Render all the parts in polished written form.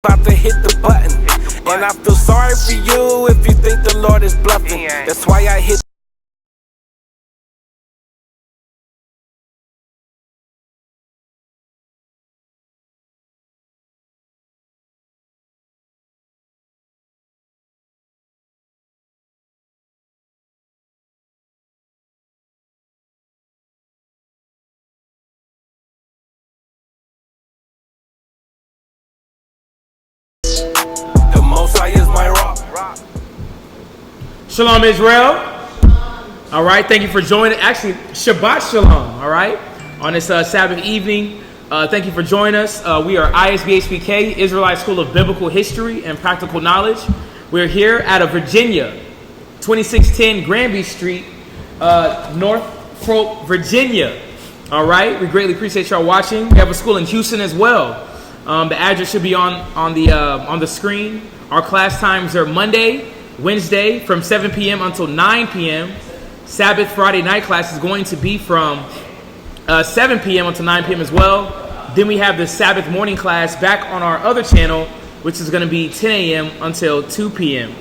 about to hit the button. And I feel sorry for you if you think the Lord is bluffing. That's why I hit the Most High is my rock. Shalom, Israel. All right, thank you for joining. Actually, Shabbat Shalom. All right, on this Sabbath evening. Thank you for joining us. We are ISBHPK, Israelite School of Biblical History and Practical Knowledge. We're here out of Virginia, 2610 Granby Street, Norfolk, Virginia. All right, we greatly appreciate y'all watching. We have a school in Houston as well. The address should be on the screen. Our class times are Monday, Wednesday from 7 p.m. until 9 p.m. Sabbath Friday night class is going to be from 7 p.m. until 9 p.m. as well. Then we have the Sabbath morning class back on our other channel, which is going to be 10 a.m. until 2 p.m.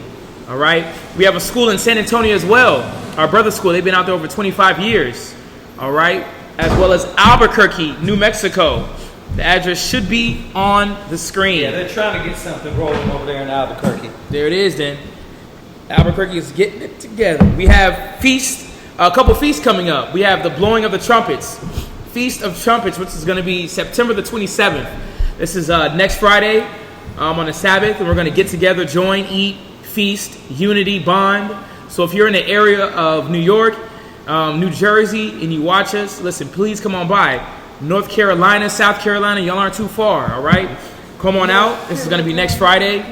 All right. We have a school in San Antonio as well. Our brother school. They've been out there over 25 years. All right. As well as Albuquerque, New Mexico. The address should be on the screen. Yeah, they're trying to get something rolling over there in Albuquerque. There it is then. Albuquerque is getting it together. We have a couple feasts coming up. We have the blowing of the trumpets. Feast of Trumpets, which is going to be September the 27th. This is next Friday on the Sabbath, and we're going to get together, join, eat, feast, unity, bond. So if you're in the area of New York, New Jersey, and you watch us, listen, please come on by. North Carolina, South Carolina, y'all aren't too far, all right? Come on out. This is going to be next Friday,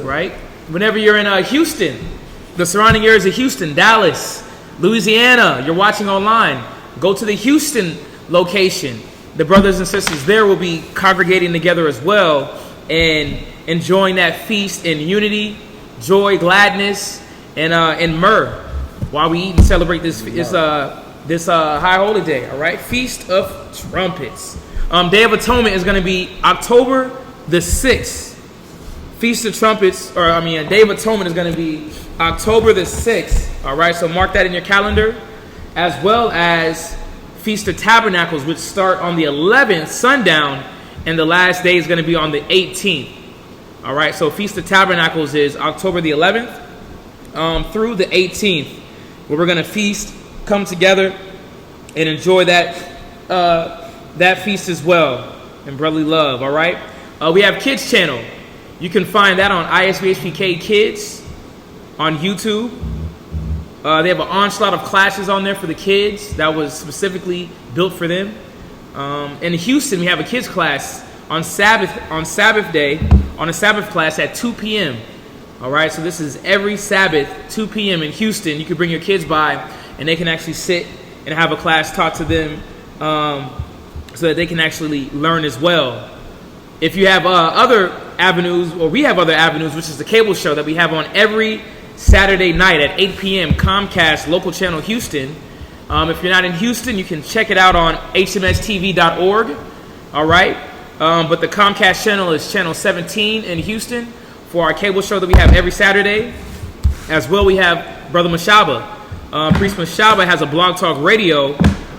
right? Whenever you're in Houston, the surrounding areas of Houston, Dallas, Louisiana, you're watching online, go to the Houston location. The brothers and sisters there will be congregating together as well and enjoying that feast in unity, joy, gladness, and myrrh while we eat and celebrate this high holy day, all right? Feast of Trumpets. Day of Atonement is going to be October the 6th. Feast of Trumpets, Day of Atonement is going to be October the 6th, all right? So mark that in your calendar, as well as Feast of Tabernacles, which start on the 11th, sundown, and the last day is going to be on the 18th, all right? So Feast of Tabernacles is October the 11th through the 18th, where we're going to feast, come together, and enjoy that feast as well, in brotherly love, all right? We have Kids Channel. You can find that on ISBHPK Kids on YouTube. They have an onslaught of classes on there for the kids that was specifically built for them. In Houston, we have a kids class on Sabbath day, on a Sabbath class at 2 p.m. All right, so this is every Sabbath, 2 p.m. in Houston. You can bring your kids by, and they can actually sit and have a class taught to them so that they can actually learn as well. If you have other avenues, or we have other avenues, which is the cable show that we have on every Saturday night at 8 p.m. Comcast local channel Houston. If you're not in Houston, you can check it out on hmstv.org. All right, but the Comcast channel is channel 17 in Houston for our cable show that we have every Saturday. As well, we have Brother Mashaba. Priest Mashaba has a Blog Talk Radio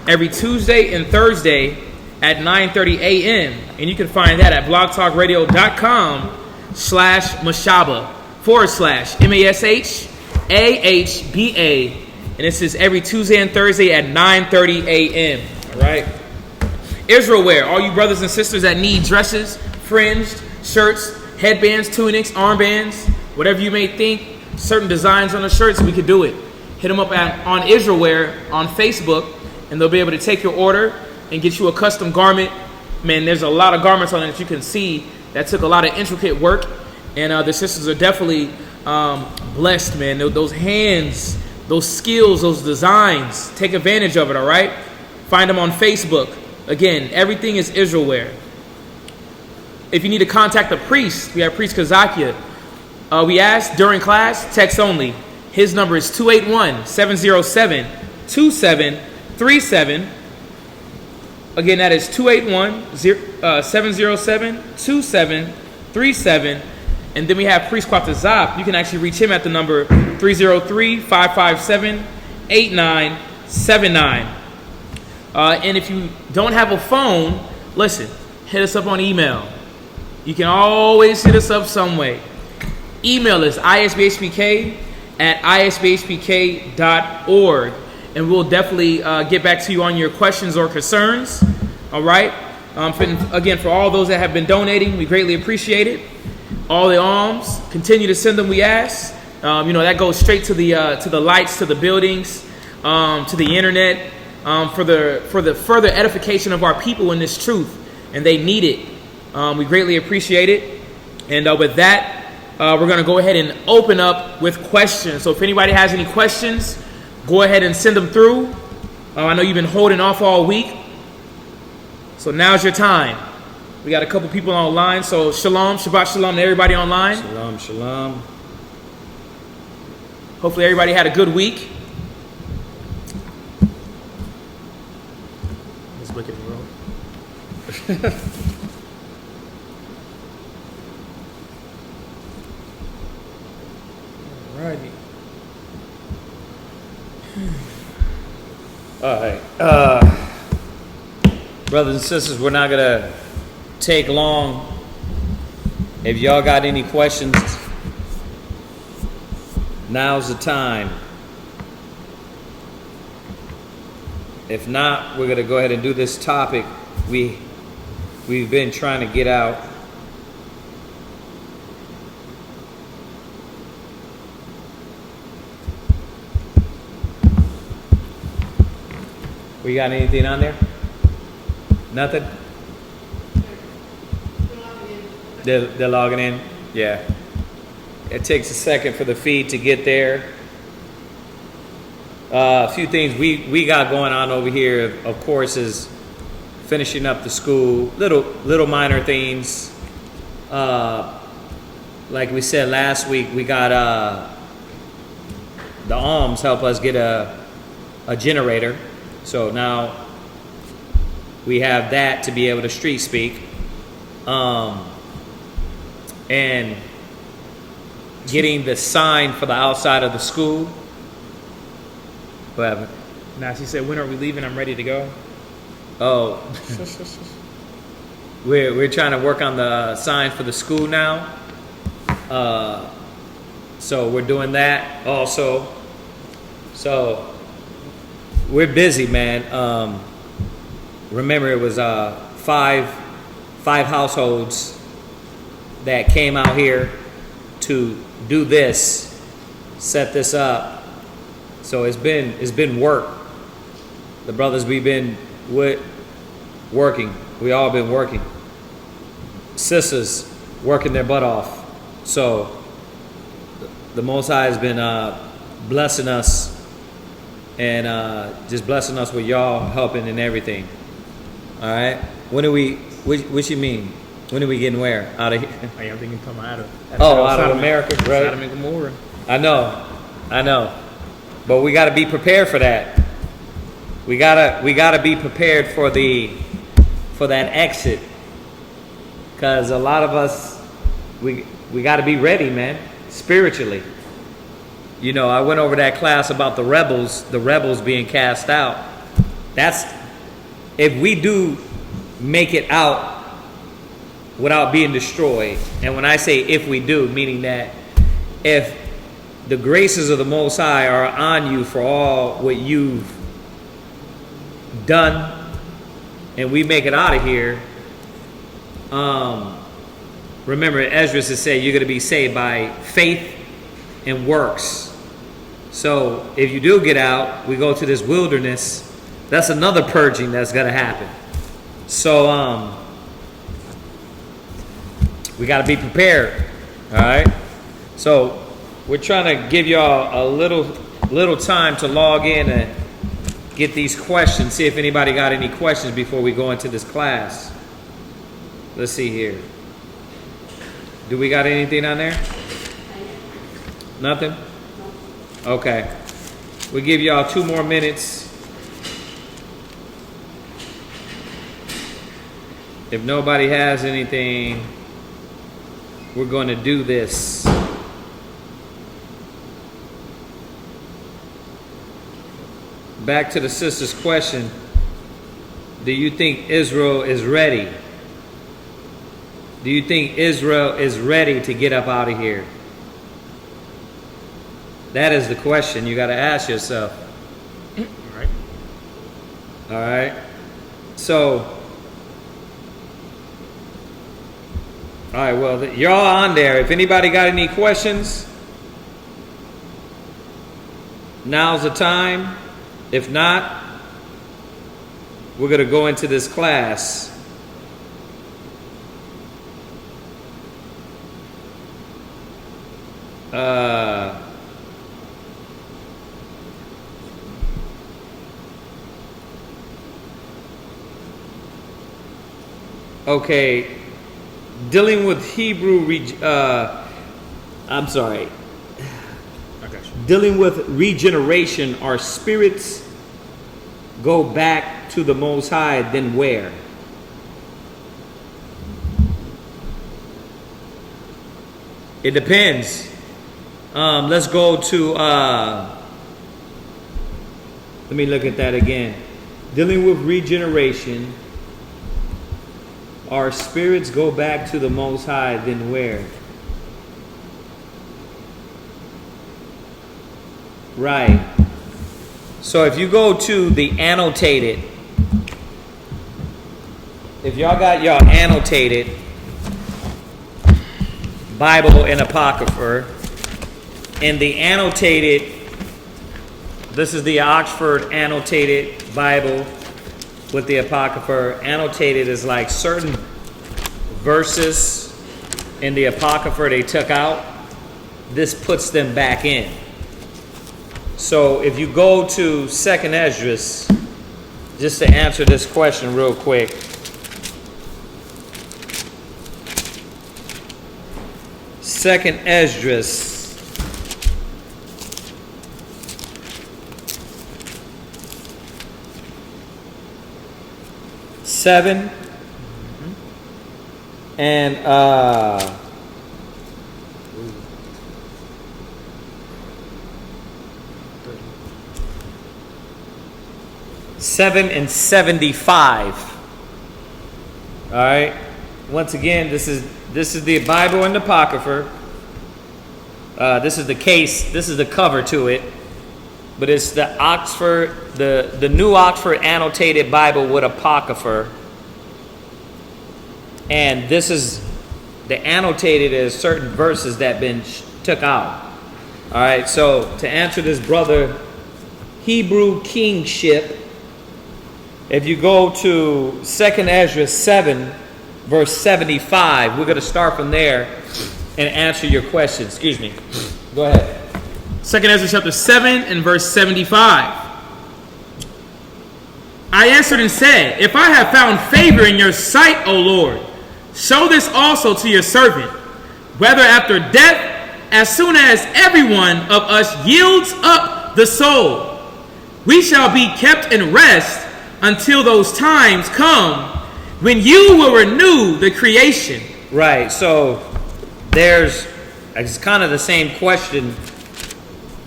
every Tuesday and Thursday at 9:30 a.m. And you can find that at blogtalkradio.com/Mashaba /MASHAHBA. And this is every Tuesday and Thursday at 9:30 a.m. All right. Israel wear, all you brothers and sisters that need dresses, fringed, shirts, headbands, tunics, armbands, whatever you may think, certain designs on the shirts, we could do it. Hit them up on Israel wear on Facebook, and they'll be able to take your order and get you a custom garment. Man, there's a lot of garments on it that you can see that took a lot of intricate work, and the sisters are definitely blessed, man. Those hands, those skills, those designs, take advantage of it, all right? Find them on Facebook. Again, everything is Israel wear. If you need to contact the priest, we have Priest Kazakia. We asked during class, text only. His number is 281-707-2737. Again, that is 281-707-2737. 37. And then we have Priest Zop. You can actually reach him at the number 303-557-8979. And if you don't have a phone, listen, hit us up on email. You can always hit us up some way. Email us isbhpk@isbhpk.org, and we'll definitely get back to you on your questions or concerns. All right. Again, for all those that have been donating, we greatly appreciate it. All the alms, continue to send them. We ask. That goes straight to the lights, to the buildings, to the internet, for the further edification of our people in this truth, and they need it. We greatly appreciate it. And with that, we're going to go ahead and open up with questions. So if anybody has any questions, go ahead and send them through. I know you've been holding off all week, so now's your time. We got a couple people online, so shalom, Shabbat shalom to everybody online. Shalom, shalom. Hopefully everybody had a good week. Let's look at the road. Alrighty. All right. Brothers and sisters, we're not going to take long. If y'all got any questions, now's the time. If not, we're going to go ahead and do this topic we've been trying to get out. We got anything on there? Nothing? They're logging in? Yeah. It takes a second for the feed to get there. A few things we got going on over here, of course, is finishing up the school. Little minor things. Like we said last week, we got the alms help us get a generator. So now we have that to be able to street speak. And getting the sign for the outside of the school. What happened? Now she said, when are we leaving? I'm ready to go. Oh. We're trying to work on the sign for the school now. So we're doing that also. So we're busy, man. Remember, it was five households that came out here to do this, set this up. So it's been work. The brothers we've been working. We all been working. Sisters working their butt off. So the Most High has been blessing us and just blessing us with y'all helping and everything. All right. What you mean? When are we getting where? Out of here? I am thinking come out of America, right? Sodom and Gomorrah. I know. But we got to be prepared for that. We gotta be prepared for that exit. Cause a lot of us, we got to be ready, man, spiritually. You know, I went over that class about the rebels being cast out. That's if we do make it out without being destroyed. And when I say if we do, meaning that if the graces of the Most High are on you for all what you've done, and we make it out of here, remember Ezra has said you're going to be saved by faith and works. So if you do get out, we go to this wilderness, that's another purging that's going to happen. So we got to be prepared. All right. So we're trying to give y'all a little time to log in and get these questions. See if anybody got any questions before we go into this class. Let's see here. Do we got anything on there? Nothing? Okay. We'll give y'all 2 more minutes. If nobody has anything, we're going to do this. Back to the sister's question. Do you think Israel is ready? Do you think Israel is ready to get up out of here? That is the question you got to ask yourself. All right. So, all right, well, you're all on there. If anybody got any questions, now's the time. If not, we're going to go into this class. Okay, dealing with I'm sorry. Dealing with regeneration, our spirits go back to the Most High, then where? It depends. Let's go to, let me look at that again. Dealing with regeneration, our spirits go back to the Most High, then where? Right. So if you go to the annotated, if y'all got y'all annotated Bible and Apocrypha, in the annotated, this is the Oxford annotated Bible with the Apocrypha. Annotated is like certain verses in the Apocrypha they took out. This puts them back in. So if you go to 2nd Esdras, just to answer this question real quick. Second Esdras. Seven and 7 and 75. All right. Once again, this is the Bible and the Apocrypha. This is the case. This is the cover to it. But it's the Oxford, the New Oxford Annotated Bible with Apocrypha. And this is the annotated as certain verses that been took out. All right. So to answer this brother, Hebrew kingship. If you go to 2nd Ezra 7, verse 75, we're going to start from there and answer your question. Excuse me. Go ahead. 2nd Ezra chapter 7 and verse 75. I answered and said, if I have found favor in your sight, O Lord, show this also to your servant, whether after death, as soon as every one of us yields up the soul, we shall be kept in rest until those times come when you will renew the creation. Right. So it's kind of the same question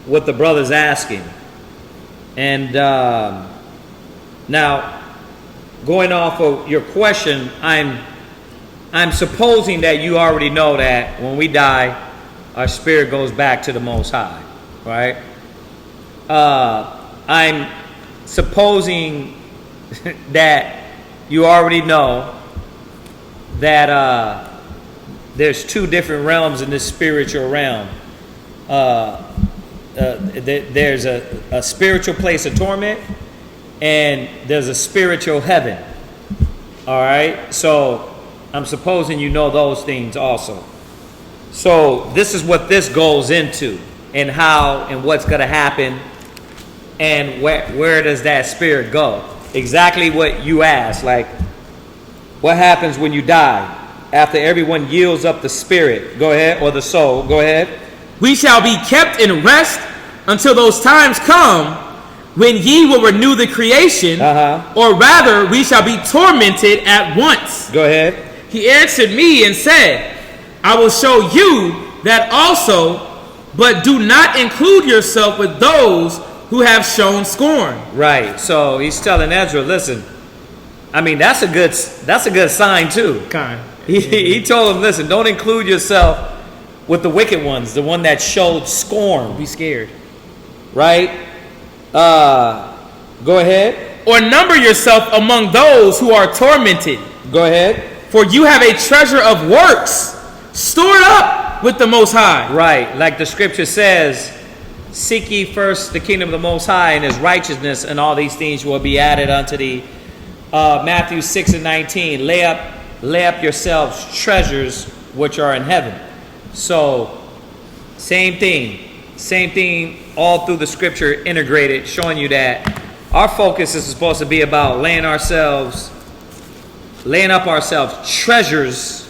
what the brother's asking. And now, going off of your question, I'm supposing that you already know that when we die, our spirit goes back to the Most High, right? I'm supposing that you already know that there's two different realms in this spiritual realm. There's a spiritual place of torment, and there's a spiritual heaven. All right? So I'm supposing you know those things also. So this is what this goes into, and how and what's going to happen, and where does that spirit go? Exactly what you asked. Like, what happens when you die? After everyone yields up the spirit. Go ahead. Or the soul. Go ahead. We shall be kept in rest until those times come when ye will renew the creation, or rather, we shall be tormented at once. Go ahead. He answered me and said, I will show you that also, but do not include yourself with those who have shown scorn. Right. So he's telling Ezra, listen, I mean, that's a good sign too. Kind. He told him, listen, don't include yourself with the wicked ones, the one that showed scorn. Be scared. Right? Go ahead. Or number yourself among those who are tormented. Go ahead. For you have a treasure of works stored up with the Most High. Right. Like the scripture says, seek ye first the kingdom of the Most High and his righteousness, and all these things will be added unto thee. Matthew 6:19, lay up yourselves treasures which are in heaven. So, same thing all through the scripture integrated, showing you that our focus is supposed to be about laying up ourselves treasures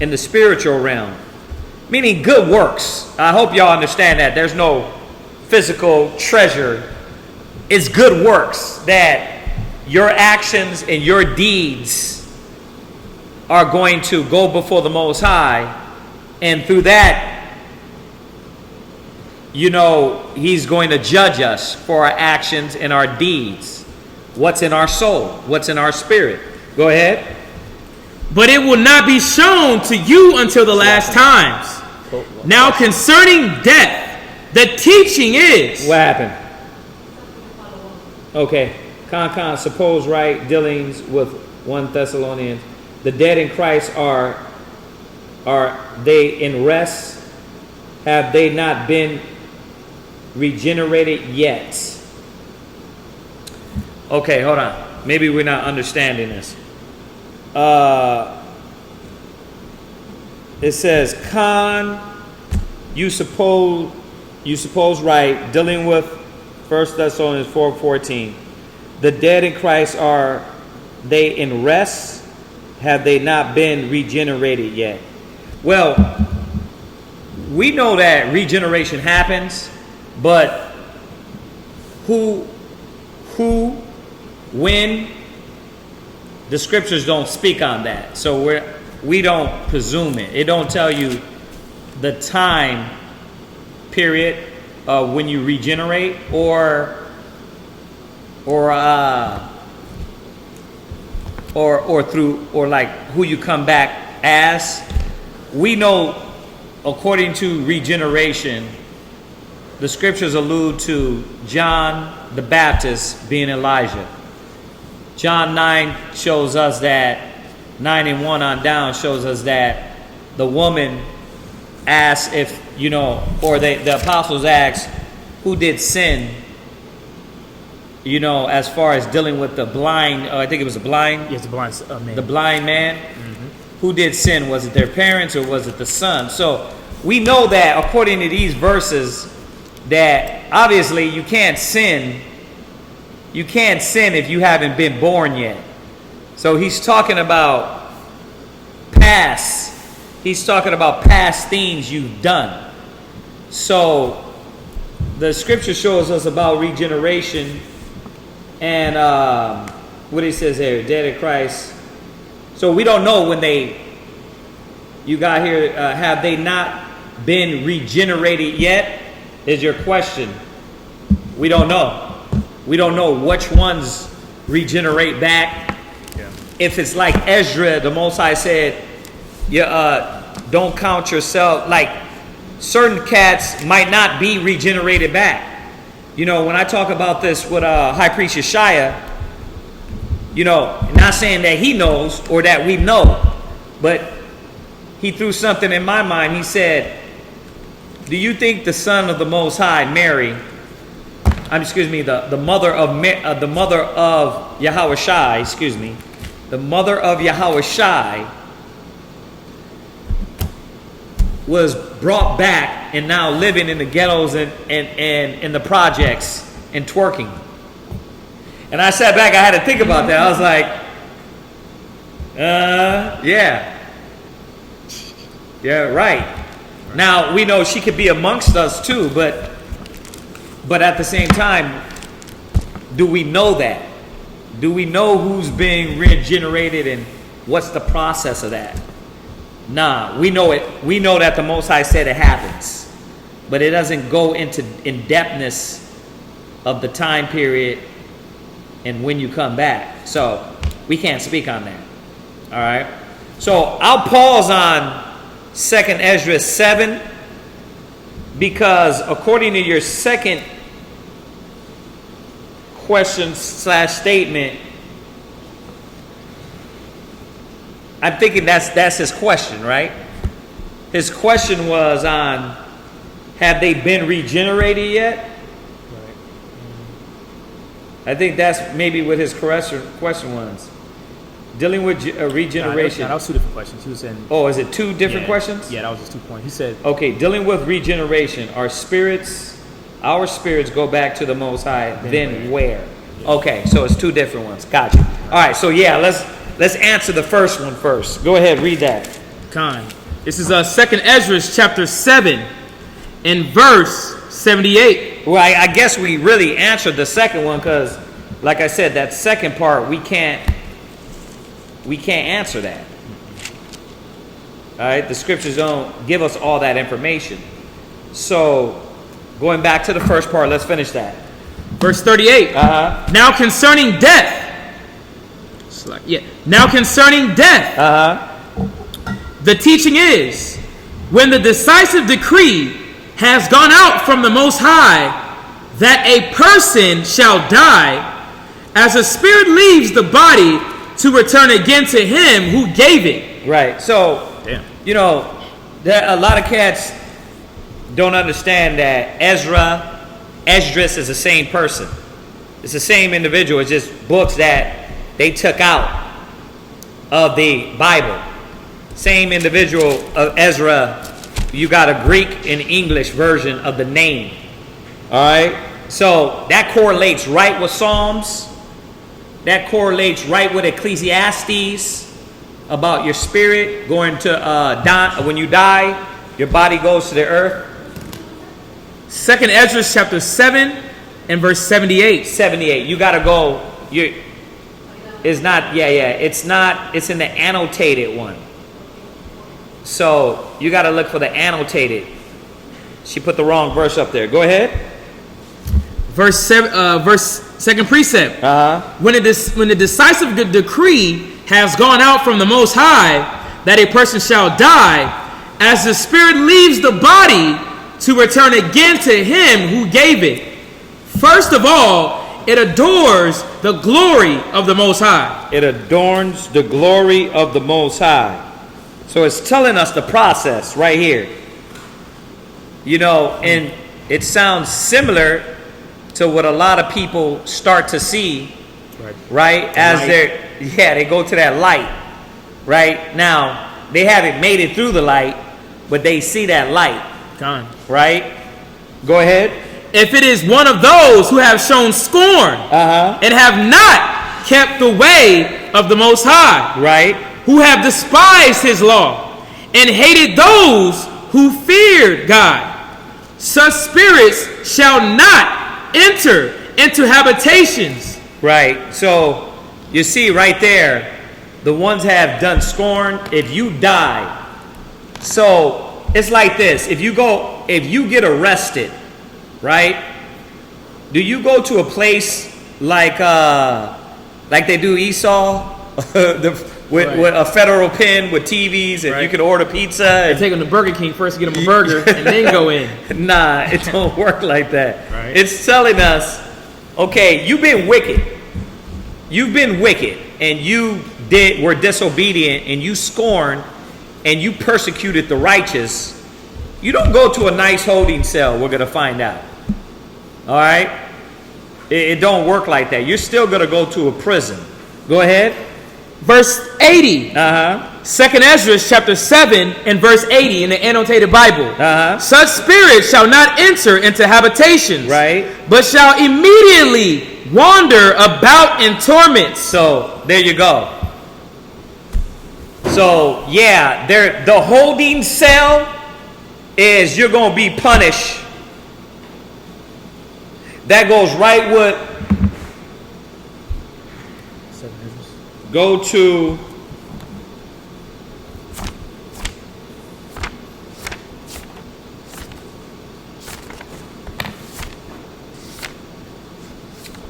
in the spiritual realm, meaning good works. I hope y'all understand that there's no physical treasure. It's good works, that your actions and your deeds are going to go before the Most High, and through that, you know, he's going to judge us for our actions and our deeds. What's in our soul? What's in our spirit? Go ahead. But it will not be shown to you until the last times. Now concerning death, the teaching is... What happened? Okay. Con, suppose right dealings with 1 Thessalonians. The dead in Christ are they in rest? Have they not been regenerated yet? Okay, hold on. Maybe we're not understanding this. It says, Con, you suppose right, dealing with 1 Thessalonians 4:14. The dead in Christ, are they in rest? Have they not been regenerated yet? Well, we know that regeneration happens, but who, when, the scriptures don't speak on that. So we don't presume it. It don't tell you the time period when you regenerate or through, or like who you come back as. We know, according to regeneration, the scriptures allude to John the Baptist being Elijah. John 9 shows us that, 9:1 on down shows us that the woman asked if, you know, or the apostles asked, who did sin? You know, as far as dealing with the blind, I think it was a blind. Yes, the blind man. The blind man. Mm-hmm. Who did sin? Was it their parents or was it the son? So we know that according to these verses, that obviously you can't sin. You can't sin if you haven't been born yet. So he's talking about past. He's talking about past things you've done. So the scripture shows us about regeneration. And what he says here, dead in Christ. So we don't know when you got here, have they not been regenerated yet? Is your question. We don't know. We don't know which ones regenerate back. Yeah. If it's like Ezra, the Most High said, don't count yourself. Like certain cats might not be regenerated back. You know, when I talk about this with High Priest Yeshaya, you know, not saying that he knows or that we know, but he threw something in my mind. He said, do you think the son of the Most High, Mary, the mother of Yahweh Shai, the mother of Yahweh Shai was brought back and now living in the ghettos and in the projects and twerking? And I sat back, I had to think about that. I was like, yeah, right. Now we know she could be amongst us too, but at the same time, do we know that? Do we know who's being regenerated and what's the process of that? Nah, we know it. We know that the Most High said it happens, but it doesn't go into in-depthness of the time period and when you come back. So we can't speak on that. All right. So I'll pause on 2nd Ezra 7 because according to your second question / statement, I'm thinking that's his question, right? His question was on, have they been regenerated yet? I think that's maybe what his question was. Dealing with regeneration. That was two different questions. He was saying. Oh, is it two different questions? Yeah, that was just 2 points. He said. Okay, dealing with regeneration. Our spirits go back to the Most High. Then where? Yeah. Okay, so it's two different ones. Gotcha. All right, so yeah, let's answer the first one first. Go ahead, read that. Khan. This is 2nd Ezra chapter 7 and verse 78. Well, I guess we really answered the second one because, like I said, that second part we can't answer that. All right, the scriptures don't give us all that information. So, going back to the first part, let's finish that. Verse 38. Now concerning death. Now concerning death. The teaching is, when the decisive decree has gone out from the Most High that a person shall die, as a spirit leaves the body to return again to him who gave it. Right. So, you know, a lot of cats don't understand that Esdras is the same person. It's the same individual. It's just books that they took out of the Bible. Same individual of Ezra. You got a Greek and English version of the name. All right. So that correlates right with Psalms. That correlates right with Ecclesiastes about your spirit going to when you die, your body goes to the earth. 2nd Ezra chapter 7 and verse 78. 78. You got to go. It's not. It's not. It's in the annotated one. So you got to look for the annotated. She put the wrong verse up there. Go ahead. Verse 2nd precept. When the decisive decree has gone out from the Most High that a person shall die, as the spirit leaves the body to return again to him who gave it. First of all, it adores the glory of the Most High. It adorns the glory of the Most High. So it's telling us the process right here. You know, and it sounds similar to what a lot of people start to see, right? As they go to that light, right? Now, they haven't made it through the light, but they see that light, right? Go ahead. If it is one of those who have shown scorn and have not kept the way of the Most High, right? Who have despised his law and hated those who feared God, such spirits shall not enter into habitations. Right. So you see right there, the ones have done scorn. If you die, so it's like this. If you get arrested, right? Do you go to a place like they do Esau, with a federal pen with TVs and you can order pizza? And take them to Burger King first, get them a burger, and then go in. Nah, it don't work like that. Right. It's telling us, okay, you've been wicked. You've been wicked, and you were disobedient, and you scorned, and you persecuted the righteous. You don't go to a nice holding cell, we're going to find out. All right? It don't work like that. You're still going to go to a prison. Go ahead. Verse 80. 2nd Ezra chapter 7 and verse 80 in the annotated Bible. Such spirits shall not enter into habitations, right? But shall immediately wander about in torments. So there you go. So yeah, the holding cell is you're going to be punished. That goes right with. Go to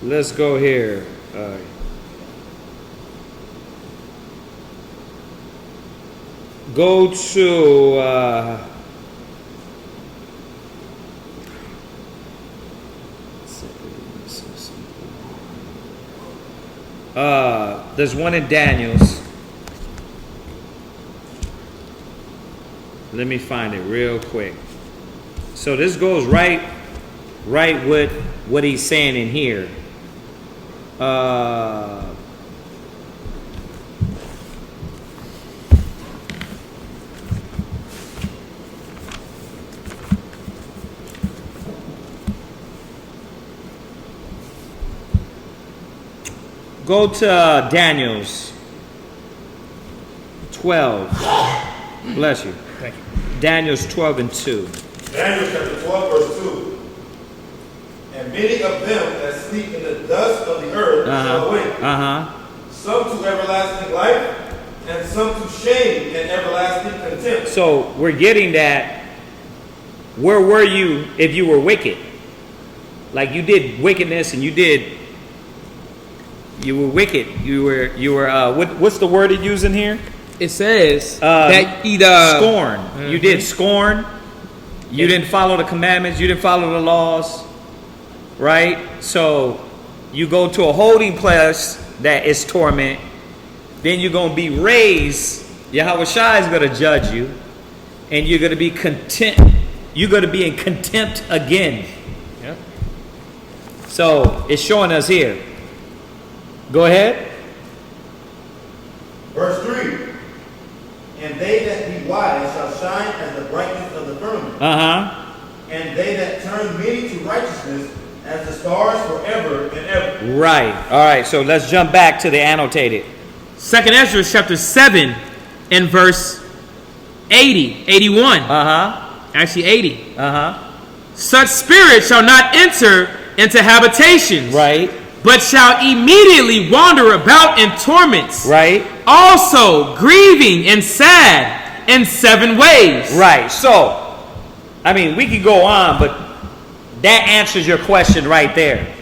let's go here. Go to there's one in Daniel's. Let me find it real quick. So this goes right with what he's saying in here. Go to Daniel's 12. Bless you. Thank you. Daniel's 12 and 2. Daniel chapter 12, verse 2. And many of them that sleep in the dust of the earth shall awake. Some to everlasting life, and some to shame and everlasting contempt. So we're getting that. Where were you if you were wicked? Like you did wickedness and you were wicked. You were what's the word it used in here? It says that either scorn. You did scorn. You didn't follow the commandments. You didn't follow the laws. Right? So you go to a holding place that is torment. Then you're going to be raised. Yahweh Shai is going to judge you. And you're going to be content. You're going to be in contempt again. Yep. So it's showing us here. Go ahead. Verse 3. And they that be wise shall shine as the brightness of the firmament. And they that turn many to righteousness as the stars forever and ever. Right. All right. So let's jump back to the annotated. 2nd Ezra chapter 7 and verse 81. Actually 80. Such spirits shall not enter into habitations. Right. But shall immediately wander about in torments. Right. Also grieving and sad in 7 ways. Right. So, I mean, we could go on, but that answers your question right there.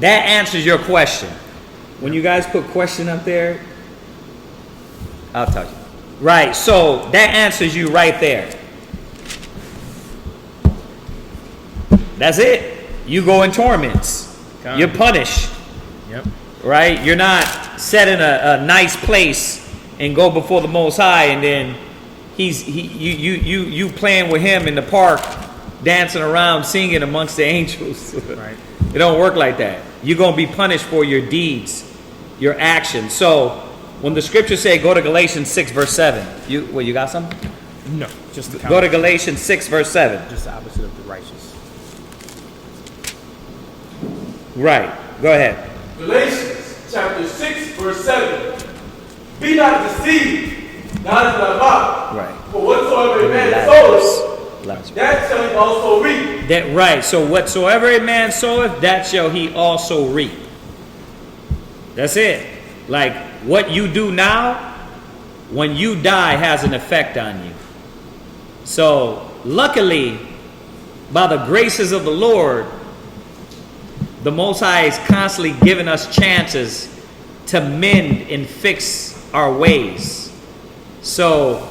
That answers your question. When you guys put question up there, I'll tell you. Right. So that answers you right there. That's it. You go in torments. You're punished. Yep. Right? You're not set in a nice place and go before the Most High, and then you playing with him in the park, dancing around, singing amongst the angels. Right. It don't work like that. You're gonna be punished for your deeds, your actions. So when the scriptures say, go to Galatians 6 verse 7. You got something? No, just the Go to Galatians 6 verse 7. just the opposite of the righteous. Right. Go ahead. Galatians chapter 6, verse 7. Be not deceived, not as thy mouth. Right. For whatsoever a man soweth, that shall he also reap. That right. So whatsoever a man soweth, that shall he also reap. That's it. Like what you do now, when you die, has an effect on you. So luckily, by the graces of the Lord, the Most High is constantly giving us chances to mend and fix our ways. So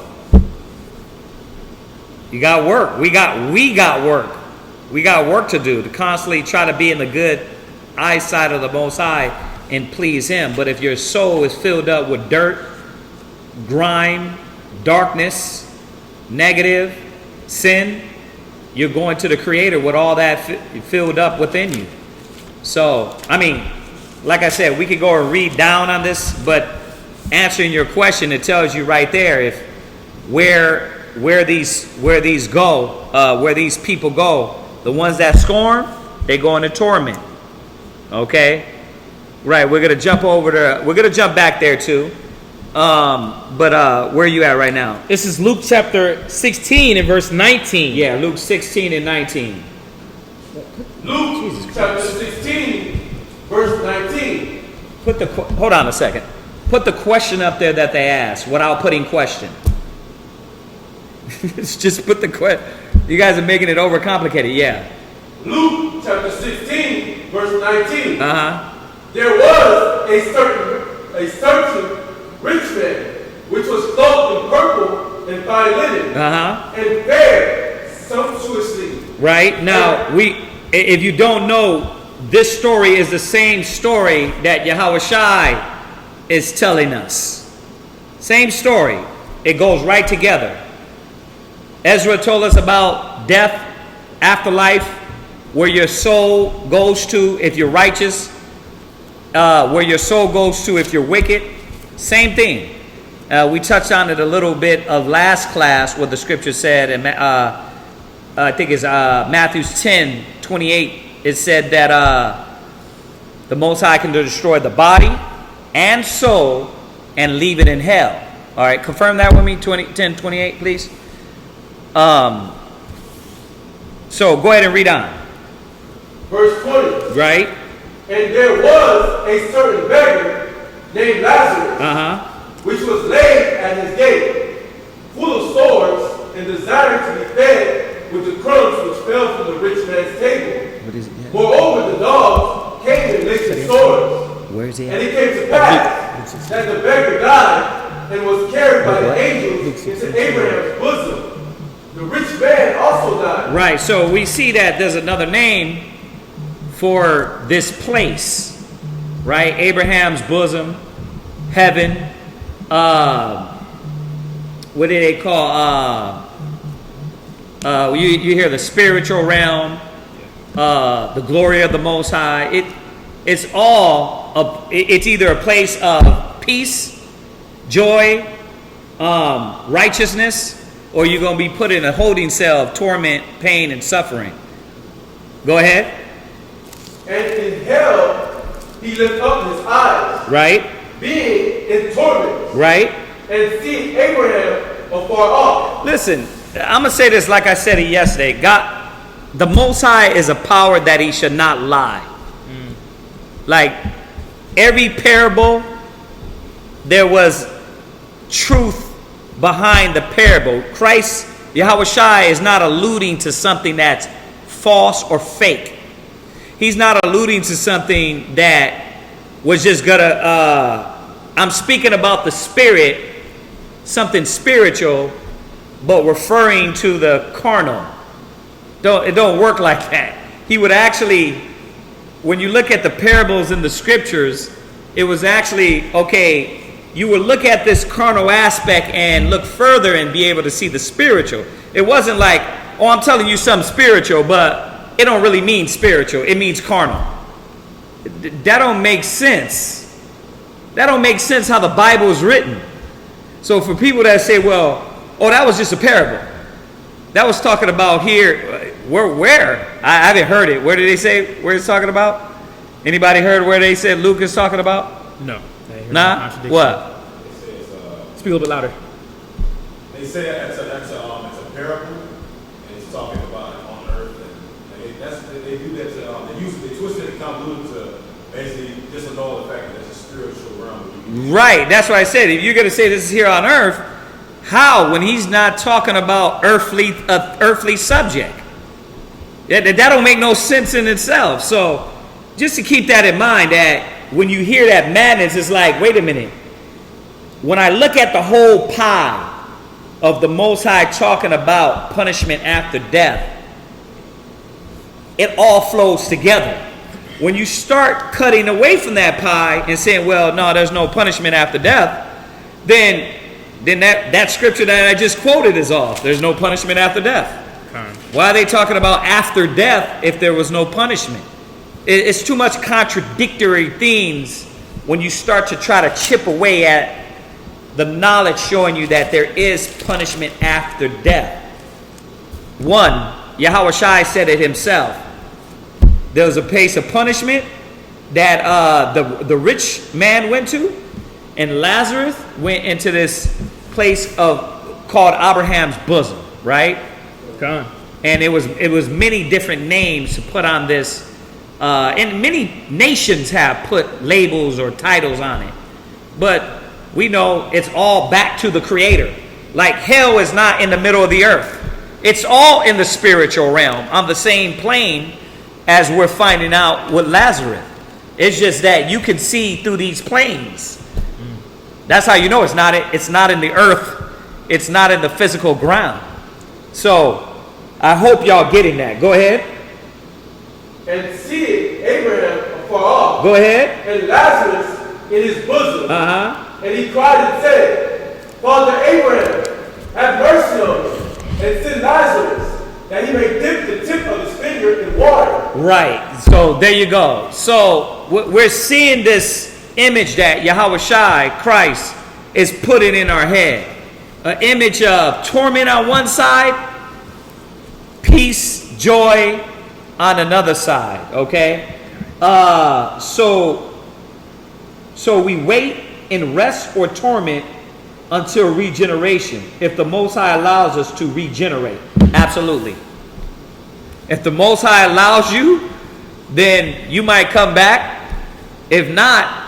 you got work. We got work. We got work to do to constantly try to be in the good eyesight of the Most High and please Him. But if your soul is filled up with dirt, grime, darkness, negative, sin, you're going to the Creator with all that filled up within you. So, I mean, like I said, we could go and read down on this, but answering your question, it tells you right there if where these people go. The ones that scorn, they go into torment. Okay, right. We're gonna jump back there too. But where are you at right now? This is Luke chapter 16 and verse 19. Yeah, Luke 16 and 19. Luke chapter 16, verse 19. Hold on a second. Put the question up there that they asked without putting question. Just put the question. You guys are making it overcomplicated. Yeah. Luke chapter 16, verse 19. Uh-huh. There was a certain rich man, which was clothed in purple and fine linen, Uh-huh. and fared sumptuously. Right? Now, if you don't know, this story is the same story that Yahushua is telling us. Same story. It goes right together. Ezra told us about death, afterlife, where your soul goes to if you're righteous, where your soul goes to if you're wicked. Same thing. We touched on it a little bit of last class, what the scripture said, and I think it's Matthew 10:28. It said that the Most High can destroy the body and soul and leave it in hell. All right, confirm that with me, 10:28, please. So go ahead and read on. Verse 20. Right? And there was a certain beggar named Lazarus, Uh-huh. which was laid at his gate, full of sores, and desiring to be fed with the crumbs which fell from the rich man's table. What is it? Moreover, the dogs came and licked his sores. Where is he And at? it came to pass that the beggar died and was carried by the angels into Abraham's bosom. The rich man also died. Right, so we see that there's another name for this place, right? Abraham's bosom, heaven, what do they call, you hear the spiritual realm, the glory of the Most High. It's either a place of peace, joy, righteousness, or you're going to be put in a holding cell of torment, pain, and suffering. Go ahead. And in hell he lifted up his eyes, Right, being in torment, right. and seeing Abraham afar off. Listen, I'm going to say this like I said it yesterday. God, the Most High is a power that he should not lie. Like, every parable, there was truth behind the parable. Christ, Yahushua, is not alluding to something that's false or fake. He's not alluding to something that was just gonna, I'm speaking about the spirit, something spiritual, but referring to the carnal. It don't work like that. He would actually, when you look at the parables in the scriptures, it was actually, okay, you would look at this carnal aspect and look further and be able to see the spiritual. It wasn't like, oh, I'm telling you something spiritual, but it don't really mean spiritual. It means carnal. That don't make sense. That don't make sense how the Bible is written. So for people that say, well, oh, that was just a parable. That was talking about here. Where? I haven't heard it. Where did they say where it's talking about? Anybody heard where they said Luke is talking about? No. Nah? What? It says, Speak a little bit louder. they say it's a parable, and it's talking about on earth, and they do that to they twist it and convolute it to basically disannul the fact that it's a spiritual realm. Right. That's what I said. If you're going to say this is here on earth, how when he's not talking about earthly subject? That don't make no sense in itself. So just to keep that in mind, that when you hear that madness, it's like, wait a minute. When I look at the whole pie of the Most High talking about punishment after death, it all flows together. When you start cutting away from that pie and saying, well, no, there's no punishment after death, then that scripture that I just quoted is off. There's no punishment after death. Why are they talking about after death if there was no punishment? It's too much contradictory things when you start to try to chip away at the knowledge showing you that there is punishment after death. One, Yahushua said it himself. There was a place of punishment that the rich man went to, and Lazarus went into this place called Abraham's bosom, right? Gone. And it was many different names to put on this, and many nations have put labels or titles on it, but we know it's all back to the Creator. Like hell is not in the middle of the earth; it's all in the spiritual realm on the same plane as we're finding out with Lazarus. It's just that you can see through these planes. That's how you know it's not in the earth. It's not in the physical ground. So I hope y'all getting that. Go ahead. And seeing Abraham afar off. Go ahead. And Lazarus in his bosom. Uh-huh. And he cried and said, Father Abraham, have mercy on me, and send Lazarus, that he may dip the tip of his finger in water. Right. So there you go. So we're seeing this image that Yahweh Shai, Christ, is putting in our head. An image of torment on one side, peace, joy on another side. Okay? So we wait in rest or torment until regeneration. If the Most High allows us to regenerate. Absolutely. If the Most High allows you, then you might come back. If not,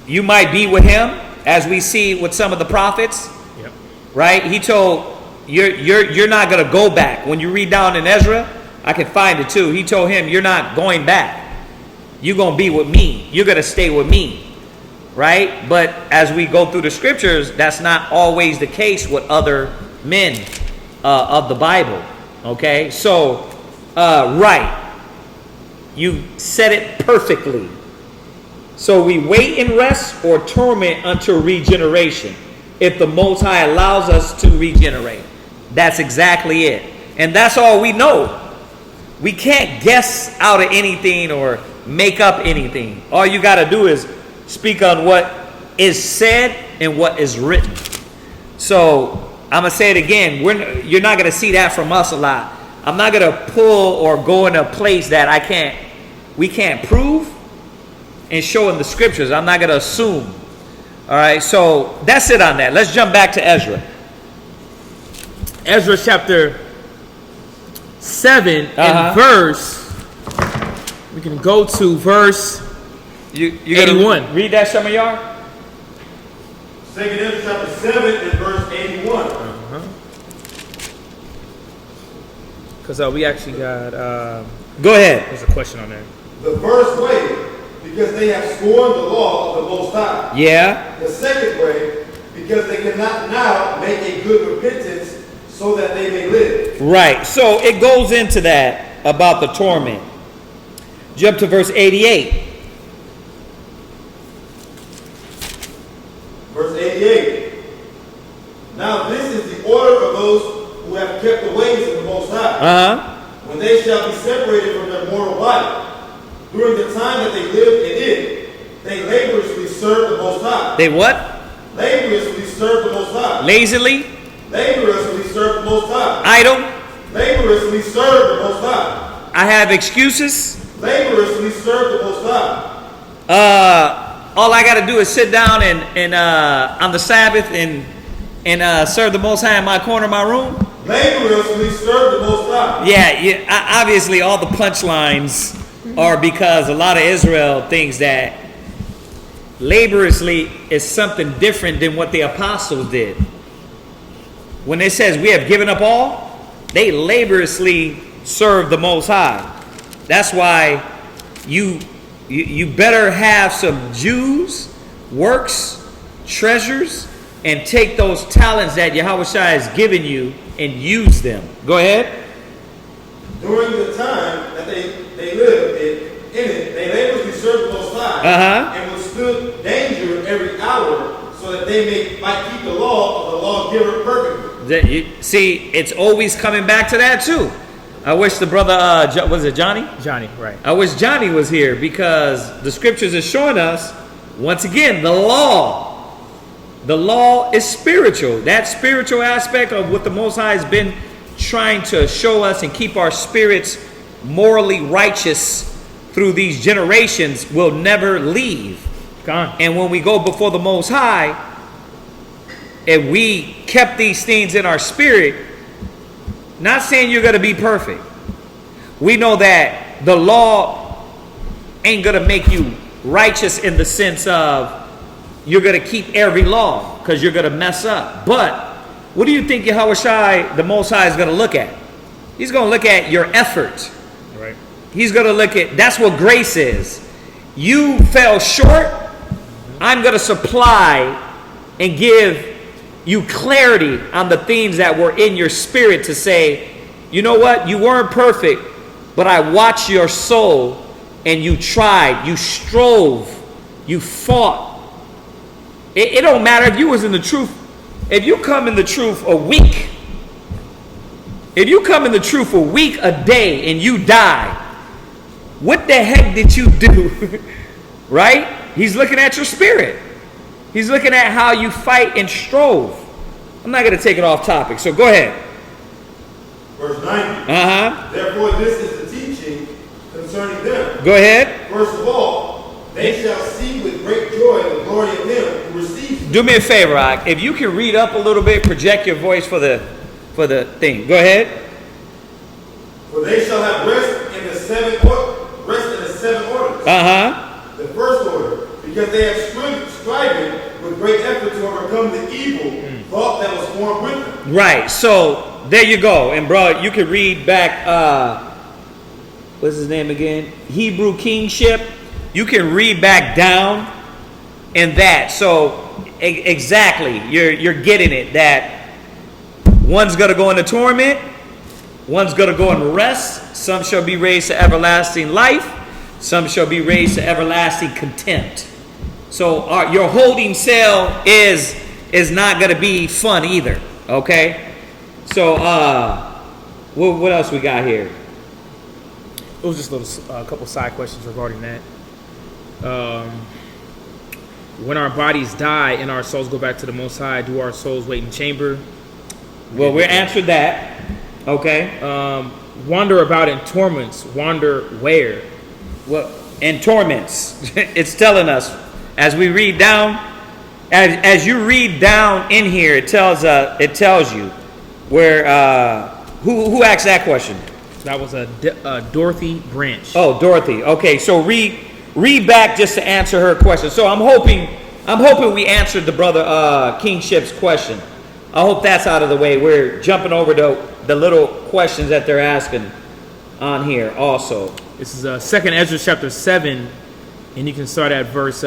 you might be with him, as we see with some of the prophets. Yep. Right? He told you're not going to go back. When you read down in Ezra, I can find it too. He told him, you're not going back. You're going to be with me. You're going to stay with me. Right? But as we go through the scriptures, that's not always the case with other men of the Bible. Okay? So, right. You said it perfectly. So we wait in rest or torment until regeneration. If the Most High allows us to regenerate. That's exactly it. And that's all we know. We can't guess out of anything or make up anything. All you got to do is speak on what is said and what is written. So I'm going to say it again. You're not going to see that from us a lot. I'm not going to pull or go in a place that we can't prove and show in the scriptures. I'm not going to assume. All right, so that's it on that. Let's jump back to Ezra. Ezra chapter 7 and verse. We can go to verse you 81. Read that, some of y'all. 2nd Ezra chapter 7 and verse 81. Because we actually got. Go ahead. There's a question on there. The first way, because they have scorned the law of the Most High. Yeah. The second way, because they cannot now make a good repentance so that they may live. Right. So it goes into that about the torment. Jump to verse 88. Verse 88. Now this is the order of those who have kept the ways of the Most High. When they shall be separated from their mortal body. During the time that they lived in it, they laboriously served the Most High. They what? Laboriously served the Most High. Lazily? Laboriously served the Most High. Idle? Laboriously served the Most High. I have excuses? Laboriously served the Most High. All I got to do is sit down and on the Sabbath and serve the Most High in my corner of my room? Laboriously served the Most High. Yeah, obviously all the punchlines are because a lot of Israel thinks that laboriously is something different than what the apostles did. When it says we have given up all, they laboriously serve the Most High. That's why you better have some Jews, works, treasures, and take those talents that Yahweh Shai has given you and use them. Go ahead. During the time that they lived in it, they laboriously served the Most High and withstood danger every hour so that they might keep the law of the lawgiver perfectly. See, it's always coming back to that too. I wish the brother, was it Johnny? Johnny, right. I wish Johnny was here because the scriptures is showing us, once again, the law. The law is spiritual. That spiritual aspect of what the Most High has been trying to show us and keep our spirits morally righteous through these generations will never leave. Gone. And when we go before the Most High, if we kept these things in our spirit, not saying you're going to be perfect. We know that the law ain't going to make you righteous in the sense of you're going to keep every law because you're going to mess up. But what do you think Yahweh Shai, the Most High, is going to look at? He's going to look at your effort. Right. He's going to look at, that's what grace is. You fell short. I'm going to supply and give you clarity on the things that were in your spirit to say, you know what? You weren't perfect, but I watched your soul and you tried, you strove, you fought. It don't matter if you was in the truth. If you come in the truth a week, if you come in the truth a week, a day, and you die, what the heck did you do? Right? He's looking at your spirit. He's looking at how you fight and strove. I'm not going to take it off topic, so go ahead. Verse 90. Therefore, this is the teaching concerning them. Go ahead. First of all, they shall see with great joy the glory of him who receives them. Do me a favor, Ike. If you can read up a little bit, project your voice for the thing. Go ahead. For they shall have rest in the seven orders. The first order, because they have striven with great effort to overcome the evil thought that was formed with them. Right. So there you go. And bro, you can read back. What's his name again? Hebrew kingship. You can read back down in that. So exactly, you're getting it. That one's gonna go into torment, one's gonna go into rest. Some shall be raised to everlasting life. Some shall be raised to everlasting contempt. So your holding cell is not gonna be fun either. Okay. So what else we got here? It was just a couple side questions regarding that. When our bodies die and our souls go back to the Most High, do our souls wait in chamber? Well, we answered that. Okay. Wander about in torments. Wander where? Well, in torments. It's telling us as we read down, as you read down in here, it tells you where. Who asked that question? That was Dorothy Branch. Oh, Dorothy. Okay, so read back just to answer her question. So I'm hoping we answered the brother Kingship's question. I hope that's out of the way. We're jumping over the little questions that they're asking on here also. This is 2nd Ezra chapter 7, and you can start at verse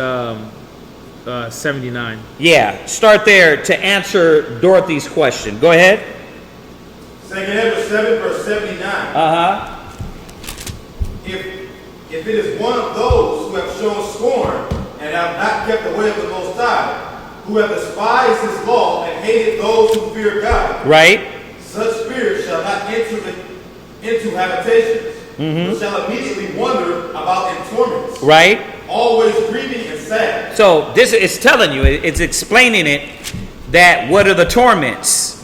79. Yeah, start there to answer Dorothy's question. Go ahead. 2nd Ezra 7, verse 79. If it is one of those who have shown scorn and have not kept the way of the Most High, who have despised his law and hated those who fear God, right? Such spirits shall not enter into habitations, but shall immediately wander about in torments, right? Always grieving and sad. So this is telling you, it's explaining it, that what are the torments?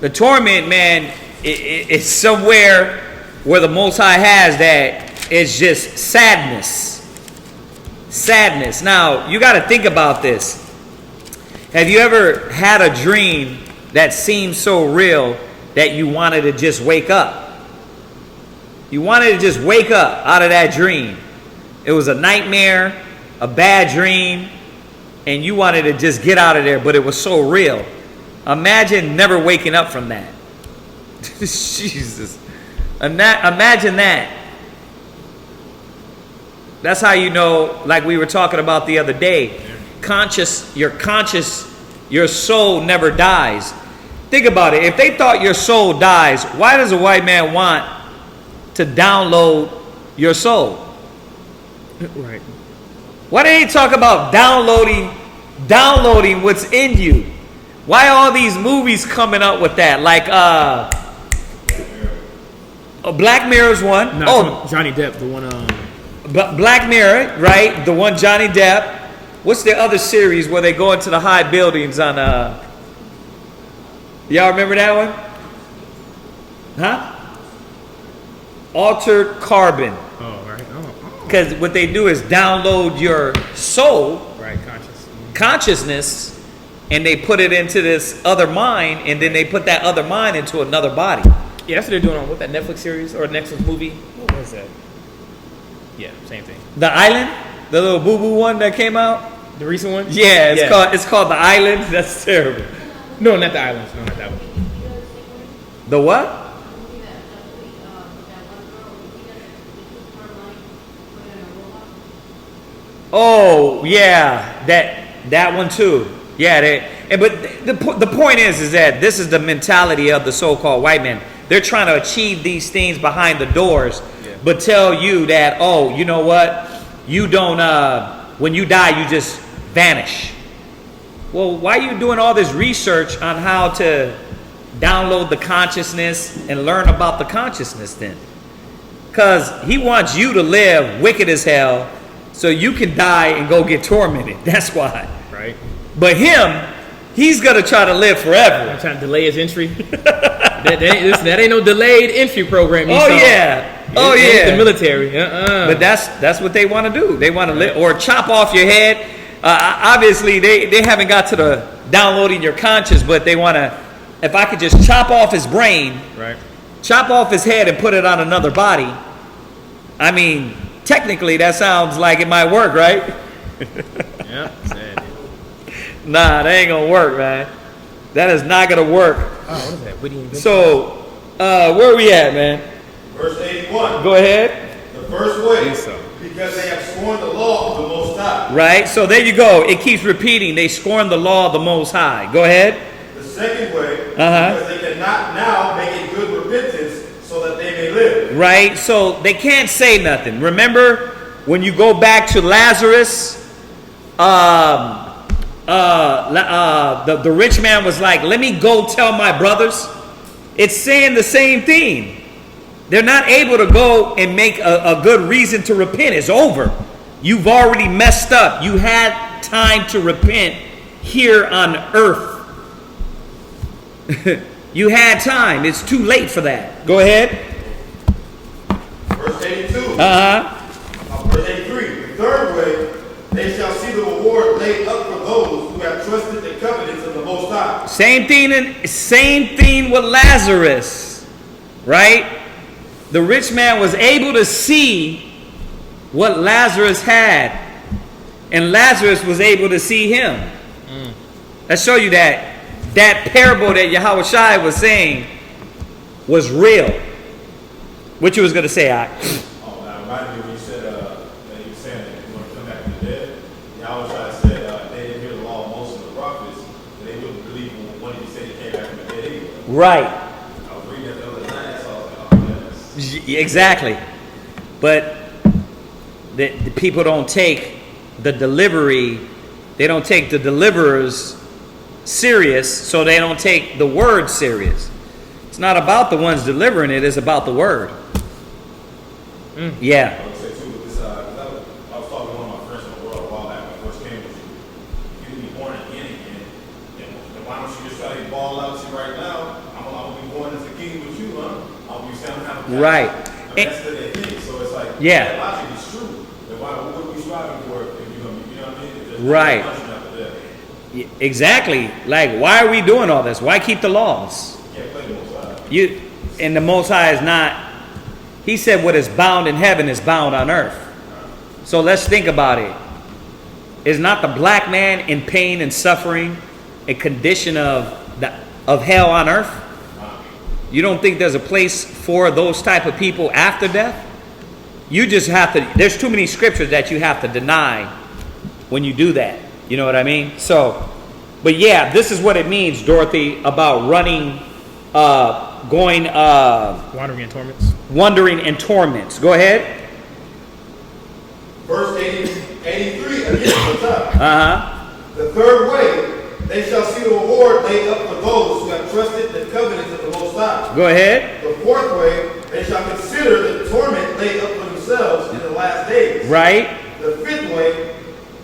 The torment, man, it's somewhere where the Most High has that. It's just sadness. Sadness. Now, you got to think about this. Have you ever had a dream that seemed so real that you wanted to just wake up? You wanted to just wake up out of that dream. It was a nightmare, a bad dream, and you wanted to just get out of there, but it was so real. Imagine never waking up from that. Jesus. Imagine that. That's how you know, like we were talking about the other day, your soul never dies. Think about it. If they thought your soul dies, why does a white man want to download your soul? Right. Why do they talk about downloading what's in you? Why are all these movies coming up with that? Like Black Mirror's one. No, Johnny Depp, the one. Black Mirror, right? The one Johnny Depp. What's the other series where they go into the high buildings on y'all remember that one? Huh? Altered Carbon. Oh, right. Oh. Because what they do is download your soul, right, consciousness, and they put it into this other mind, and then they put that other mind into another body. Yeah, that's what they're doing on that Netflix series or Netflix movie. What was that? Yeah, same thing. The Island, the little boo boo one that came out. The recent one? Yeah, it's called The Island. That's terrible. No, not the Islands. No, not that one. The what? Oh yeah, that one too. Yeah, but the point is that this is the mentality of the so-called white man. They're trying to achieve these things behind the doors, but tell you that, oh, you know what? You don't. When you die, you just vanish. Well, why are you doing all this research on how to download the consciousness and learn about the consciousness then? Because he wants you to live wicked as hell so you can die and go get tormented. That's why. Right. But him, he's going to try to live forever. I'm trying to delay his entry. that ain't no delayed entry program. Oh, yeah. Oh, yeah. The military. But that's what they want to do. They want to live, or chop off your head. Obviously, they haven't got to the downloading your conscience, but they want to, if I could just chop off his brain, right, chop off his head and put it on another body. I mean, technically, that sounds like it might work, right? Yeah, sad. Nah, that ain't going to work, man. That is not going to work. Oh, what is that? Witty invention? So, where are we at, man? Verse 81. Go ahead. The first way, So. because they have sworn the law of the Most High. Right, so there you go. It keeps repeating. They scorn the law of the Most High. Go ahead. The second way, because they cannot now make a good repentance so that they may live. Right, so they can't say nothing. Remember when you go back to Lazarus, the rich man was like, let me go tell my brothers. It's saying the same thing. They're not able to go and make a good reason to repent. It's over. You've already messed up. You had time to repent here on earth. You had time. It's too late for that. Go ahead. Verse 82. Uh-huh. Verse 83. The third way, they shall see the reward laid up for those who have trusted the covenants of the Most High. Same thing with Lazarus, right? The rich man was able to see what Lazarus had, and Lazarus was able to see him. Let's show you that parable that Yahweh Shai was saying was real. What you was going to say, I? Oh, now remind me when you said that you were saying that you want to come back from the dead. Yahweh Shai said they didn't hear the law of Moses and the prophets, and they wouldn't believe when he said he came back from the dead either. Right. I was reading that the other night, so I was like, oh, goodness. Exactly. But the people don't take the delivery, they don't take the deliverers serious, so they don't take the word serious. It's not about the ones delivering it, it's about the word. Yeah. I would say too, with this, I was talking to one of my friends in the world a while back when I first came with you. You can be born again, and why don't you just try to ball out to you right now? I'm gonna be born as a king with you, huh? I'm gonna be sounding kind of Right. That's the thing. So it's like, Yeah. that logic is true. Then what are we striving for if you're gonna be, you know what I mean? If there's Right. no punishment after that. Exactly. Like, why are we doing all this? Why keep the laws? You can't play the Most High. And the Most High is not. He said, "What is bound in heaven is bound on earth." So let's think about it. Is not the black man in pain and suffering a condition of hell on earth? You don't think there's a place for those type of people after death? You just have to. There's too many scriptures that you have to deny when you do that. You know what I mean? So, but yeah, this is what it means, Dorothy, about running, wandering Wandering in torments. wandering in torments. Go ahead. Verse 83, again, what's up? Uh-huh. The third way, they shall see the reward laid up for those who have trusted the covenants of the Most High. Go ahead. The fourth way, they shall consider the torment laid up for themselves in the last days. Right. The fifth way,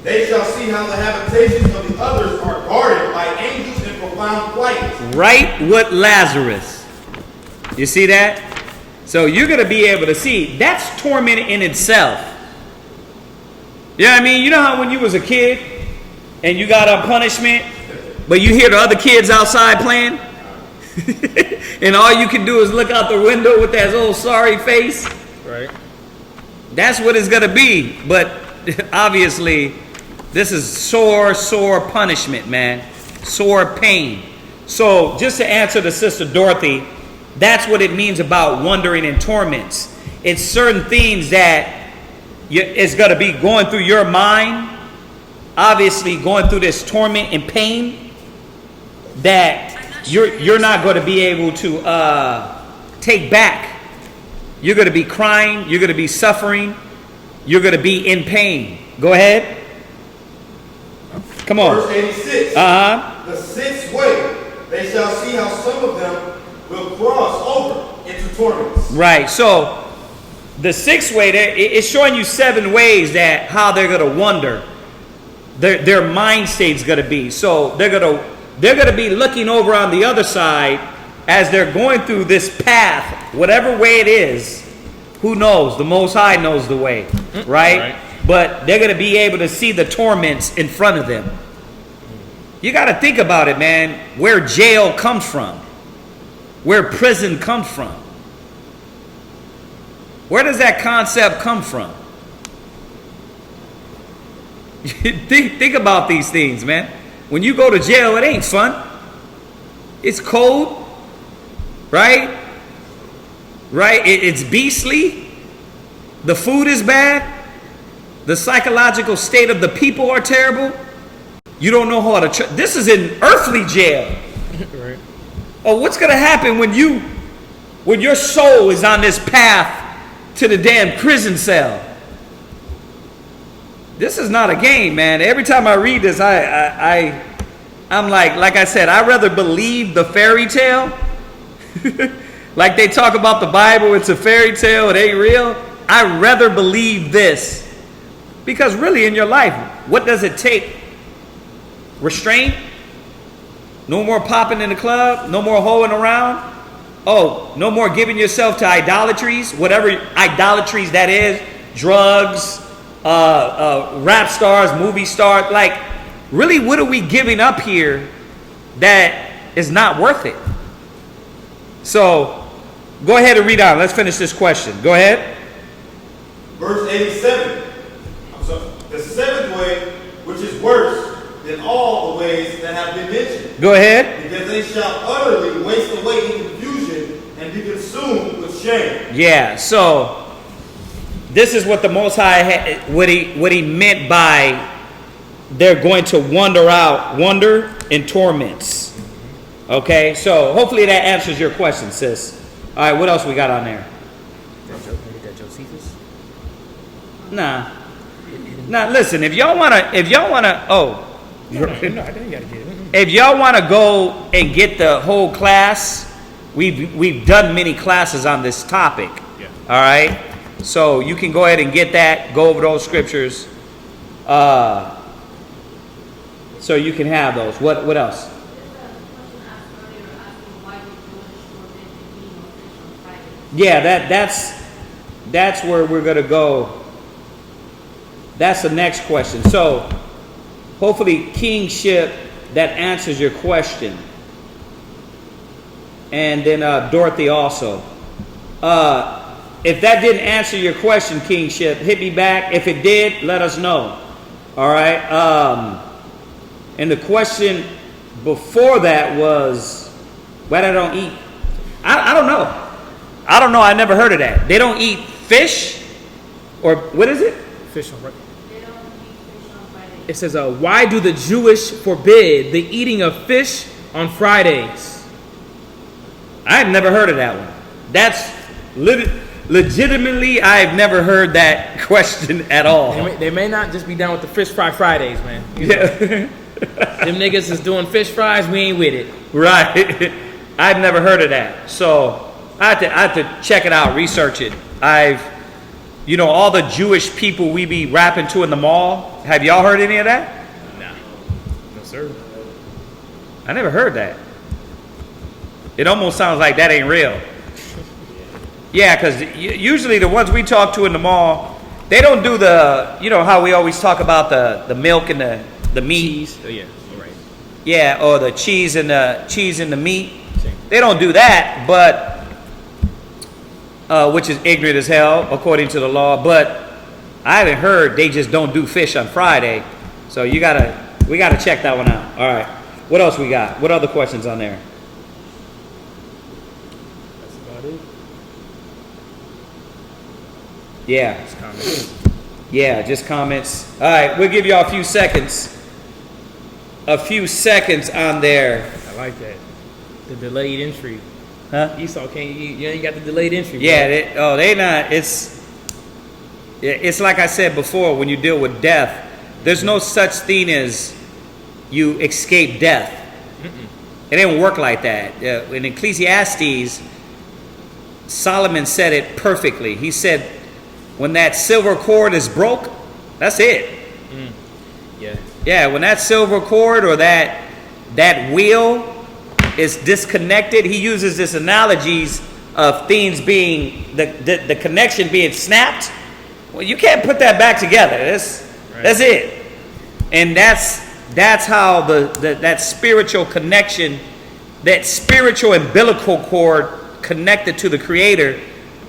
they shall see how the habitations of the others are guarded by angels in profound quiet. Right with Lazarus. You see that? So you're going to be able to see. That's torment in itself. You know what I mean? You know how when you was a kid and you got a punishment, but you hear the other kids outside playing? And all you can do is look out the window with that old sorry face? Right. That's what it's going to be. But obviously, this is sore punishment, man. Sore pain. So just to answer the sister Dorothy, that's what it means about wandering in torments. It's certain things that it's going to be going through your mind, obviously going through this torment and pain that you're not going to be able to take back. You're going to be crying. You're going to be suffering. You're going to be in pain. Go ahead. Come on. Verse 86. The sixth way, they shall see how some of them will cross over into torments. Right. So the sixth way, it's showing you 7 ways that how they're going to wonder. Their mind state's going to be. So they're going to be looking over on the other side as they're going through this path, whatever way it is. Who knows? The Most High knows the way, right? But they're going to be able to see the torments in front of them. You got to think about it, man. Where jail comes from, where prison comes from. Where does that concept come from? think about these things, man. When you go to jail, it ain't fun. It's cold, right? Right? It's beastly. The food is bad. The psychological state of the people are terrible. You don't know how to. This is an earthly jail. Right. Oh, what's going to happen when your soul is on this path to the damn prison cell? This is not a game, man. Every time I read this, I'm like I said, I'd rather believe the fairy tale. Like they talk about the Bible, it's a fairy tale, it ain't real. I'd rather believe this. Because really in your life, what does it take? Restraint? No more popping in the club? No more hoeing around? Oh, no more giving yourself to idolatries? Whatever idolatries that is. Drugs, rap stars, movie stars. Like, really, what are we giving up here that is not worth it? So, go ahead and read on. Let's finish this question. Go ahead. Verse 87. The seventh way, which is worse than all the ways that have been mentioned. Go ahead. Because they shall utterly waste away in confusion and be consumed with shame. Yeah, so this is what the Most High, what he meant by they're going to wander in torments. Okay, so hopefully that answers your question, sis. All right, what else we got on there? Nah, listen, if y'all wanna, if y'all wanna go and get the whole class, we've done many classes on this topic. Yeah. All right, so you can go ahead and get that. Go over those scriptures, so you can have those. What else? Yeah, that's where we're gonna go. That's the next question. So, hopefully, kingship, that answers your question. And then Dorothy also. If that didn't answer your question, kingship, hit me back. If it did, let us know. All right. And the question before that was, why they don't eat? I don't know. I don't know. I never heard of that. They don't eat fish, or what is it? Fish on Friday. It says, why do the Jewish forbid the eating of fish on Fridays? I've never heard of that one. That's legitimately, I've never heard that question at all. They may not just be down with the fish fry Fridays, man. Yeah. Them niggas is doing fish fries, we ain't with it. Right. I've never heard of that. So I have to check it out, research it. All the Jewish people we be rapping to in the mall. Have y'all heard any of that? Nah. No, sir. I never heard that. It almost sounds like that ain't real. Yeah, because usually the ones we talk to in the mall, they don't do the, how we always talk about the milk and the meat. Cheese. Oh, yeah. All right. Yeah, or the cheese and the meat. Same. They don't do that, but which is ignorant as hell according to the law. But I haven't heard they just don't do fish on Friday. So we gotta check that one out. All right. What else we got? What other questions on there? That's about it. Yeah. Yeah, just comments. All right, we'll give y'all a few seconds. A few seconds on there. I like that. The delayed entry. Huh? Esau can't. You ain't got the delayed entry. Yeah. They not. It's like I said before. When you deal with death, there's no such thing as you escape death. It didn't work like that. In Ecclesiastes, Solomon said it perfectly. He said, when that silver cord is broke, that's it. Yeah. Yeah, when that silver cord or that wheel is disconnected, he uses this analogies of things being, the connection being snapped. Well, you can't put that back together. That's it. And that's how that spiritual connection, that spiritual umbilical cord connected to the Creator,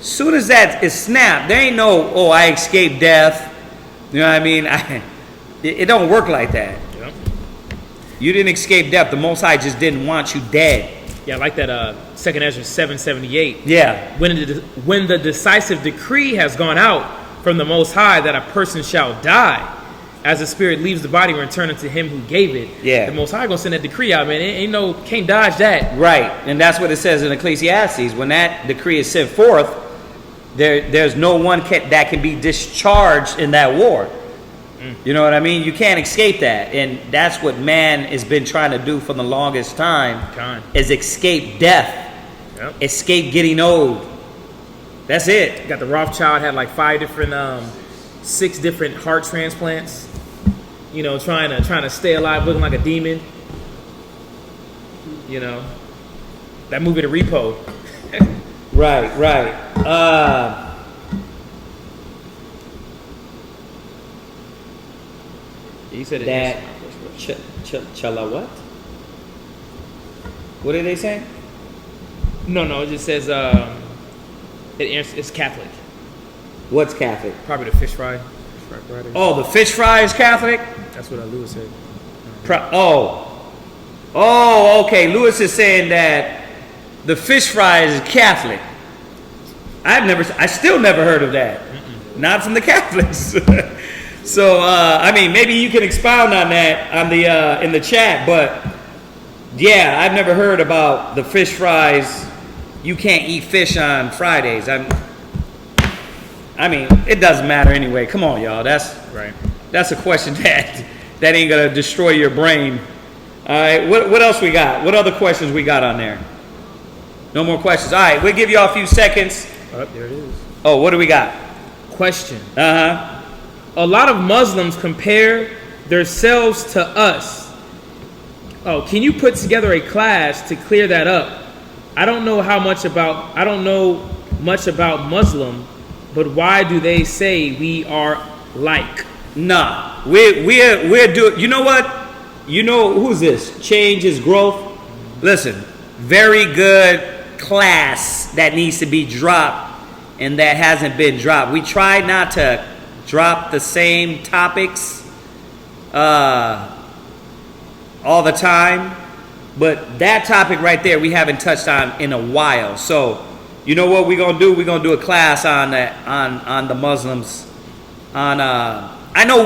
soon as that is snapped, there ain't no, oh, I escaped death. You know what I mean? It don't work like that. Yep. You didn't escape death. The Most High just didn't want you dead. Yeah, I like that 2nd Ezra 7:78. Yeah. When the decisive decree has gone out from the Most High that a person shall die, as the spirit leaves the body and return unto him who gave it. Yeah. The Most High gonna send that decree out, man. Can't dodge that. Right. And that's what it says in Ecclesiastes. When that decree is sent forth, there's no one that can be discharged in that war. You know what I mean? You can't escape that. And that's what man has been trying to do for the longest time, is escape death. Yep. Escape getting old. That's it. Got the Rothschild had like 6 different heart transplants. You know, trying to stay alive, looking like a demon. You know, that movie, The Repo. Right. You said it. That chala what? What did they say? No. It just says it's Catholic. What's Catholic? Probably the fish fry brothers. Oh, the fish fry is Catholic? That's what Lewis said. Okay. Lewis is saying that the fish fry is Catholic. I still never heard of that. Not from the Catholics. So, I mean, maybe you can expound on that on the in the chat. But yeah, I've never heard about the fish fries. You can't eat fish on Fridays. I mean, it doesn't matter anyway. Come on, y'all. That's a question that ain't gonna destroy your brain. All right. What else we got? What other questions we got on there? No more questions. All right. We'll give y'all a few seconds. Oh, there it is. Oh, what do we got? Question. Uh-huh. A lot of Muslims compare themselves to us. Oh, can you put together a class to clear that up? I don't know much about Muslim, but why do they say we are like? Nah, we're doing. You know what? You know who's this? Change is growth. Listen, very good class that needs to be dropped, and that hasn't been dropped. We try not to drop the same topics all the time, but that topic right there we haven't touched on in a while. So you know what we're gonna do? We're gonna do a class on that, on the Muslims. I know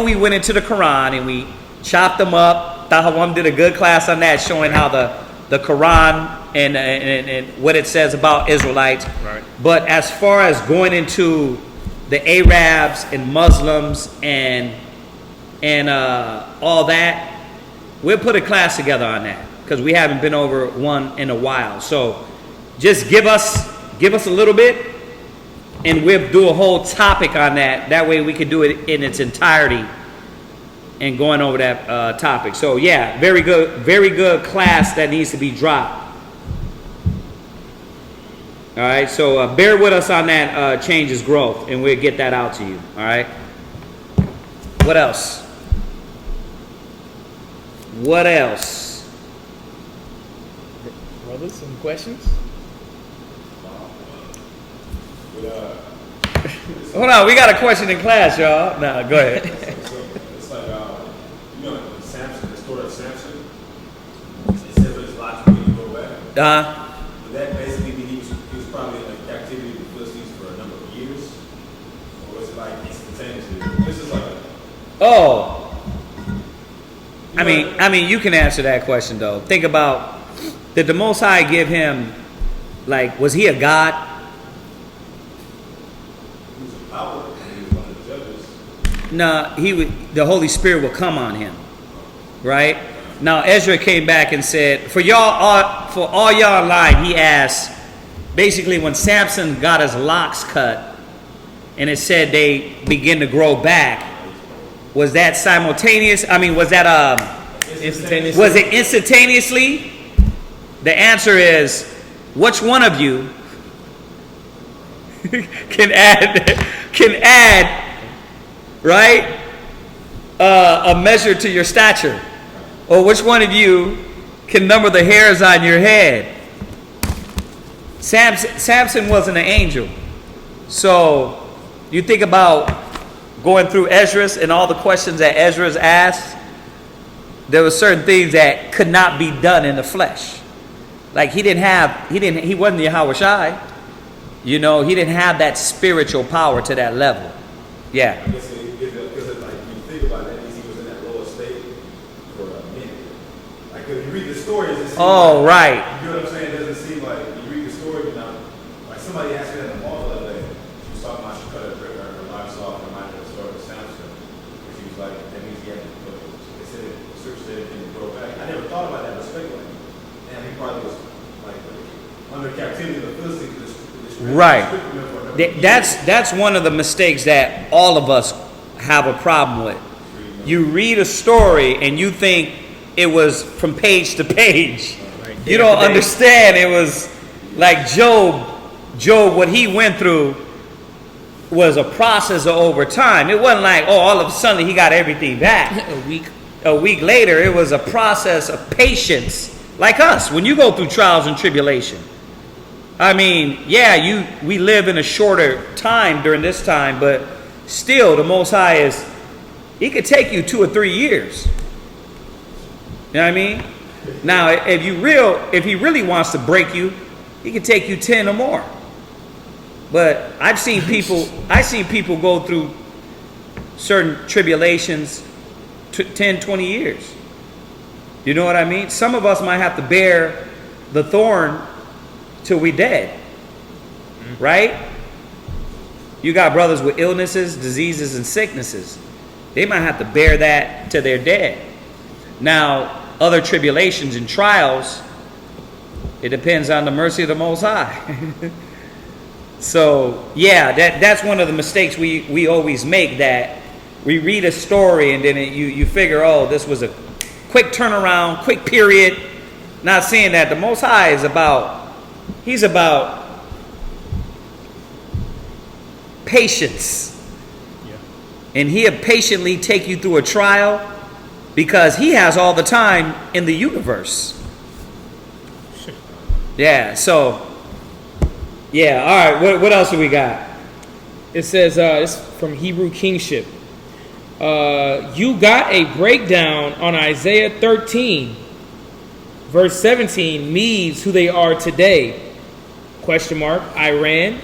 we went into the Quran and we chopped them up. Tahawam did a good class on that, showing how the Quran and what it says about Israelites. Right. But as far as going into the Arabs and Muslims and all that, we'll put a class together on that, because we haven't been over one in a while. So just give us a little bit, and we'll do a whole topic on that. That way we can do it in its entirety and going over that topic. So yeah, very good class that needs to be dropped. All right, so bear with us on that change is growth, and we'll get that out to you. All right. What else? Brothers, some questions? Hold on, we got a question in class, y'all. Nah, go ahead. It's like, you know, Samson, the story of Samson. It says there's lots of people go back. Would that basically mean he was probably in captivity with the Philistines for a number of years? Or was it like instantaneous? Oh, I mean, you can answer that question though. Think about, did the Most High give him, like, was he a god? He was a power, and he was one of the judges. No, the Holy Spirit will come on him, right? Now Ezra came back and said, for all y'all lying, he asked, basically when Samson got his locks cut, and it said they begin to grow back, was that simultaneous? I mean, was that Instantaneously. was it instantaneously? The answer is, which one of you can add, right, a measure to your stature? Or which one of you can number the hairs on your head? Samson wasn't an angel. So you think about going through Ezra's and all the questions that Ezra's asked, there were certain things that could not be done in the flesh. Like he wasn't Yahweh Shai. You know, he didn't have that spiritual power to that level. Yeah. I guess because like you think about it, that means he was in that lower state for a minute. Like if you read the stories, it seems Oh, like, right. you know what I'm saying? It doesn't seem like you read the story, you know, like somebody asked me that in the mall the other day. She was talking about she cut her lives off and reminded her of the story of Samson. And she was like, that means he had to go. They said the scripture said it didn't grow back. I never thought about that perspective. And he probably was like under captivity of the Philistines. Right. That's one of the mistakes that all of us have a problem with. You read a story and you think it was from page to page. You don't understand it was like Job, what he went through was a process of over time. It wasn't like, oh, all of a sudden he got everything back. A week later, it was a process of patience. Like us, when you go through trials and tribulation. I mean, yeah, we live in a shorter time during this time, but still the Most High he could take you 2 or 3 years. You know what I mean? Now, if he really wants to break you, he could take you 10 or more. But I've seen people go through certain tribulations 10, 20 years. You know what I mean? Some of us might have to bear the thorn till we dead. Right? You got brothers with illnesses, diseases, and sicknesses. They might have to bear that till they're dead. Now, other tribulations and trials, it depends on the mercy of the Most High. So, yeah, that's one of the mistakes we always make, that we read a story and then you figure, oh, this was a quick turnaround, quick period. Not saying that. The Most High is he's about patience. Yeah. And he'll patiently take you through a trial because he has all the time in the universe. Yeah, so, yeah, all right, what else do we got? It says, it's from Hebrew Kingship. You got a breakdown on Isaiah 13, verse 17, Medes, who they are today, ? Iran, ?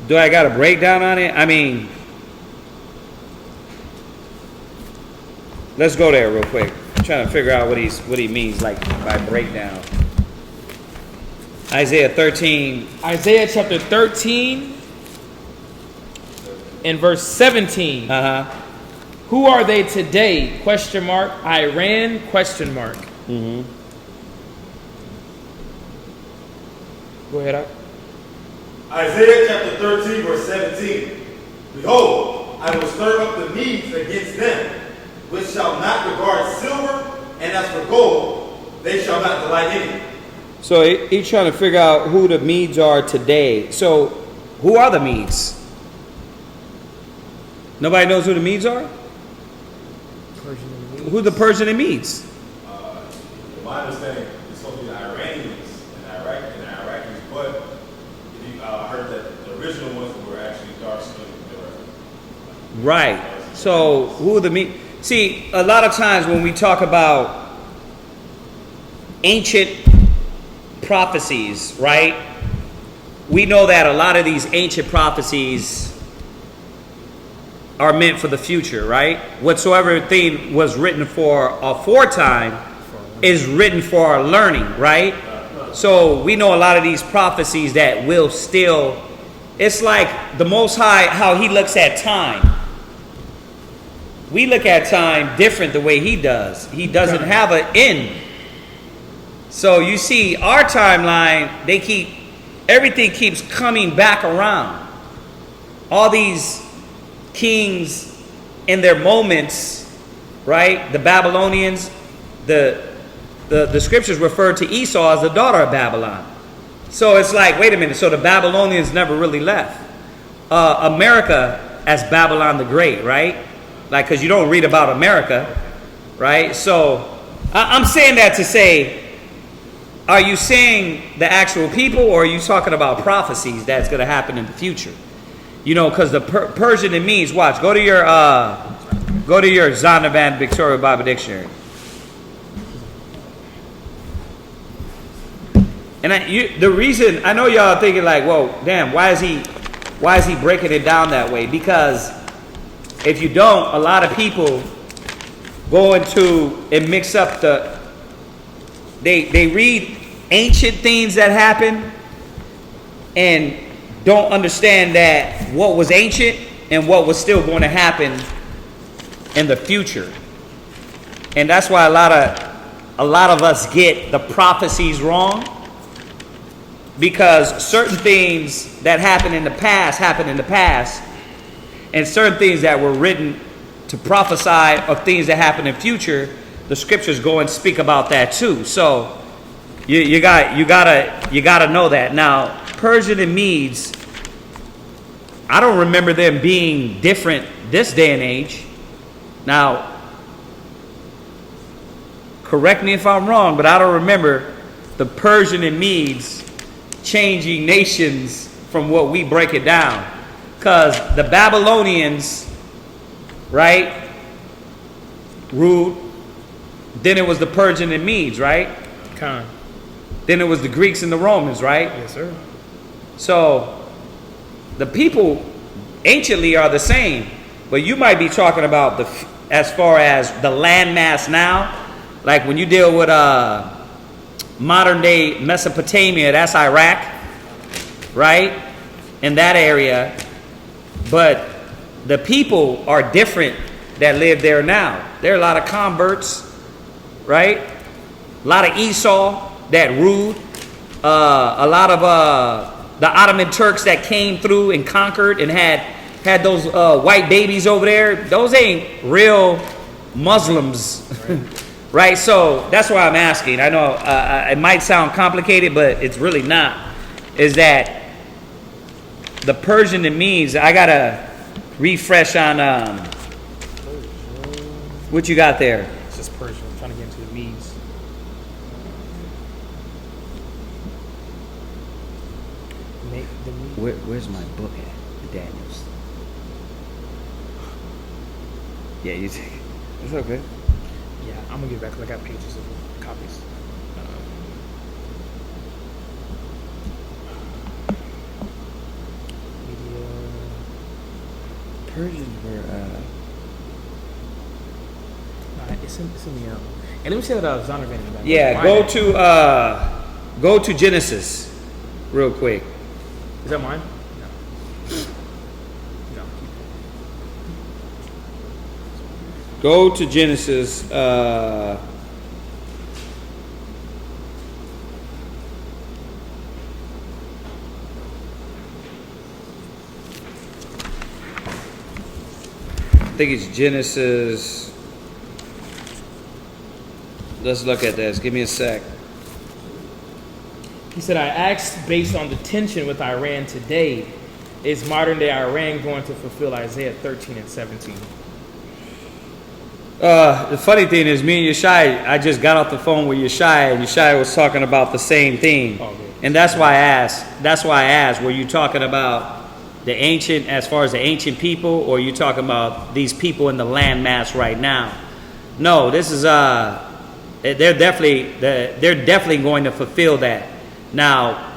Do I got a breakdown on it? I mean, let's go there real quick. I'm trying to figure out what he means, like, by breakdown. Isaiah 13. Isaiah chapter 13 and verse 17. Who are they today? ? Iran ? Mm-hmm. Go ahead. Isaiah chapter 13, verse 17. Behold, I will stir up the Medes against them, which shall not regard silver, and as for gold, they shall not delight in it. So he's trying to figure out who the Medes are today. So who are the Medes? Nobody knows who the Medes are? Who the Persian and Medes? My understanding is supposed to be the Iranians and the Iraqis, but I heard that the original ones were actually dark skinned. Right. So who are the Medes? See, a lot of times when we talk about ancient prophecies, right? We know that a lot of these ancient prophecies are meant for the future, right? Whatsoever thing was written for aforetime is written for our learning, right? So we know a lot of these prophecies that will still, it's like the Most High, how he looks at time. We look at time different the way he does. He doesn't have an end. So you see our timeline, everything keeps coming back around. All these kings in their moments, right? The Babylonians, the scriptures refer to Esau as the daughter of Babylon. So it's like, wait a minute, so the Babylonians never really left. America as Babylon the Great, right? Like, because you don't read about America, right? So I'm saying that to say, are you saying the actual people, or are you talking about prophecies that's going to happen in the future? You know, because the Persian and Medes, watch, go to your Zondervan Victoria Bible Dictionary. And the reason, I know y'all are thinking like, whoa, damn, why is he breaking it down that way? Because if you don't, a lot of people go into and mix up they read ancient things that happen and don't understand that what was ancient and what was still going to happen in the future. And that's why a lot of us get the prophecies wrong, because certain things that happened in the past, and certain things that were written to prophesy of things that happen in future, the scriptures go and speak about that too. So you gotta know that. Now, Persian and Medes, I don't remember them being different this day and age. Now, correct me if I'm wrong, but I don't remember the Persian and Medes changing nations from what we break it down. Because the Babylonians, right, ruled. Then it was the Persian and Medes, right? Khan. Then it was the Greeks and the Romans, right? Yes, sir. So the people anciently are the same, but you might be talking about as far as the landmass now, like when you deal with modern day Mesopotamia, that's Iraq, right? In that area. But the people are different that live there now. There are a lot of converts, right? A lot of Esau that ruled. A lot of the Ottoman Turks that came through and conquered and had those white babies over there. Those ain't real Muslims, right? So that's why I'm asking. I know it might sound complicated, but it's really not. Is that the Persian and Medes? I gotta refresh on what you got there. It's just Persian. I'm trying to get into the Medes. Where's my book at? The Daniels. Yeah, you take it. It's okay. Yeah, I'm gonna get back because I got pages of copies. Media. Persians were. It's in the and let me say that Zondervan in the back. Yeah, go to Genesis, real quick. Is that mine? No. Go to Genesis. I think it's Genesis. Let's look at this. Give me a sec. He said, I asked based on the tension with Iran today, is modern day Iran going to fulfill Isaiah 13 and 17? The funny thing is, me and Yeshai, I just got off the phone with Yeshai, and Yeshai was talking about the same thing. Oh, good. And that's why I asked, were you talking about the ancient, as far as the ancient people, or are you talking about these people in the landmass right now? No, this is, they're definitely going to fulfill that. Now,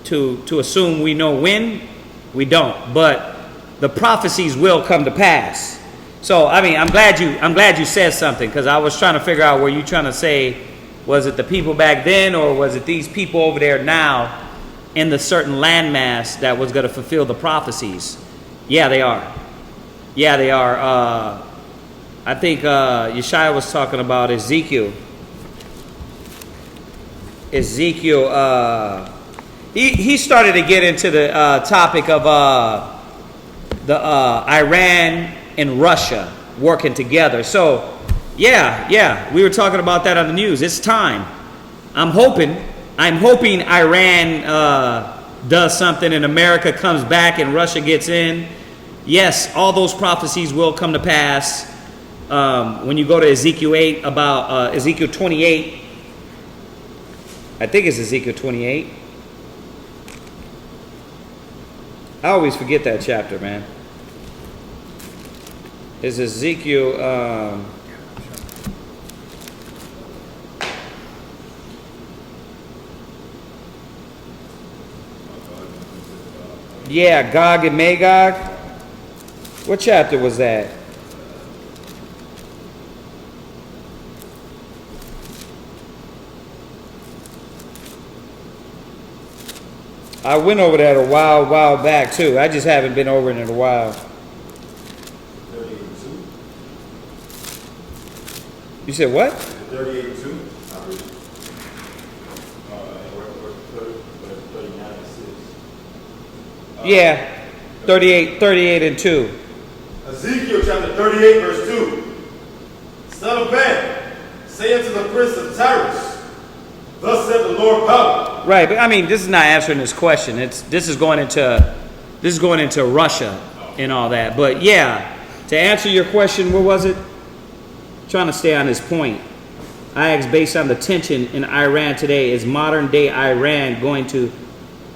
to assume we know when, we don't. But the prophecies will come to pass. So I mean, I'm glad you said something, because I was trying to figure out, were you trying to say, was it the people back then, or was it these people over there now in the certain landmass that was going to fulfill the prophecies? Yeah, they are. Yeah, they are. I think Yeshaya was talking about Ezekiel. He started to get into the topic of the Iran and Russia working together. So, yeah, we were talking about that on the news. It's time. I'm hoping Iran does something and America comes back and Russia gets in. Yes, all those prophecies will come to pass. When you go to Ezekiel 8, about Ezekiel 28, I think it's Ezekiel 28. I always forget that chapter, man. It's Ezekiel. Yeah, Gog and Magog. What chapter was that? I went over that a while back too. I just haven't been over it in a while. 38:2. You said what? 38:2. 39:6. Yeah, 38 and 2. Ezekiel chapter 38, verse 2. Son of man, say unto the prince of Tyrus, thus said the Lord power. Right, but I mean, this is not answering this question. This is going into Russia and all that. But yeah, to answer your question, what was it? Trying to stay on this point. I asked, based on the tension in Iran today, is modern day Iran going to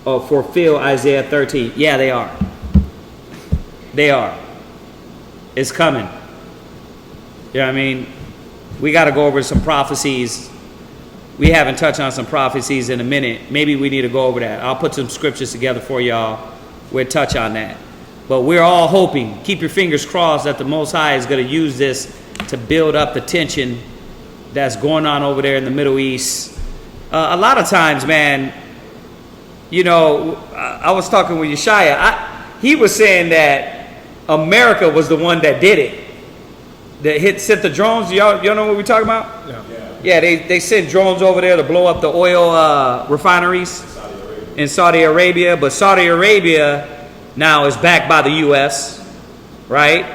fulfill Isaiah 13? Yeah, they are. They are. It's coming. You know what I mean? We got to go over some prophecies. We haven't touched on some prophecies in a minute. Maybe we need to go over that. I'll put some scriptures together for y'all. We'll touch on that. But we're all hoping, keep your fingers crossed, that the Most High is going to use this to build up the tension that's going on over there in the Middle East. A lot of times, man, you know, I was talking with Yeshaya. He was saying that America was the one that did it. That sent the drones. Y'all know what we're talking about? Yeah, they sent drones over there to blow up the oil refineries in Saudi Arabia. But Saudi Arabia now is backed by the U.S., right?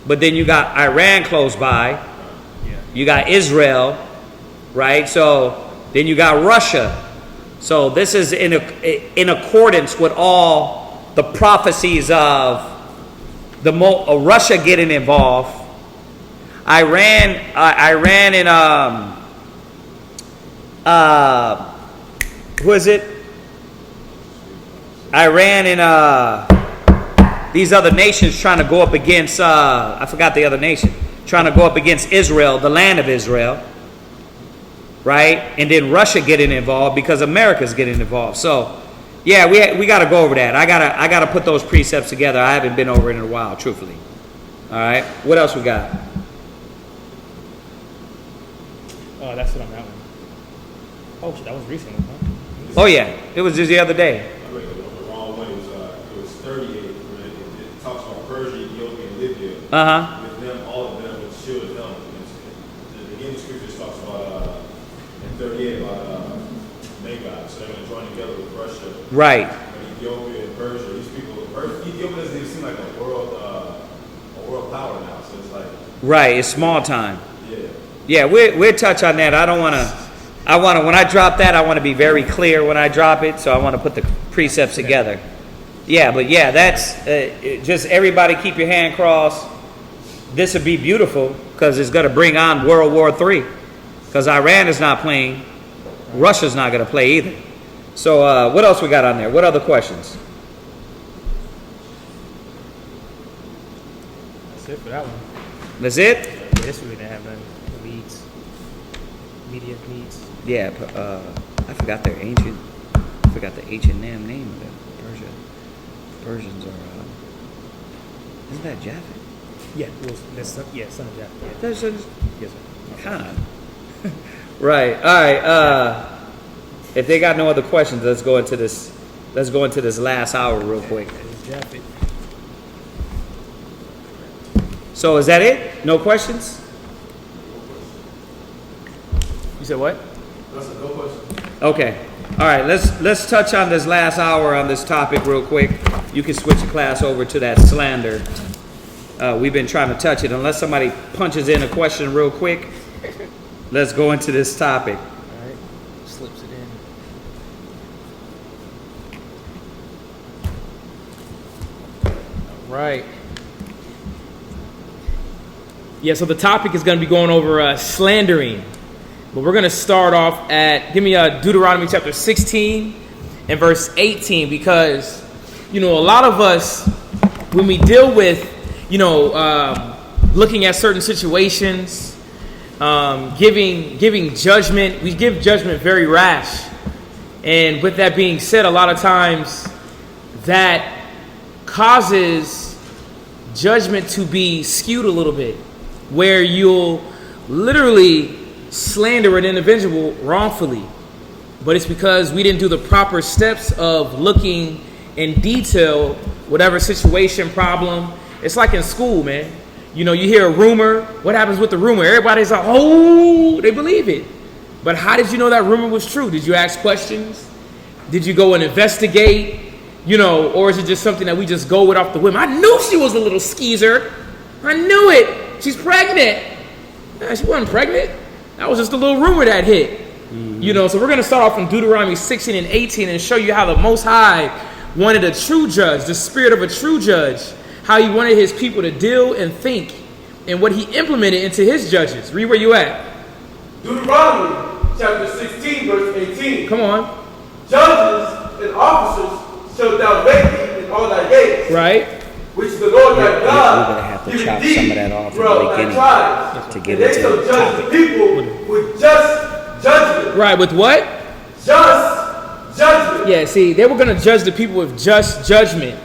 But then you got Iran close by. You got Israel, right? So then you got Russia. So this is in accordance with all the prophecies of Russia getting involved. Iran and who is it? Iran and these other nations trying to go up against I forgot the other nation, trying to go up against Israel, the land of Israel, right? And then Russia getting involved because America's getting involved. So yeah, we got to go over that. I gotta put those precepts together. I haven't been over it in a while, truthfully. All right, what else we got? Oh, that's it on that one. Oh shit, that was recent, huh? Oh yeah, it was just the other day. The wrong one. It was 38. It talks about Persia, Ethiopia, and Libya. With them, all of them, with shield of them. The beginning scriptures talks about in 38 about Magog. So they're going to join together with Russia. Right. And Ethiopia and Persia. These people, Ethiopia doesn't even seem like a world power now. So it's like Right. It's small time. yeah. Yeah, we'll touch on that. When I drop that, I want to be very clear when I drop it, so I want to put the precepts together. Yeah, but yeah, that's just everybody keep your hand crossed. This would be beautiful because it's going to bring on World War III because Iran is not playing. Russia's not going to play either. So what else we got on there? What other questions? That's it for that one. That's it? Yeah, this week we didn't have none. Leads. Media needs. Yeah, I forgot their ancient. I forgot the H&M name of it. Persians are. Isn't that Japhet? Yeah, well, that's son of Japheth. Yeah. That's just, Yes, sir. Khan. Right. All right. If they got no other questions, let's go into this. Let's go into this last hour real quick. That is Japheth. So is that it? No questions? You said what? That's a no question. Okay. All right. Let's touch on this last hour on this topic real quick. You can switch the class over to that slander. We've been trying to touch it. Unless somebody punches in a question real quick, let's go into this topic. All right. Slips it in. All right. Yeah, so the topic is going to be going over slandering. But we're going to start off at, give me Deuteronomy chapter 16 and verse 18, because, a lot of us, when we deal with, looking at certain situations, giving judgment, we give judgment very rash. And with that being said, a lot of times that causes judgment to be skewed a little bit, where you'll literally slander an individual wrongfully. But it's because we didn't do the proper steps of looking in detail whatever situation, problem. It's like in school, man. You hear a rumor. What happens with the rumor? Everybody's like, oh, they believe it. But how did you know that rumor was true? Did you ask questions? Did you go and investigate? Or is it just something that we just go with off the whim? I knew she was a little skeezer. I knew it. She's pregnant. Nah, she wasn't pregnant. That was just a little rumor that hit. So we're going to start off from Deuteronomy 16 and 18 and show you how the Most High wanted a true judge, the spirit of a true judge, how he wanted his people to deal and think, and what he implemented into his judges. Read where you at. Deuteronomy chapter 16, verse 18. Come on. Judges and officers shall thou make thee in all thy gates. Right. Which the Lord thy We're God gonna have to giveth chop thee some of that off at the throughout thy beginning tribes. to get And they into shall the judge topic. the people with just judgment. Right. With what? Just judgment. Yeah, see, they were going to judge the people with just judgment.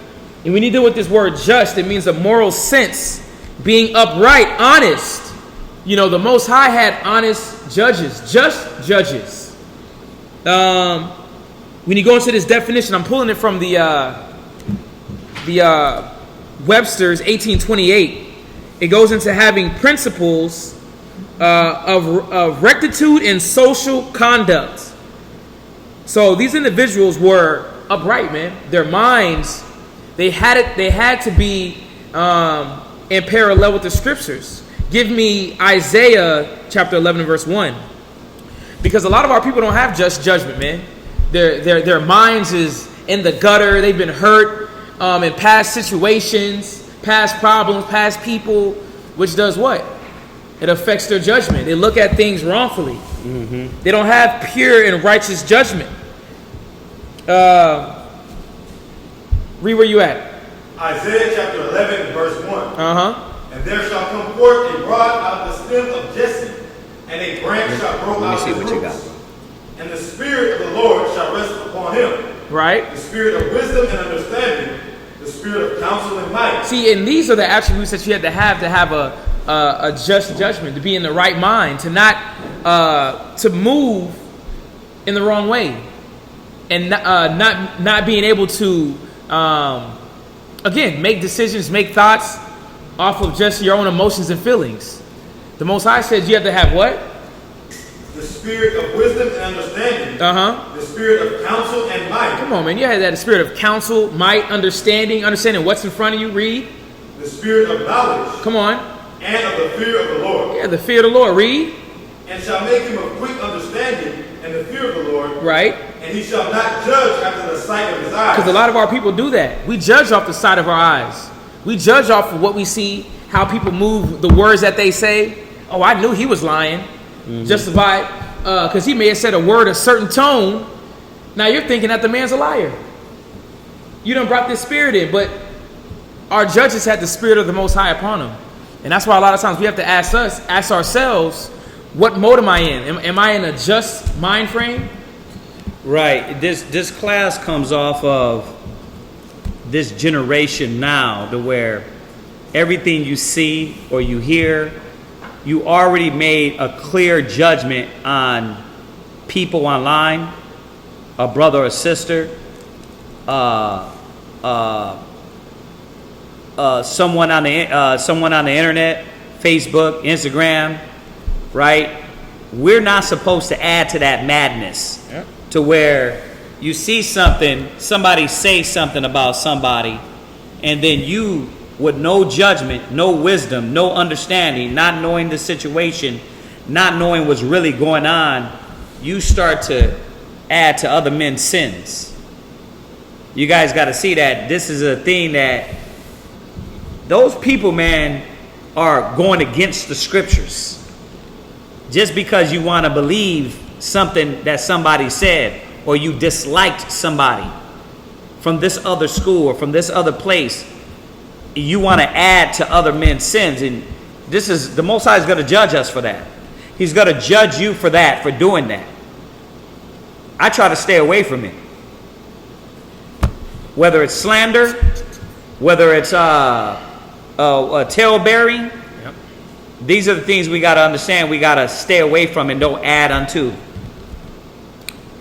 And when you deal with this word just, it means a moral sense, being upright, honest. The Most High had honest judges, just judges. When you go into this definition, I'm pulling it from the Webster's 1828. It goes into having principles of rectitude in social conduct. So these individuals were upright, man. Their minds, they had to be in parallel with the scriptures. Give me Isaiah chapter 11 verse 1. Because a lot of our people don't have just judgment, man. Their minds is in the gutter. They've been hurt in past situations, past problems, past people, which does what? It affects their judgment. They look at things wrongfully. They don't have pure and righteous judgment. Read where you at. Isaiah chapter 11, verse 1. And there shall come forth a rod out of the stem of Jesse, and a branch shall grow out of his roots. And the Spirit of the Lord shall rest upon him. Right. The Spirit of wisdom and understanding, the Spirit of counsel and might. See, and these are the attributes that you had to have a just judgment, to be in the right mind, to not to move in the wrong way, and not being able to again make decisions, make thoughts off of just your own emotions and feelings. The Most High says you have to have what? The Spirit of wisdom and understanding. The Spirit of counsel and might. Come on, man. You had that spirit of counsel, might, understanding what's in front of you. Read. The Spirit of knowledge. Come on. And of the fear of the Lord. Yeah, the fear of the Lord. Read. And shall make him of quick understanding and the fear of the Lord. Right. And he shall not judge after the sight of his eyes. Because a lot of our people do that. We judge off the sight of our eyes. We judge off of what we see, how people move, the words that they say. Oh, I knew he was lying. Just by, because he may have said a word a certain tone. Now you're thinking that the man's a liar. You done brought this spirit in, but our judges had the spirit of the Most High upon them. And that's why a lot of times we have to ask ourselves, what mode am I in? Am I in a just mind frame? Right. This class comes off of this generation now, to where everything you see or you hear, you already made a clear judgment on people online, a brother or sister, someone on the internet, Facebook, Instagram, right? We're not supposed to add to that madness. Yep. To where you see something, somebody say something about somebody, and then you, with no judgment, no wisdom, no understanding, not knowing the situation, not knowing what's really going on, you start to add to other men's sins. You guys got to see that this is a thing that those people, man, are going against the scriptures. Just because you want to believe something that somebody said, or you disliked somebody from this other school or from this other place, you want to add to other men's sins. And this is, the Most High is going to judge us for that. He's going to judge you for that, for doing that. I try to stay away from it. Whether it's slander, whether it's tale-bearing, Yep. these are the things we got to understand. We got to stay away from and don't add unto.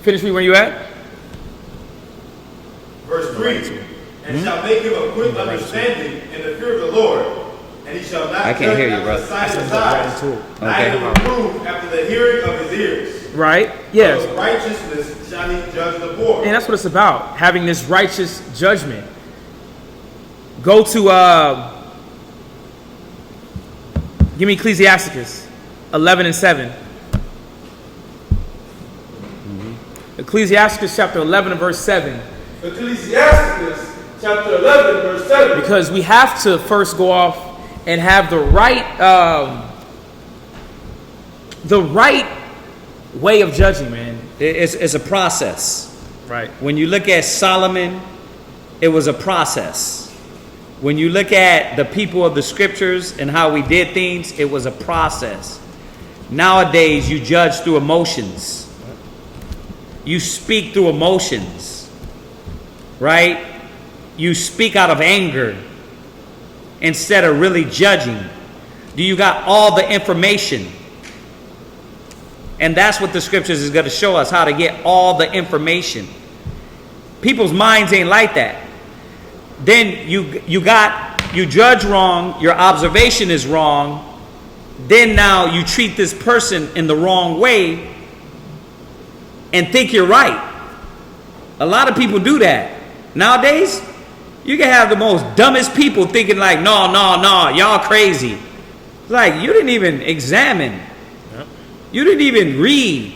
Finish me where you at? Verse 3. And shall make him a quick understanding in the fear of the Lord, and he shall not I can't hear you, after brother. the sight of his eyes, neither reprove after the hearing of his ears. Right? Yes. Of righteousness shall he judge the poor. And that's what it's about, having this righteous judgment. Go to, give me Ecclesiasticus 11:7. Ecclesiasticus chapter 11 and verse 7. Ecclesiasticus chapter 11, verse 7. Because we have to first go off and have the right way of judging, man. It's a process. Right. When you look at Solomon, it was a process. When you look at the people of the scriptures and how we did things, it was a process. Nowadays, you judge through emotions. You speak through emotions, right? You speak out of anger instead of really judging. Do you got all the information? And that's what the scriptures is going to show us, how to get all the information. People's minds ain't like that. Then you judge wrong, your observation is wrong. Then now you treat this person in the wrong way and think you're right. A lot of people do that. Nowadays, you can have the most dumbest people thinking like, no, y'all crazy. Like, you didn't even examine. Yep. You didn't even read.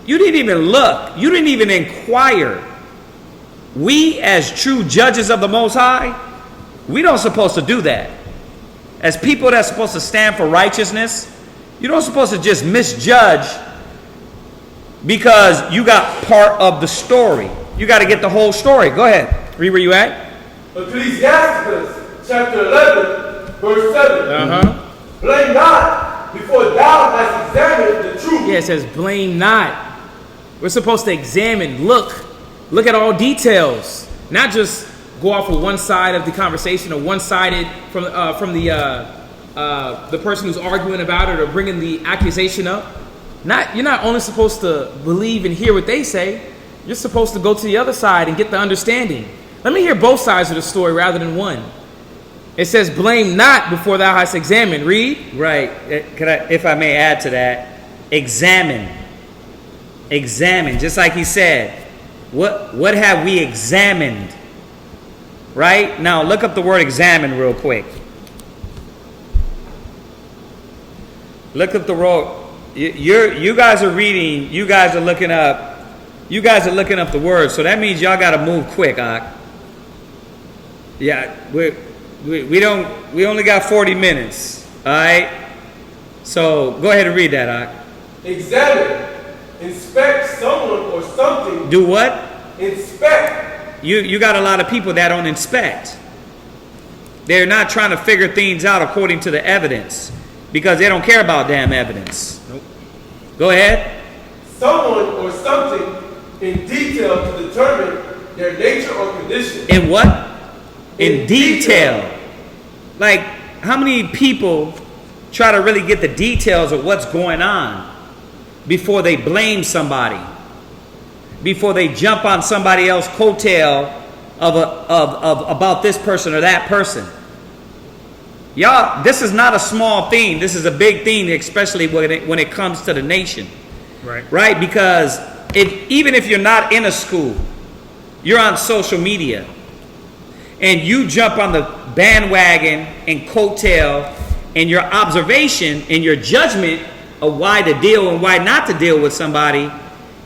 You didn't even look. You didn't even inquire. We, as true judges of the Most High, we don't supposed to do that. As people that's supposed to stand for righteousness, you don't supposed to just misjudge because you got part of the story. You got to get the whole story. Go ahead. Read where you at. Ecclesiasticus chapter 11, verse 7. Blame not before thou hast examined the truth. Yeah, it says, blame not. We're supposed to examine, look at all details, not just go off of one side of the conversation or one-sided from the person who's arguing about it or bringing the accusation up. You're not only supposed to believe and hear what they say, you're supposed to go to the other side and get the understanding. Let me hear both sides of the story rather than one. It says, blame not before thou hast examined. Read. Right. If I may add to that, examine. Examine. Just like he said, what have we examined? Right? Now look up the word examine real quick. Look up the word. You guys are reading. You guys are looking up the word. So that means y'all got to move quick, Ak. Yeah, we only got 40 minutes. All right. So go ahead and read that, Ak. Examine, inspect someone or something. Do what? Inspect. You got a lot of people that don't inspect. They're not trying to figure things out according to the evidence because they don't care about damn evidence. Nope. Go ahead. Someone or something in detail to determine their nature or condition. In what? In detail. Like, how many people try to really get the details of what's going on before they blame somebody, before they jump on somebody else's coattail of about this person or that person? Y'all, this is not a small thing. This is a big thing, especially when it comes to the nation. Right? Because even if you're not in a school, you're on social media, and you jump on the bandwagon and coattail, and your observation and your judgment of why to deal and why not to deal with somebody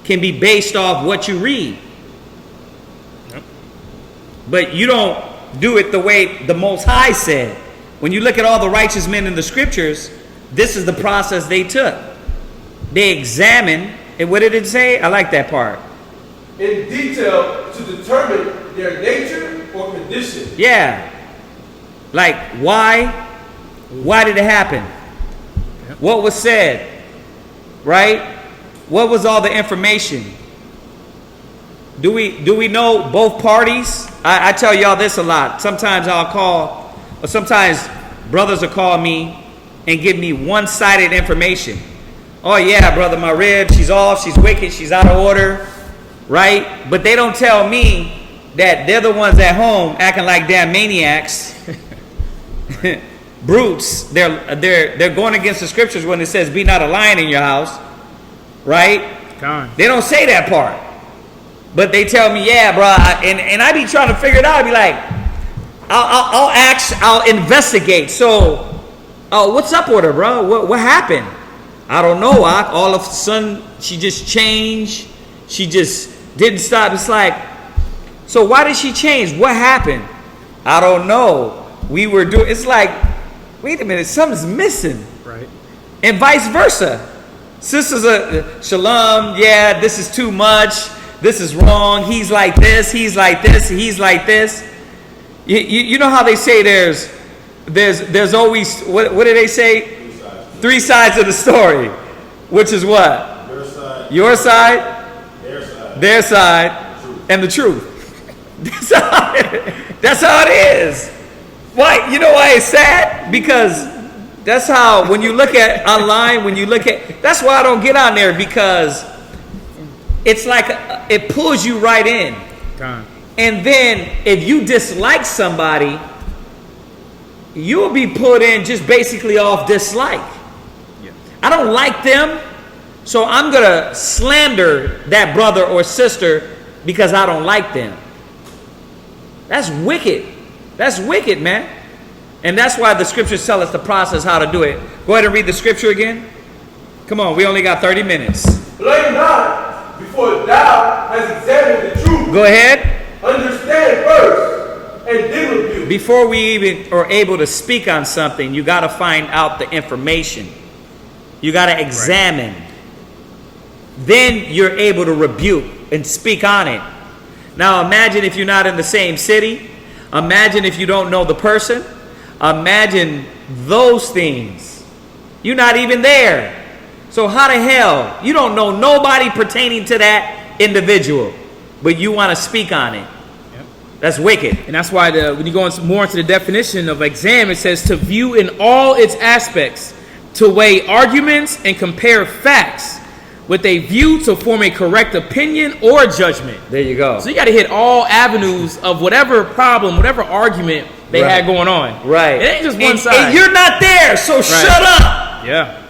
can be based off what you read. Yep. But you don't do it the way the Most High said. When you look at all the righteous men in the scriptures, this is the process they took. They examined, and what did it say? I like that part. In detail to determine their nature or condition. Yeah. Like, why? Why did it happen? Yep. What was said? Right? What was all the information? Do we know both parties? I tell y'all this a lot. Sometimes I'll call, or sometimes brothers will call me and give me one-sided information. Oh yeah, brother, my rib, she's off, she's wicked, she's out of order, right? But they don't tell me that they're the ones at home acting like damn maniacs, brutes. They're going against the scriptures when it says, "Be not a lion in your house," right? They don't say that part, but they tell me, yeah, bro, and I be trying to figure it out. I be like, I'll investigate. So, what's up with her, bro? What happened? I don't know. All of a sudden, she just changed. She just didn't stop. It's like, so why did she change? What happened? I don't know. We were doing. It's like, wait a minute, something's missing. Right. And vice versa. Sisters, shalom. Yeah, this is too much. This is wrong. He's like this. He's like this. He's like this. You know how they say there's always, what do they say? Three sides of the story, which is what? Your side, their side, and the truth. That's how it is. Why? You know why it's sad? Because that's how, when you look at online, that's why I don't get on there, because it's like it pulls you right in. And then if you dislike somebody, you'll be put in just basically off dislike. I don't like them, so I'm going to slander that brother or sister because I don't like them. That's wicked. That's wicked, man. And that's why the scriptures tell us the process how to do it. Go ahead and read the scripture again. Come on, we only got 30 minutes. Blame not before thou hast examined the truth. Go ahead. Understand first, and then rebuke. Before we even are able to speak on something, you got to find out the information. You got to examine. Right. Then you're able to rebuke and speak on it. Now imagine if you're not in the same city. Imagine if you don't know the person. Imagine those things. You're not even there. So how the hell? You don't know nobody pertaining to that individual, but you want to speak on it. Yep. That's wicked. And that's why when you go more into the definition of exam, it says to view in all its aspects, to weigh arguments and compare facts with a view to form a correct opinion or judgment. There you go. So you got to hit all avenues of whatever problem, whatever argument they had going on. Right. It ain't just one side. And you're not there, so shut up. Yeah.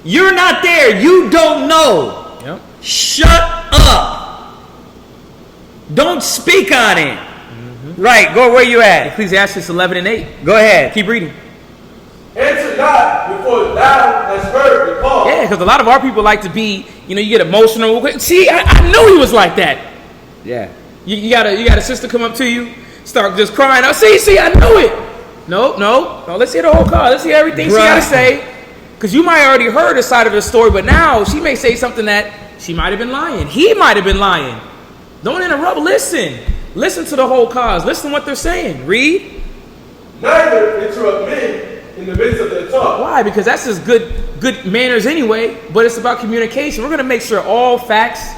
You're not there. You don't know. Yep. Shut up. Don't speak on it. Mm-hmm. Right. Go where you at. Ecclesiastes 11:8. Go ahead. Keep reading. Answer not before thou hast heard the call. Yeah, because a lot of our people like to be, you get emotional. See, I knew he was like that. Yeah. You got a sister come up to you, start just crying out. See, I knew it. No. Let's hear the whole call. Let's hear everything she got to say. Because you might already heard a side of the story, but now she may say something that she might have been lying. He might have been lying. Don't interrupt. Listen to the whole cause. Listen to what they're saying. Read. Neither interrupt men in the midst of their talk. Why? Because that's just good manners anyway, but it's about communication. We're going to make sure all facts,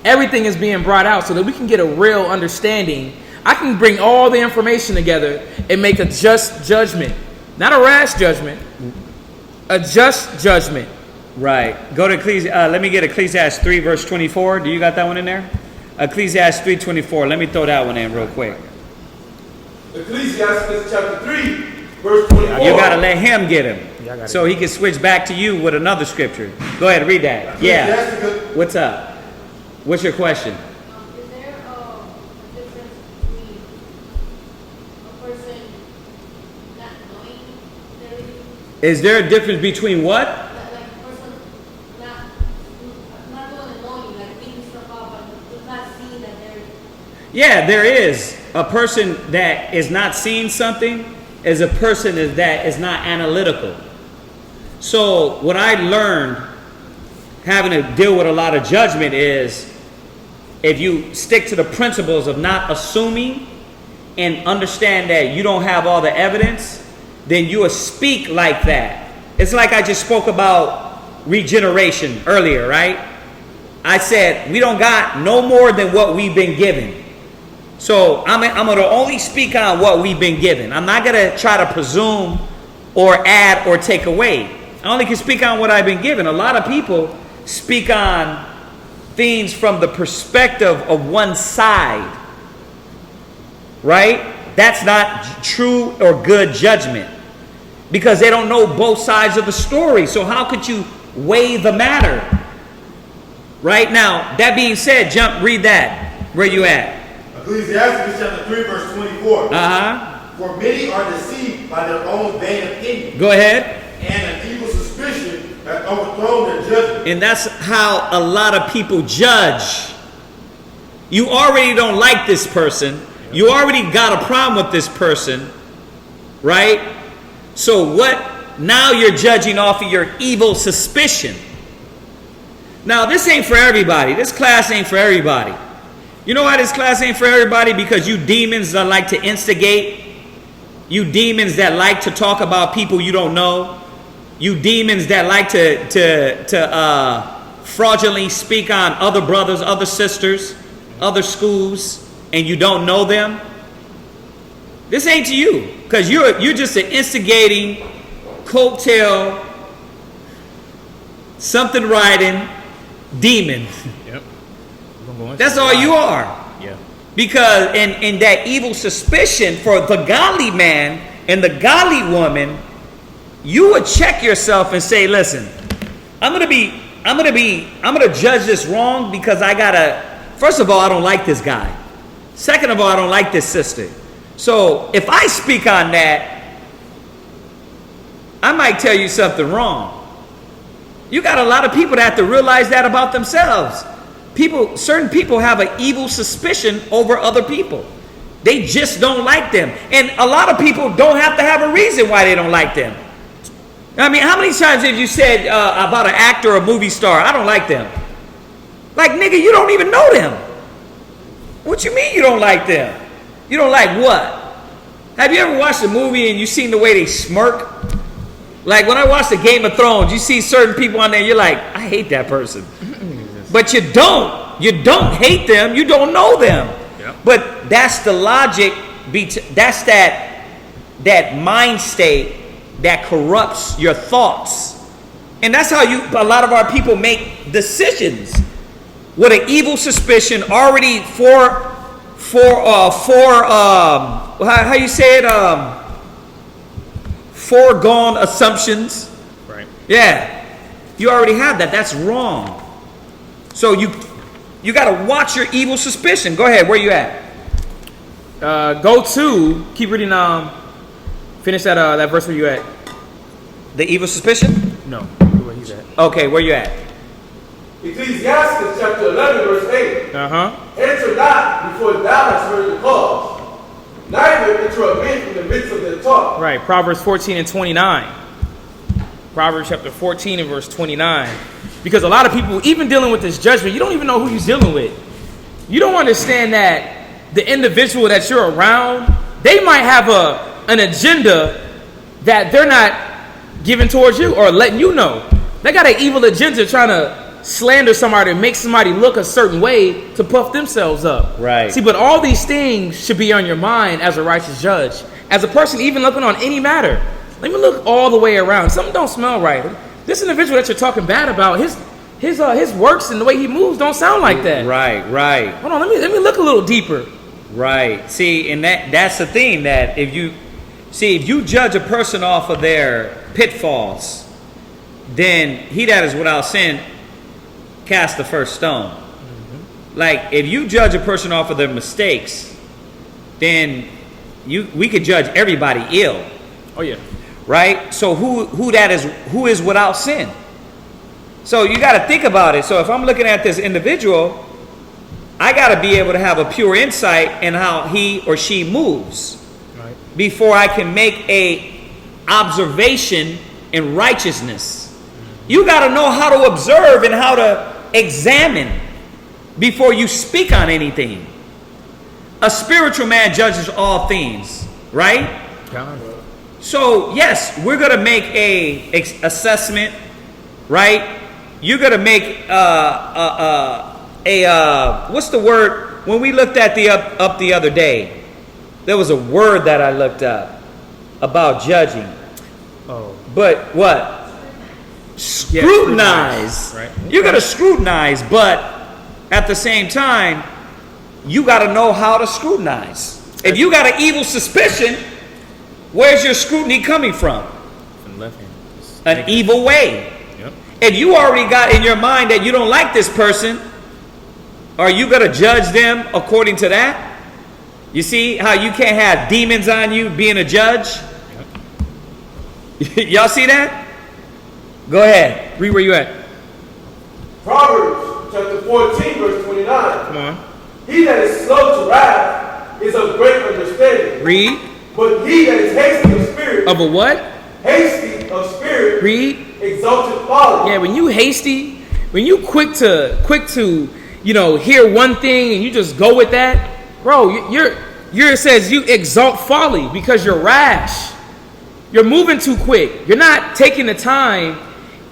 everything is being brought out so that we can get a real understanding. I can bring all the information together and make a just judgment. Not a rash judgment. A just judgment. Right. Go to let me get Ecclesiastes 3 verse 24. Do you got that one in there? Ecclesiastes 3:24. Let me throw that one in real quick. Ecclesiastes chapter 3, verse 24. You got to let him get him. Yeah, so he can switch back to you with another scripture. Go ahead, read that. Yeah. What's up? What's your question? Is there a difference between a person not knowing their religion? Is there a difference between what? Like a person not doing and knowing, like thinking stuff out, but not seeing that they're. Yeah, there is. A person that is not seeing something is a person that is not analytical. So what I learned having to deal with a lot of judgment is if you stick to the principles of not assuming and understand that you don't have all the evidence, then you will speak like that. It's like I just spoke about regeneration earlier, right? I said we don't got no more than what we've been given. So I'm going to only speak on what we've been given. I'm not going to try to presume or add or take away. I only can speak on what I've been given. A lot of people speak on things from the perspective of one side, right? That's not true or good judgment because they don't know both sides of the story. So how could you weigh the matter? Right now, that being said, read that. Where you at? Ecclesiastes chapter 3, verse 24. For many are deceived by their own vain opinion. Go ahead. And an evil suspicion has overthrown their judgment. And that's how a lot of people judge. You already don't like this person. You already got a problem with this person. Right? So what? Now you're judging off of your evil suspicion. Now this ain't for everybody. This class ain't for everybody. You know why this class ain't for everybody? Because you demons that like to instigate. You demons that like to talk about people you don't know. You demons that like to fraudulently speak on other brothers, other sisters, other schools, and you don't know them. This ain't to you. Because you're just an instigating, coattail, something riding demon. Yep. That's all you are. Yeah. Because in that evil suspicion for the godly man and the godly woman, you would check yourself and say, listen, I'm gonna judge this wrong because first of all, I don't like this guy. Second of all, I don't like this sister. So if I speak on that, I might tell you something wrong. You got a lot of people that have to realize that about themselves. Certain people have an evil suspicion over other people. They just don't like them. And a lot of people don't have to have a reason why they don't like them. I mean, how many times have you said about an actor or a movie star, I don't like them? Like, nigga, you don't even know them. What you mean you don't like them? You don't like what? Have you ever watched a movie and you seen the way they smirk? Like when I watched the Game of Thrones, you see certain people on there, you're like, I hate that person. But you don't hate them, you don't know them. Yep. But that's the logic, that's that mind state that corrupts your thoughts. And that's how a lot of our people make decisions. With an evil suspicion already how you say it? Foregone assumptions. Right. Yeah. You already have that. That's wrong. So you got to watch your evil suspicion. Go ahead. Where you at? Keep reading. Finish that verse where you at. The evil suspicion? No. Where he's at. Okay. Where you at? Ecclesiastes chapter 11, verse 8. Enter not before thou hast heard the cause, neither enter a man from the midst of their talk. Right. Proverbs 14 and 29. Proverbs chapter 14 and verse 29. Because a lot of people, even dealing with this judgment, you don't even know who you're dealing with. You don't understand that the individual that you're around, they might have an agenda that they're not giving towards you or letting you know. They got an evil agenda trying to slander somebody and make somebody look a certain way to puff themselves up. Right. See, but all these things should be on your mind as a righteous judge. As a person even looking on any matter. Let me look all the way around. Something don't smell right. This individual that you're talking bad about, his works and the way he moves don't sound like that. Right. Hold on, let me look a little deeper. Right. See, and that's the thing, that if you judge a person off of their pitfalls, then he that is without sin cast the first stone. Mm-hmm. Like, if you judge a person off of their mistakes, then we could judge everybody ill. Oh yeah. Right? So who is without sin? So you got to think about it. So if I'm looking at this individual, I got to be able to have a pure insight in how he or she moves, right, before I can make a observation in righteousness. You got to know how to observe and how to examine before you speak on anything. A spiritual man judges all things, right? God. So yes, we're gonna make a assessment, right? You're gonna make what's the word? When we looked at the up the other day, there was a word that I looked up about judging. Oh. But what? Scrutinize. Right. You're gonna scrutinize, but at the same time, you gotta know how to scrutinize. If you got an evil suspicion, where's your scrutiny coming from? From left hand. An evil way. Yep. If you already got in your mind that you don't like this person, are you going to judge them according to that? You see how you can't have demons on you being a judge? Yep. Y'all see that? Go ahead. Read where you at. Proverbs chapter 14, verse 29. Come on. He that is slow to wrath is of great understanding. Read. But he that is hasty of spirit, Of a what? hasty of spirit, Read. exalted folly. Yeah, when you hasty, when you quick to, hear one thing and you just go with that, bro, it says you exalt folly because you're rash. You're moving too quick. You're not taking the time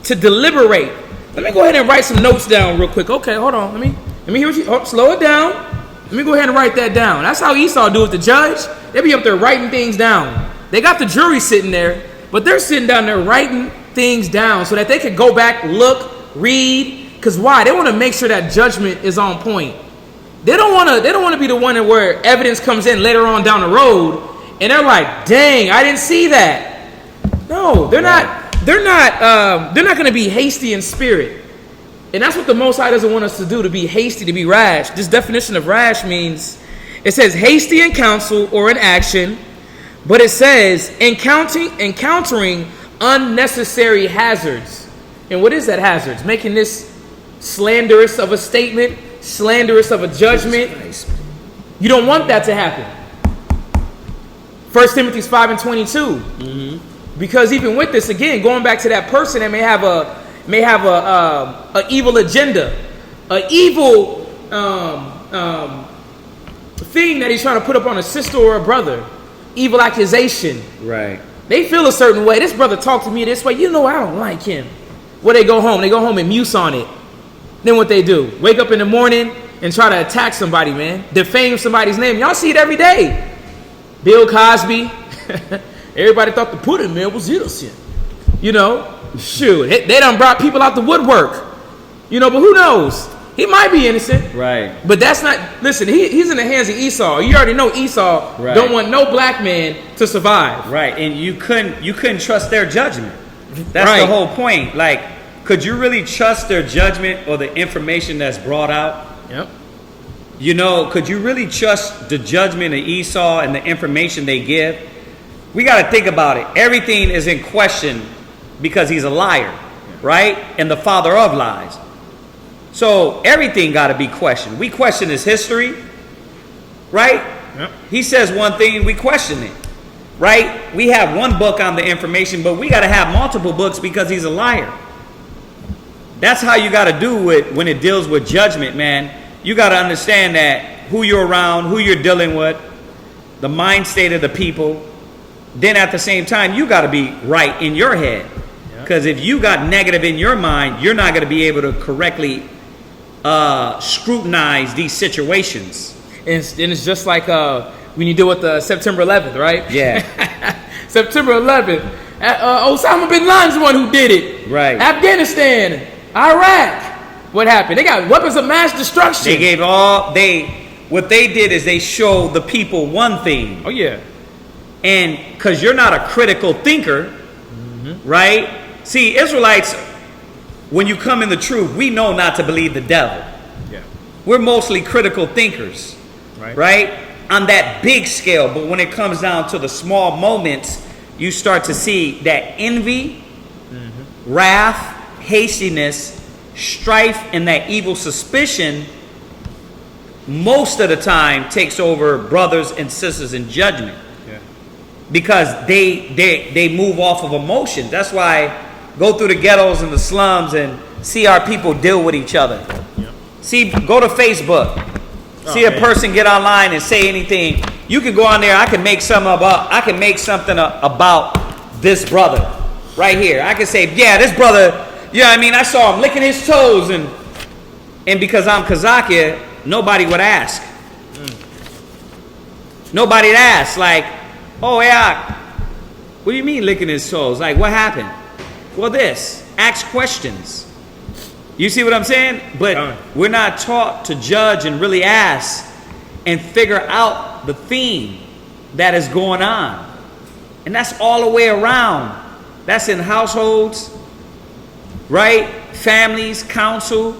to deliberate. Let me go ahead and write some notes down real quick. Okay, hold on. Let me hear what you. Slow it down. Let me go ahead and write that down. That's how Esau do with the judge. They be up there writing things down. They got the jury sitting there, but they're sitting down there writing things down so that they can go back, look, read. Because why? They want to make sure that judgment is on point. They don't want to be the one where evidence comes in later on down the road, and they're like, "Dang, I didn't see that." No, they're not. They're not going to be hasty in spirit. And that's what the Most High doesn't want us to do, to be hasty, to be rash. This definition of rash means, it says hasty in counsel or in action, but it says encountering unnecessary hazards. And what is that hazards? Making this slanderous of a statement, slanderous of a judgment. You don't want that to happen. 1 Timothy 5:22. Mm-hmm. Because even with this, again, going back to that person that may have a evil agenda, a evil thing that he's trying to put up on a sister or a brother, evil accusation. Right. They feel a certain way. This brother talked to me this way. I don't like him. Well, they go home. They go home and muse on it. Then what they do? Wake up in the morning and try to attack somebody, man. Defame somebody's name. Y'all see it every day. Bill Cosby. Everybody thought the pudding man was innocent. Shoot. They done brought people out the woodwork. But who knows? He might be innocent. Right. But that's not, listen, he's in the hands of Esau. You already know Esau don't want no black man to survive. Right. And you couldn't trust their judgment. That's the whole point. Like, could you really trust their judgment or the information that's brought out? Yep. Could you really trust the judgment of Esau and the information they give? We got to think about it. Everything is in question because he's a liar, right? And the father of lies. So everything got to be questioned. We question his history, right? Yep. He says one thing, we question it, right? We have one book on the information, but we got to have multiple books because he's a liar. That's how you got to do it when it deals with judgment, man. You got to understand that who you're around, who you're dealing with, the mind state of the people. Then at the same time, you got to be right in your head. Because if you got negative in your mind, you're not going to be able to correctly scrutinize these situations. And it's just like when you deal with September 11th, right? Yeah. September 11th, Osama bin Laden's the one who did it. Right. Afghanistan, Iraq. What happened? They got weapons of mass destruction. They gave what they did is they showed the people one thing. Oh yeah. And because you're not a critical thinker, right? See, Israelites, when you come in the truth, we know not to believe the devil. Yeah. We're mostly critical thinkers, right? On that big scale. But when it comes down to the small moments, you start to see that envy, wrath, hastiness, strife, and that evil suspicion most of the time takes over brothers and sisters in judgment. Because they move off of emotions. That's why go through the ghettos and the slums and see our people deal with each other. Yep. See, go to Facebook. See a person get online and say anything. You can go on there. I can make something about this brother right here. I can say, yeah, this brother. Yeah, I mean, I saw him licking his toes, and because I'm Kazakh, nobody would ask. Nobody'd ask, like, oh yeah, what do you mean licking his toes? Like, what happened? Well, this. Ask questions. You see what I'm saying? But we're not taught to judge and really ask and figure out the theme that is going on. And that's all the way around. That's in households, right? Families, counsel.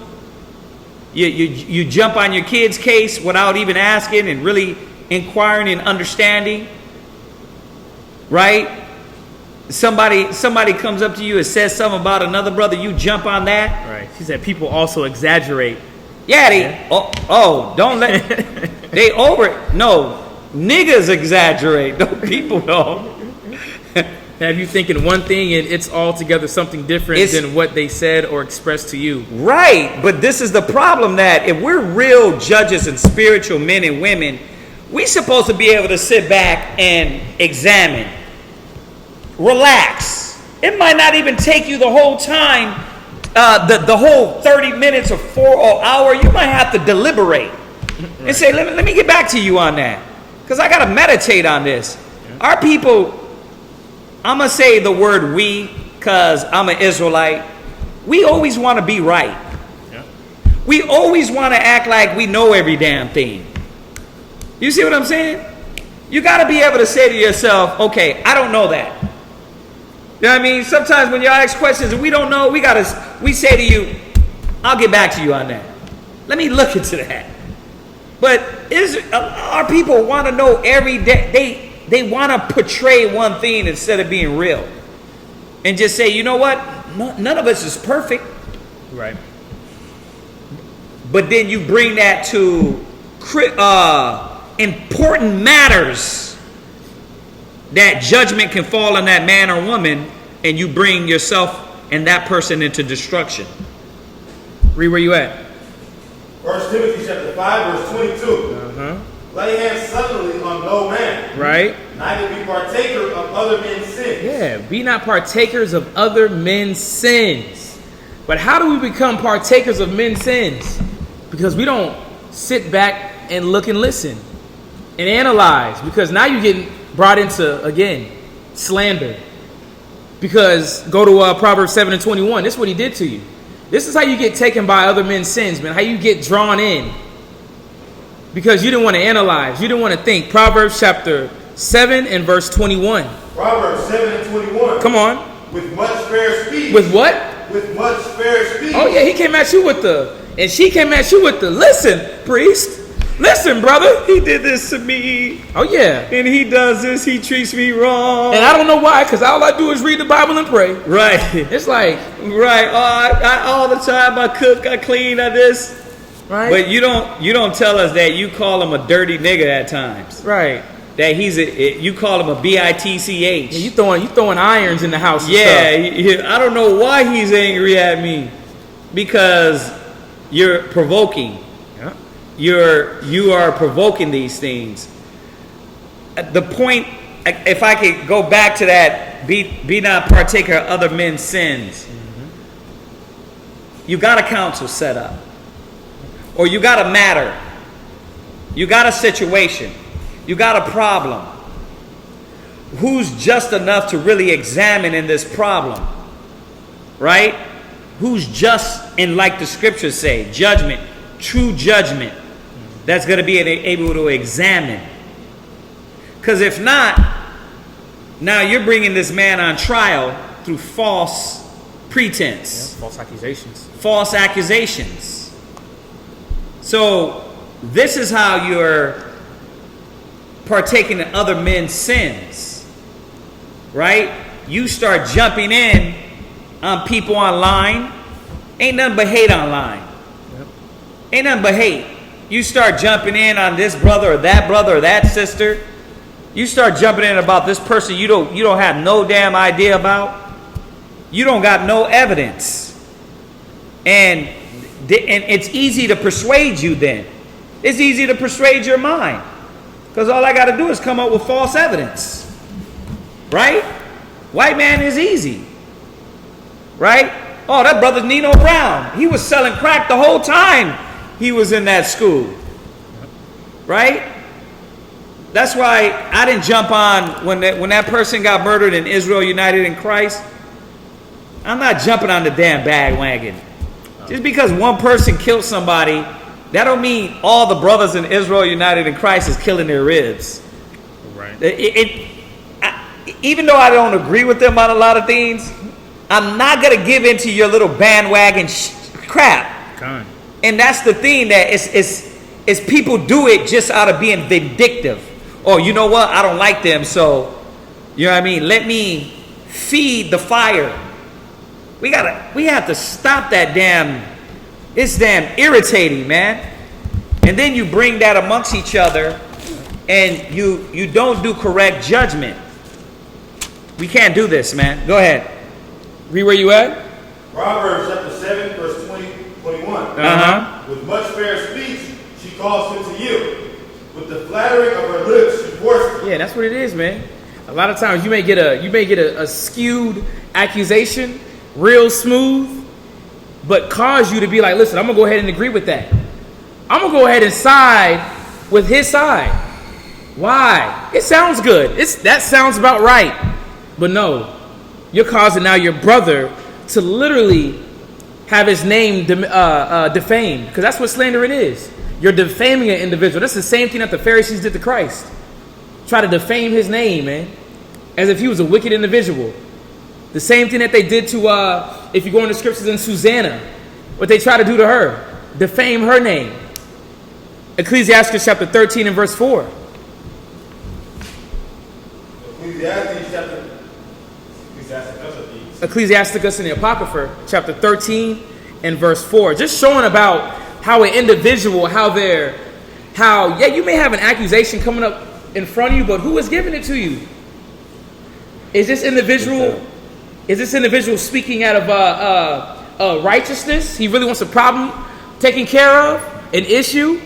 You jump on your kid's case without even asking and really inquiring and understanding. Right? Somebody comes up to you and says something about another brother, you jump on that. Right. She said people also exaggerate. Yeah, don't let niggas exaggerate. No, people don't. Have you thinking one thing and it's altogether something different than what they said or expressed to you. Right. But this is the problem, that if we're real judges and spiritual men and women, we're supposed to be able to sit back and examine. Relax. It might not even take you the whole time, the whole 30 minutes or 4 hour. You might have to deliberate and say, let me get back to you on that, because I got to meditate on this. Our people, I'm going to say the word we because I'm an Israelite. We always want to be right. We always want to act like we know every damn thing. You see what I'm saying? You got to be able to say to yourself, okay, I don't know that. You know what I mean? Sometimes when y'all ask questions and we don't know, we say to you, I'll get back to you on that. Let me look into that. But our people want to know every day. They want to portray one thing instead of being real. And just say, you know what? None of us is perfect. Right. But then you bring that to important matters that judgment can fall on that man or woman, and you bring yourself and that person into destruction. Read where you at. 1 Timothy chapter 5, verse 22. Lay hands suddenly on no man. Right. Neither be partaker of other men's sins. Yeah, be not partakers of other men's sins. But how do we become partakers of men's sins? Because we don't sit back and look and listen and analyze. Because now you're getting brought into, again, slander. Because go to Proverbs 7 and 21. This is what he did to you. This is how you get taken by other men's sins, man. How you get drawn in. Because you didn't want to analyze. You didn't want to think. Proverbs chapter 7 and verse 21. Proverbs 7 and 21. Come on. With much fair speech. With what? With much fair speech. Oh yeah, he came at you with and she came at you with listen, priest. Listen, brother. He did this to me. Oh yeah. And he does this. He treats me wrong. And I don't know why, because all I do is read the Bible and pray. Right. It's like. Right. I all the time I cook, I clean, I this. Right. But you don't tell us that you call him a dirty nigga at times. Right. That you call him a bitch. Yeah, you throwing irons in the house. And stuff. I don't know why he's angry at me, because you're provoking. Yeah. You are provoking these things. The point, if I could go back to that, be not partaker of other men's sins. You got a council set up. Or you got a matter. You got a situation. You got a problem. who's just enough to really examine in this problem, right? Who's just, and like the scriptures say, judgment, true judgment, that's going to be able to examine. Because if not, now you're bringing this man on trial through false pretense. Yeah, false accusations. False accusations. So this is how you're partaking in other men's sins, right? You start jumping in on people online. Ain't nothing but hate online. Yep. Ain't nothing but hate. You start jumping in on this brother or that sister. You start jumping in about this person you don't have no damn idea about. You don't got no evidence. And it's easy to persuade you then. It's easy to persuade your mind. Because all I got to do is come up with false evidence. Right? White man is easy. Right? Oh, that brother's Nino Brown. He was selling crack the whole time he was in that school. Right? That's why I didn't jump on when that person got murdered in Israel United in Christ. I'm not jumping on the damn bandwagon. Just because one person killed somebody, that don't mean all the brothers in Israel United in Christ is killing their ribs. Right. Even though I don't agree with them on a lot of things, I'm not going to give into your little bandwagon crap. Kind. And that's the thing that is people do it just out of being vindictive. Oh, you know what? I don't like them, so, you know what I mean? Let me feed the fire. We have to stop that it's damn irritating, man. And then you bring that amongst each other and you don't do correct judgment. We can't do this, man. Go ahead. Read where you at? Proverbs chapter 7, verse 21. Uh-huh. With much fair speech, she calls him to yield. With the flattering of her lips, she forces. Yeah, that's what it is, man. A lot of times you may get a skewed accusation, real smooth, but cause you to be like, listen, I'm gonna go ahead and agree with that. I'm gonna go ahead and side with his side. Why? It sounds good. That sounds about right. But no, you're causing now your brother to literally have his name defamed, because that's what slandering is. You're defaming an individual. That's the same thing that the Pharisees did to Christ. Try to defame his name, man, as if he was a wicked individual. The same thing that they did to, if you go in the scriptures in Susanna, what they try to do to her, defame her name. Ecclesiastes chapter 13 and verse 4. Ecclesiasticus in the Apocrypha, chapter 13 and verse 4. Just showing about how an individual, you may have an accusation coming up in front of you, but who is giving it to you? Is this individual speaking out of righteousness? He really wants a problem taken care of, an issue?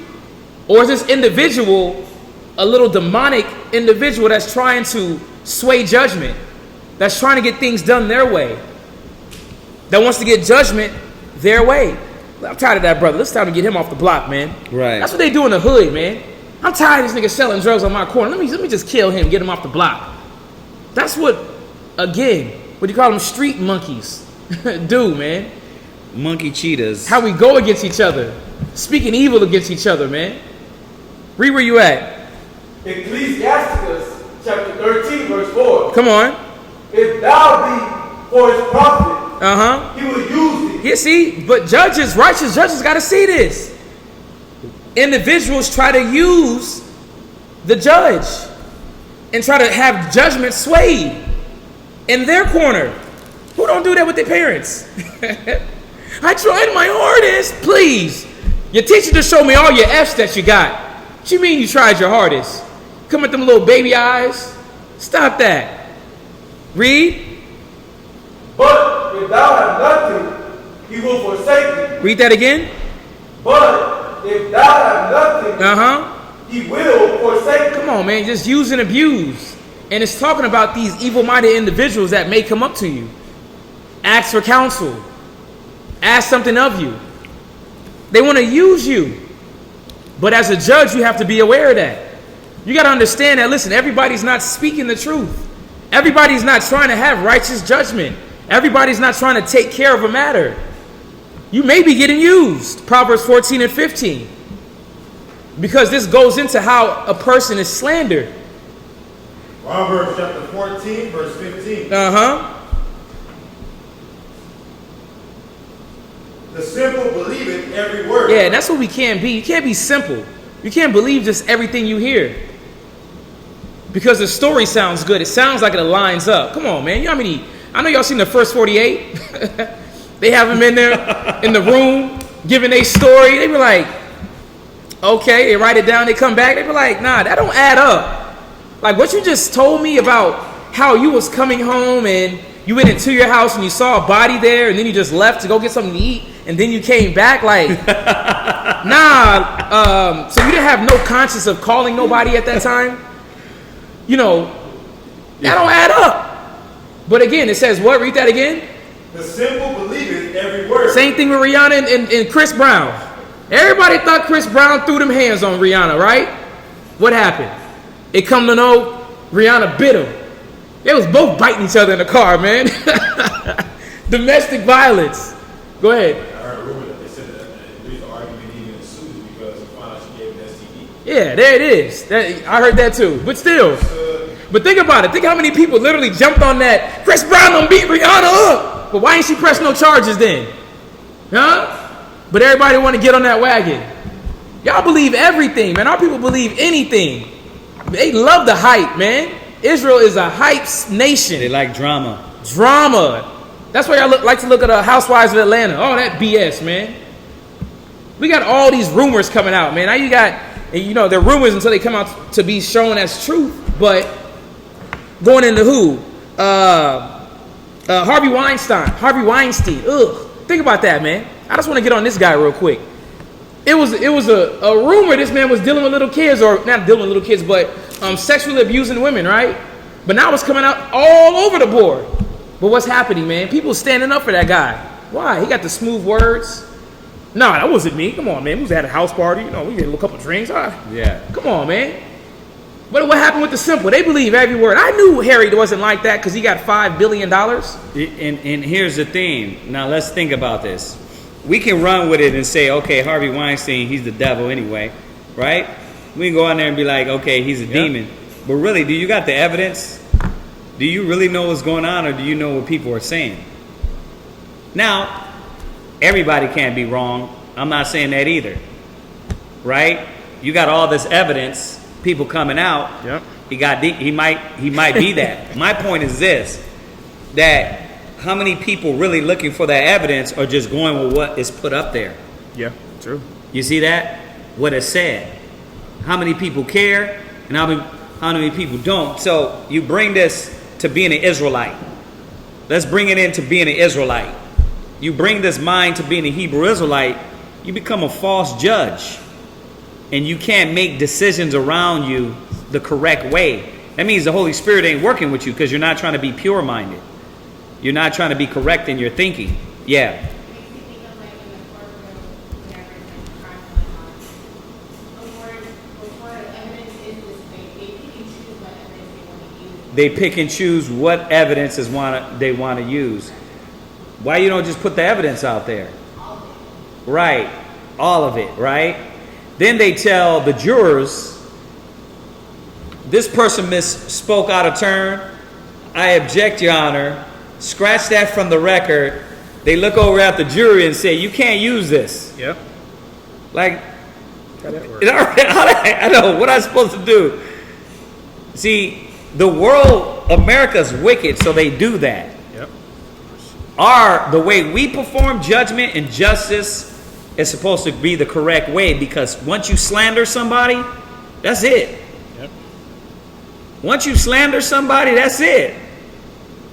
Or is this individual a little demonic individual that's trying to sway judgment, that's trying to get things done their way, that wants to get judgment their way? I'm tired of that brother. It's time to get him off the block, man. Right. That's what they do in the hood, man. I'm tired of this nigga selling drugs on my corner. Let me just kill him, get him off the block. That's what you call them, street monkeys do, man. Monkey cheetahs. How we go against each other, speaking evil against each other, man. Read where you at. Ecclesiasticus chapter 13, verse 4. Come on. If thou be for his profit, he will use thee. Yeah, see, but righteous judges got to see this. Individuals try to use the judge and try to have judgment swayed in their corner. Who don't do that with their parents? I tried my hardest. Please. Your teacher just showed me all your F's that you got. What you mean you tried your hardest? Come with them little baby eyes. Stop that. Read. But if thou have nothing, he will forsake thee. Read that again. But if thou have nothing, he will forsake thee. Come on, man. Just use and abuse. And it's talking about these evil-minded individuals that may come up to you. Ask for counsel. Ask something of you. They want to use you. But as a judge, you have to be aware of that. You got to understand that, listen, everybody's not speaking the truth. Everybody's not trying to have righteous judgment. Everybody's not trying to take care of a matter. You may be getting used. Proverbs 14 and 15. Because this goes into how a person is slandered. Proverbs chapter 14, verse 15. The simple believe it every word. Yeah, that's what we can't be. You can't be simple. You can't believe just everything you hear. Because the story sounds good. It sounds like it lines up. Come on, man. You know how many? I know y'all seen the first 48. They have them in there in the room giving a story. They be like, okay, they write it down, they come back, they be like, nah, that don't add up. Like what you just told me about how you was coming home and you went into your house and you saw a body there and then you just left to go get something to eat and then you came back like, nah, so you didn't have no conscience of calling nobody at that time? You know, that don't add up. But again, it says what? Read that again. The simple believe it every word. Same thing with Rihanna and Chris Brown. Everybody thought Chris Brown threw them hands on Rihanna, right? What happened? It come to know Rihanna bit him. They was both biting each other in the car, man. Domestic violence. Go ahead. I heard a rumor that they said that the reason the argument even ensued is because he found out she gave an STD. Yeah, there it is. I heard that too. But still. But think about it. Think how many people literally jumped on that. Chris Brown done beat Rihanna up. But why ain't she press no charges then? Huh? But everybody want to get on that wagon. Y'all believe everything, man. Our people believe anything. They love the hype, man. Israel is a hype nation. They like drama. Drama. That's why y'all like to look at the Housewives of Atlanta. Oh, that BS, man. We got all these rumors coming out, man. Now you got, you know, they're rumors until they come out to be shown as truth. But going into who? Harvey Weinstein. Ugh. Think about that, man. I just want to get on this guy real quick. It was a rumor this man was dealing with little kids, or not dealing with little kids, but sexually abusing women, right? But now it's coming out all over the board. But what's happening, man? People standing up for that guy. Why? He got the smooth words. No, that wasn't me. Come on, man. We was at a house party. You know, we had a couple drinks. Yeah. Come on, man. But what happened with the simple? They believe every word. I knew Harry wasn't like that because he got $5 billion. And here's the thing. Now let's think about this. We can run with it and say, okay, Harvey Weinstein, he's the devil anyway, right? We can go on there and be like, okay, he's a demon. But really, do you got the evidence? Do you really know what's going on, or do you know what people are saying? Now, everybody can't be wrong. I'm not saying that either, right? You got all this evidence, people coming out. Yep. He might be that. My point is this, that how many people really looking for that evidence are just going with what is put up there? Yeah, true. You see that? What is said. How many people care and how many people don't? So you bring this to being an Israelite. Let's bring it into being an Israelite. You bring this mind to being a Hebrew Israelite, you become a false judge. And you can't make decisions around you the correct way. That means the Holy Spirit ain't working with you because you're not trying to be pure-minded. You're not trying to be correct in your thinking. Yeah. Makes me think of like in the courtroom, whenever it's like crime going on. Before evidence is this, they pick and choose what evidence they want to use. They want to use. Why you don't just put the evidence out there? All of it. Right. All of it, right? Then they tell the jurors, this person misspoke out of turn. I object, Your Honor. Scratch that from the record. They look over at the jury and say, you can't use this. Yep. Like, How that work? I know, what I'm supposed to do? See, the world, America's wicked, so they do that. Yep. The way we perform judgment and justice is supposed to be the correct way, because once you slander somebody, that's it. Yep. Once you slander somebody, that's it.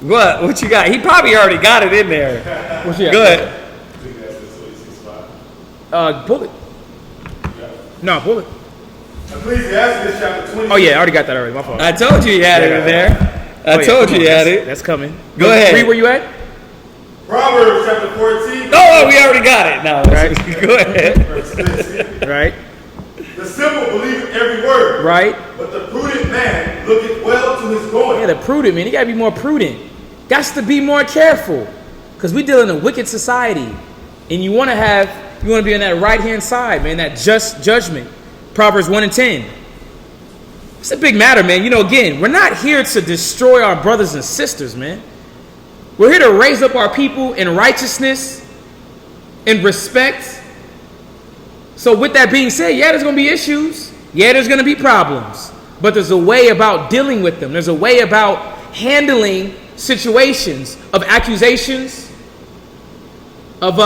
What you got? He probably already got it in there. What you got? Good. I think that's the 26 spot. Pull it. No, pull it. Ecclesiastes chapter 20. Oh yeah, I already got that already. My fault. I told you had it in there. I told you had it. That's coming. Go ahead. Read where you at? Proverbs chapter 14. Oh, we already got it. No, Right. go ahead. Verse 15. Right. The simple believeth every word. Right. But the prudent man looketh well to his going. Yeah, the prudent, man. You gotta be more prudent. Got to be more careful. Because we deal in a wicked society. And you want to be on that right-hand side, man, that just judgment. Proverbs 1 and 10. It's a big matter, man. You know, again, we're not here to destroy our brothers and sisters, man. We're here to raise up our people in righteousness, in respect. So with that being said, yeah, there's going to be issues. Yeah, there's going to be problems. But there's a way about dealing with them. There's a way about handling situations of accusations, of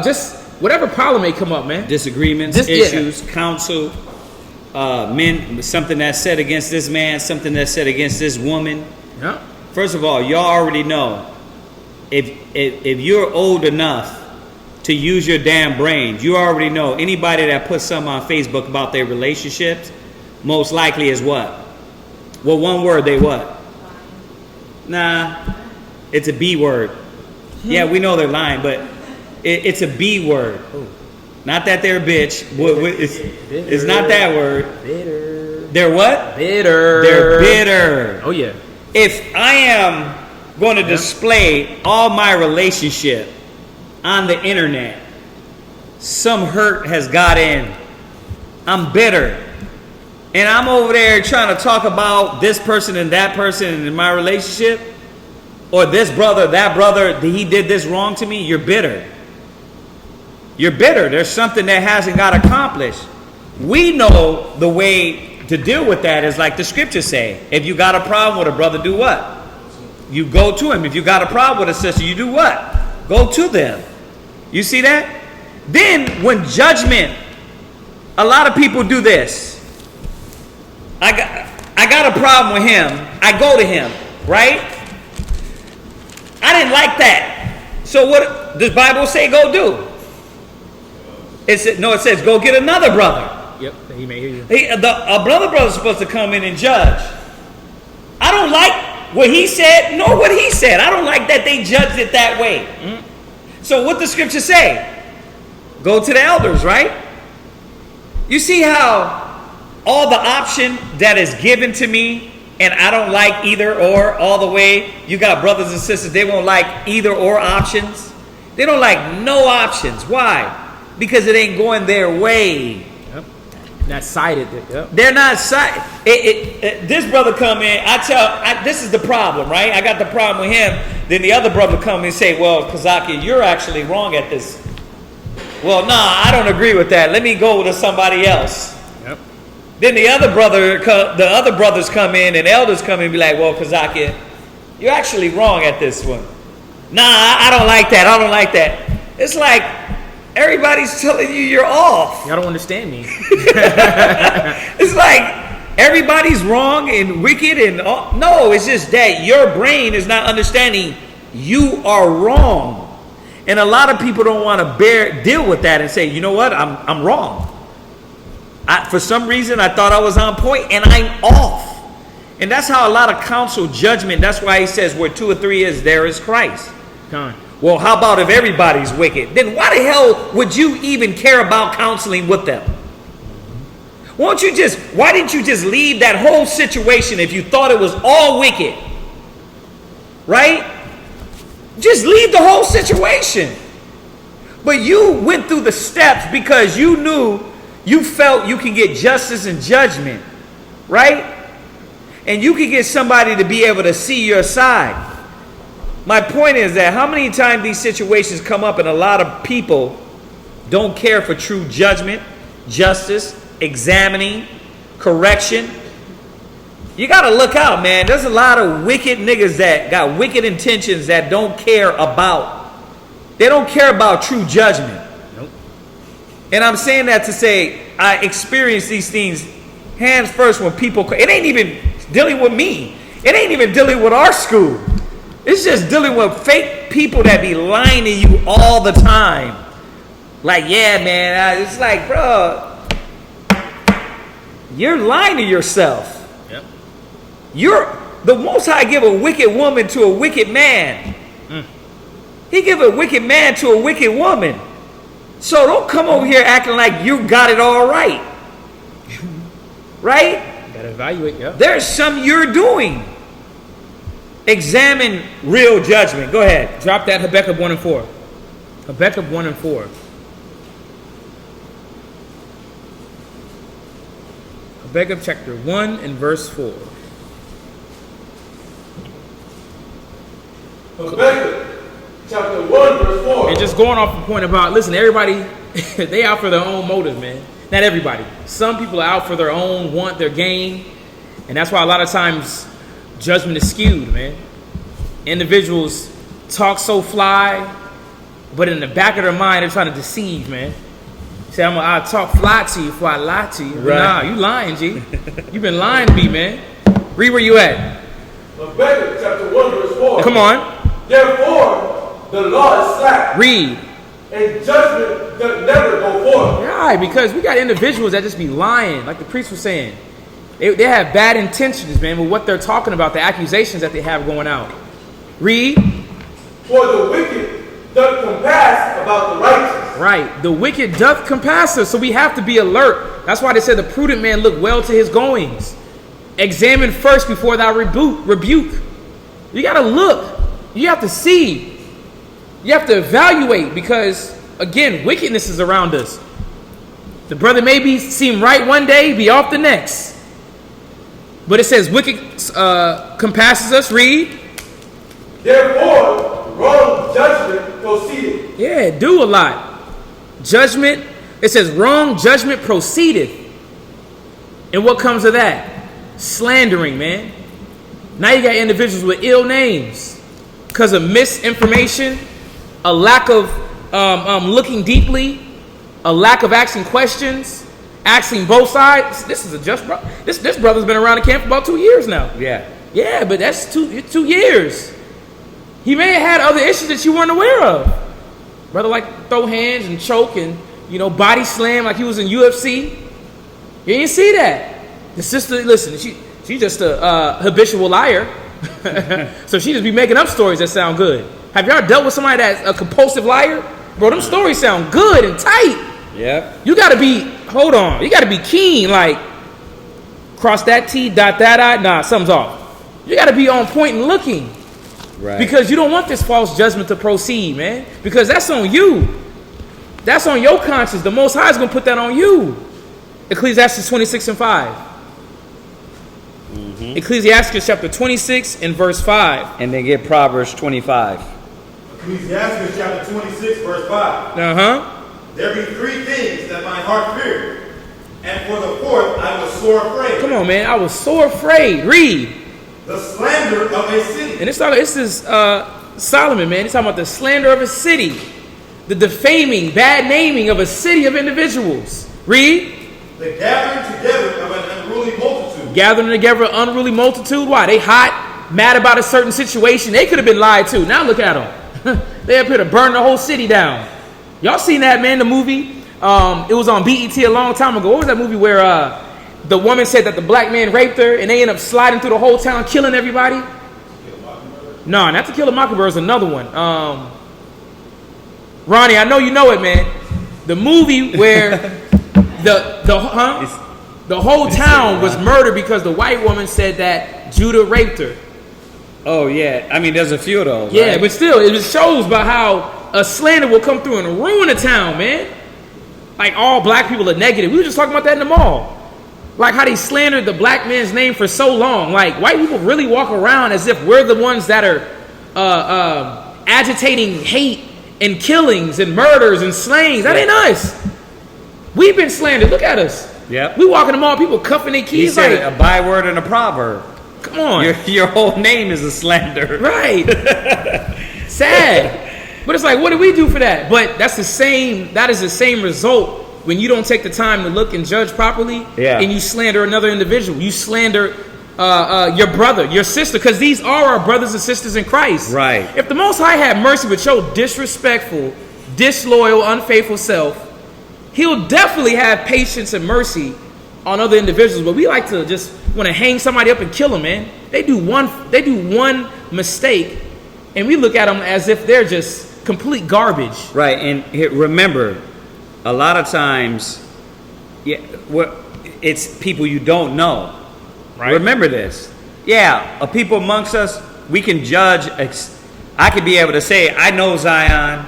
just whatever problem may come up, man. Disagreements, issues, counsel, men, something that's said against this man, something that's said against this woman. Yeah. First of all, y'all already know, if you're old enough to use your damn brains, you already know anybody that puts something on Facebook about their relationships, most likely is what? Well, one word, they what? Nah, it's a B word. Yeah, we know they're lying, but it's a B word. Not that they're a bitch. It's not that word. Bitter. They're what? Bitter. They're bitter. Oh, yeah. If I am going to display all my relationship on the internet, some hurt has got in. I'm bitter. And I'm over there trying to talk about this person and that person in my relationship, or this brother, that brother, he did this wrong to me. You're bitter. You're bitter. There's something that hasn't got accomplished. We know the way to deal with that is like the scriptures say. If you got a problem with a brother, do what? You go to him. If you got a problem with a sister, you do what? Go to them. You see that? Then when judgment, a lot of people do this. I got a problem with him. I go to him, right? I didn't like that. So what does the Bible say go do? It says go get another brother. Yep, he may hear you. Brother brother's supposed to come in and judge. I don't like what he said, nor what he said. I don't like that they judged it that way. So what the scripture say? Go to the elders, right? You see how all the option that is given to me, and I don't like either or all the way. You got brothers and sisters, they won't like either or options. They don't like no options. Why? Because it ain't going their way. Yep. Not sided. Yep. They're not sided. This brother come in, this is the problem, right? I got the problem with him. Then the other brother come in and say, well, Kazaki, you're actually wrong at this. Well, nah, I don't agree with that. Let me go to somebody else. Yep. Then the other brothers come in and elders come in and be like, well, Kazaki, you're actually wrong at this one. Nah, I don't like that. I don't like that. It's like everybody's telling you you're off. Y'all don't understand me. It's like everybody's wrong and wicked and no, it's just that your brain is not understanding you are wrong. And a lot of people don't want to deal with that and say, you know what, I'm wrong. For some reason, I thought I was on point and I'm off. And that's how a lot of counsel judgment, that's why he says where 2 or 3 is, there is Christ. Come on. Well, how about if everybody's wicked? Then why the hell would you even care about counseling with them? Why didn't you just leave that whole situation if you thought it was all wicked? Right? Just leave the whole situation. But you went through the steps because you knew, you felt you can get justice and judgment. Right? And you can get somebody to be able to see your side. My point is that how many times these situations come up and a lot of people don't care for true judgment, justice, examining, correction. You got to look out, man. There's a lot of wicked niggas that got wicked intentions that don't care about. They don't care about true judgment. Nope. And I'm saying that to say I experience these things hands first when people, it ain't even dealing with me. It ain't even dealing with our school. It's just dealing with fake people that be lying to you all the time. Like, yeah, man. It's like, bro, you're lying to yourself. Yep. The Most High give a wicked woman to a wicked man. He give a wicked man to a wicked woman. So don't come over here acting like you got it all right. right? Gotta evaluate, yeah. There's some you're doing. Examine real judgment. Go ahead. Drop that Habakkuk 1 and 4. Habakkuk 1 and 4. Habakkuk chapter 1 and verse 4. Habakkuk chapter 1 verse 4. And just going off the point about, listen, everybody, they out for their own motive, man. Not everybody. Some people are out for their own want, their gain. And that's why a lot of times judgment is skewed, man. Individuals talk so fly, but in the back of their mind, they're trying to deceive, man. Say, I'll talk fly to you before I lie to you. Right. Nah, you lying, G. You been lying to me, man. Read where you at. Habakkuk chapter 1 verse 4. Come on. Therefore, the law is slack, Read. and judgment does never go forth. Right, because we got individuals that just be lying, like the priest was saying. They have bad intentions, man, with what they're talking about, the accusations that they have going out. Read. For the wicked doth compass about the righteous. Right. The wicked doth compass us, so we have to be alert. That's why they said the prudent man look well to his goings. Examine first before thou rebuke. You got to look. You have to see. You have to evaluate because, again, wickedness is around us. The brother may seem right one day, be off the next. But it says wicked compasses us. Read. Therefore, wrong judgment proceeded. Yeah, do a lot. Judgment, it says wrong judgment proceedeth. And what comes of that? Slandering, man. Now you got individuals with ill names because of misinformation, a lack of looking deeply, a lack of asking questions, asking both sides. This is a just brother. This brother's been around the camp for about 2 years now. Yeah. Yeah, but that's two years. He may have had other issues that you weren't aware of. Brother like throw hands and choke and, body slam like he was in UFC. You didn't see that. The sister, listen, she's just a habitual liar. So she just be making up stories that sound good. Have y'all dealt with somebody that's a compulsive liar? Bro, them stories sound good and tight. Yeah. You got to be, hold on, you got to be keen, like, cross that T, dot that I, nah, something's off. You got to be on point and looking. Right. Because you don't want this false judgment to proceed, man. Because that's on you. That's on your conscience. The Most High is going to put that on you. Ecclesiastes 26 and 5. Mm-hmm. Ecclesiastes chapter 26 and verse 5. And then get Proverbs 25. Ecclesiastes chapter 26 verse 5. Uh-huh. There be 3 things that my heart feared, and for the 4th I was sore afraid. Come on, man. I was so afraid. Read. The slander of a city. And this is Solomon, man. He's talking about the slander of a city. The defaming, bad naming of a city of individuals. Read. The gathering together of an unruly multitude. Gathering together an unruly multitude. Why? They hot, mad about a certain situation. They could have been lied to. Now look at them. They up here to burn the whole city down. Y'all seen that, man, the movie? It was on BET a long time ago. What was that movie where the woman said that the black man raped her and they end up sliding through the whole town killing everybody? No, not To Kill a Mockingbird is another one. Ronnie, I know you know it, man. The movie where the whole town was murdered because the white woman said that Judah raped her. Oh, yeah. I mean, there's a few of those. Yeah, right? but still, it just shows about how a slander will come through and ruin a town, man. Like all black people are negative. We were just talking about that in the mall. Like how they slandered the black man's name for so long. Like white people really walk around as if we're the ones that are agitating hate and killings and murders and slayings. That ain't us. We've been slandered. Look at us. Yep. We walk in the mall, people cuffing their He keys said like, a byword and a proverb. come on. Your whole name is a slander. Right. Sad. But it's like, what do we do for that? But that is the same result when you don't take the time to look and judge properly, and you slander another individual. You slander your brother, your sister, because these are our brothers and sisters in Christ. Right. If the Most High had mercy with your disrespectful, disloyal, unfaithful self, He'll definitely have patience and mercy on other individuals. But we like to just want to hang somebody up and kill them, man. They do one mistake, and we look at them as if they're just complete garbage. Right. And remember, a lot of times, it's it's people you don't know. Right. Remember this. Yeah, a people amongst us, we can judge. I could be able to say, I know Zion,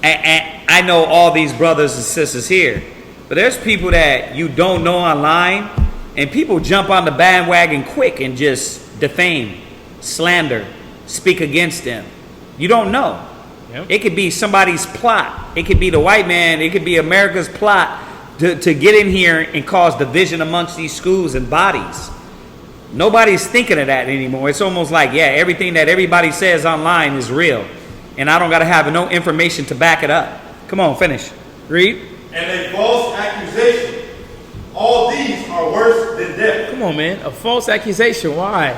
and I know all these brothers and sisters here. But there's people that you don't know online, and people jump on the bandwagon quick and just defame, slander, speak against them. You don't know. Yep. It could be somebody's plot. It could be the white man. It could be America's plot to get in here and cause division amongst these schools and bodies. Nobody's thinking of that anymore. It's almost like, yeah, everything that everybody says online is real. And I don't got to have no information to back it up. Come on, finish. Read. And a false accusation. All these are worse than death. Come on, man. A false accusation. Why?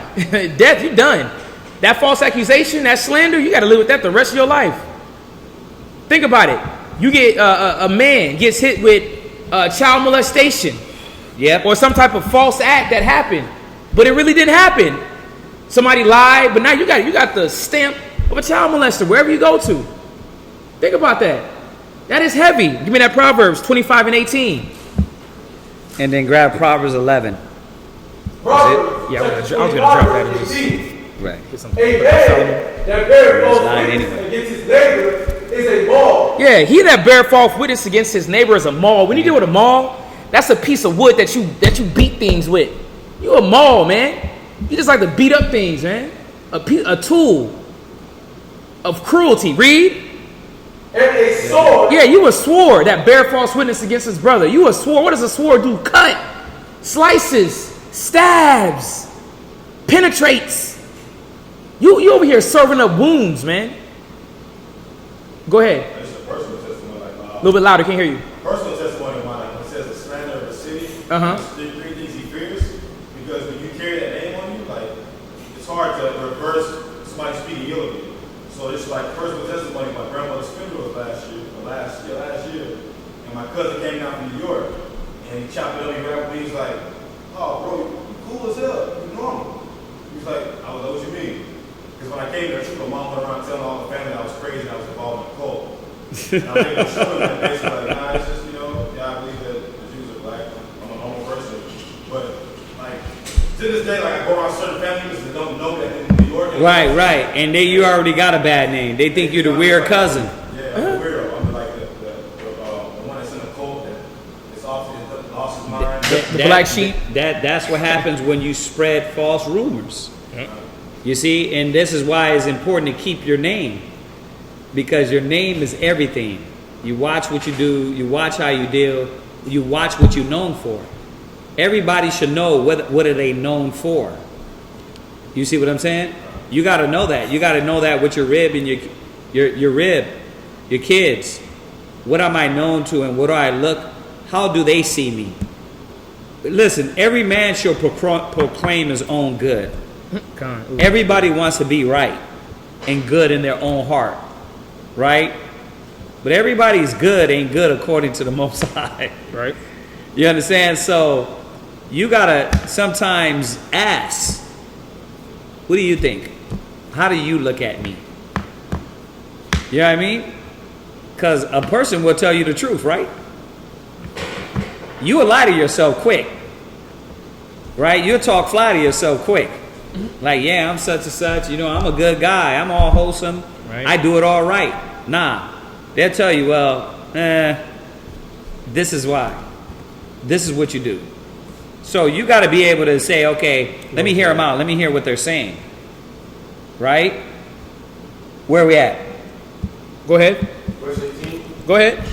Death, you done. That false accusation, that slander, you got to live with that the rest of your life. Think about it. You get a man gets hit with child molestation. Yep. Or some type of false act that happened, but it really didn't happen. Somebody lied, but now you got the stamp of a child molester wherever you go to. Think about that. That is heavy. Give me that Proverbs 25 and 18. And then grab Proverbs 11. Proverbs, Yeah, I was chapter gonna drop that in 25, this. 18. Right. Get some- A man that bears false lying witness anyway. against his neighbor is a ball. Yeah, he that bear false witness against his neighbor is a maul. When you deal with a maul, that's a piece of wood that you beat things with. You a maul, man. You just like to beat up things, man. A tool of cruelty. Read. And a sword. Yeah, you a sword that bear false witness against his brother. You a sword. What does a sword do? Cut, slices, stabs, penetrates. You over here serving up wounds, man. Go ahead. It's a personal testimony. A little bit louder. Can't hear you. Personal testimony of mine, like when it says the slander of the city, Uh-huh. there's three things he fears. Because when you carry that name on you, like, it's hard to reverse somebody speaking ill of you. So it's like personal testimony. My grandmother's funeral was last year, and my cousin came down from New York, and he chopped it up, he grabbed me, he's like, oh, bro, you cool as hell, you normal. He's like, I was like, what you mean? Because when I came there, my mom went around telling all the family I was crazy and I was involved in the cult. And I was able to show them that basically, like, nah, it's just, yeah, I believe that the Jews are black. I'm a normal person. But, like, to this day, like, I go around certain families that don't know that in New York. Right. And then you already got a bad name. They think you're the weird cousin. Yeah, I'm a weirdo. I'm like the one that's in the cult that is often lost his mind. The black sheep. That's what happens when you spread false rumors. You see, and this is why it's important to keep your name, because your name is everything. You watch what you do, you watch how you deal, you watch what you're known for. Everybody should know what are they known for. You see what I'm saying? You got to know that. You got to know that with your rib and your rib, your kids. What am I known to, and what do I look? How do they see me? Listen, every man shall proclaim his own good. Everybody wants to be right and good in their own heart, right? But everybody's good ain't good according to the Most High, Right. You understand? So you gotta sometimes ask, what do you think? How do you look at me? You know what I mean? Because a person will tell you the truth, right? You will lie to yourself quick, right? You'll talk fly to yourself quick. Like, yeah, I'm such and such, I'm a good guy, I'm all wholesome, Right. I do it all right. Nah, they'll tell you, well, this is why. This is what you do. So you got to be able to say, okay, let me hear them out. Let me hear what they're saying. Right? Where are we at? Go ahead. Verse 18. Go ahead.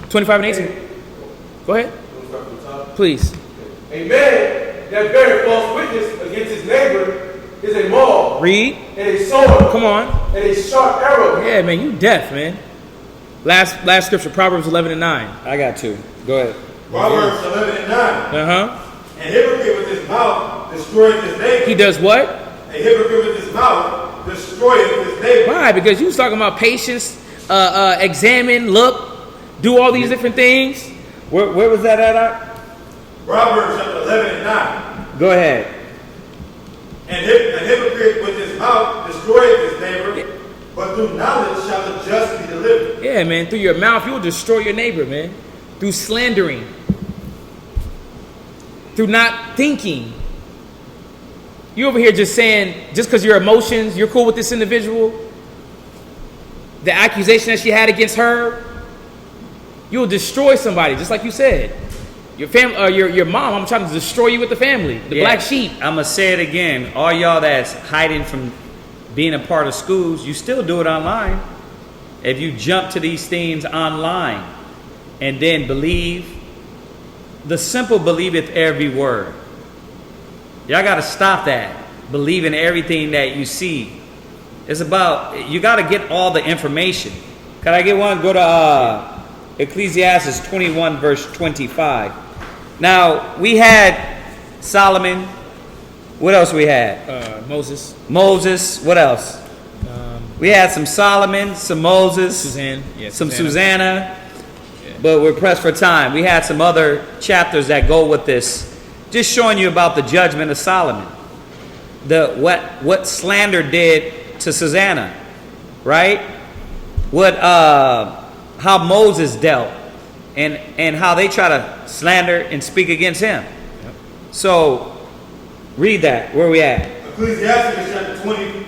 25 and 18. Go ahead. Start from the top. Please. A man that bears false witness against his neighbor is a maul. Read. And a sword. Come on. And a sharp arrow. Yeah, man, you deaf, man. Last scripture, Proverbs 11 and 9. I got two. Go ahead. Proverbs 11 and 9. Uh-huh. And hypocrite with his mouth destroyeth his neighbor. He does what? A hypocrite with his mouth destroyeth his neighbor. Why? Because you was talking about patience, examine, look, do all these different things. Where was that at? Proverbs chapter 11 and 9. Go ahead. And a hypocrite with his mouth destroyeth his neighbor, but through knowledge shall the just be delivered. Yeah, man, through your mouth, you'll destroy your neighbor, man. Through slandering. through not thinking. You over here just saying, just because your emotions, you're cool with this individual. The accusation that she had against her, you'll destroy somebody, just like you said. Your family, your mom, I'm trying to destroy you with the family, the black sheep. I'm gonna say it again. All y'all that's hiding from being a part of schools, you still do it online. If you jump to these things online and then believe, the simple believeth every word. Y'all got to stop that. Believing everything that you see. It's about, you got to get all the information. Can I get one? Go to Ecclesiastes 21 verse 25. Now, we had Solomon. What else we had? Moses. What else? We had some Solomon, some Moses, Suzanne. Yeah, some Susanna. But we're pressed for time. We had some other chapters that go with this. Just showing you about the judgment of Solomon. What Slander did to Susanna. Right? How Moses dealt. And how they try to slander and speak against him. Yep. So, read that. Where are we at? Ecclesiastes chapter 21,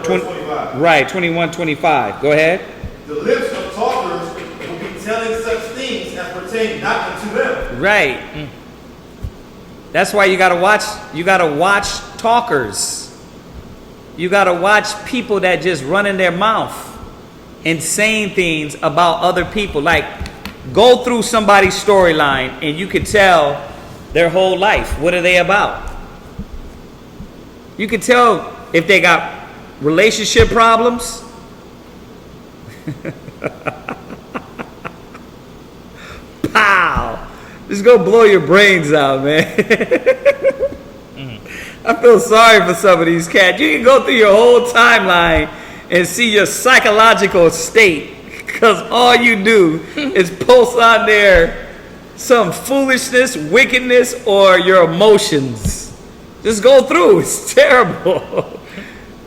verse 25. Right, 21, 25. Go ahead. The lips of talkers will be telling such things as pertain not unto them. Right. That's why you gotta watch talkers. You gotta watch people that just run in their mouth and saying things about other people. Like, go through somebody's storyline and you could tell their whole life. What are they about? You could tell if they got relationship problems. Pow! Just go blow your brains out, man. I feel sorry for some of these cats. You can go through your whole timeline and see your psychological state, because all you do is post on there some foolishness, wickedness, or your emotions. Just go through. It's terrible.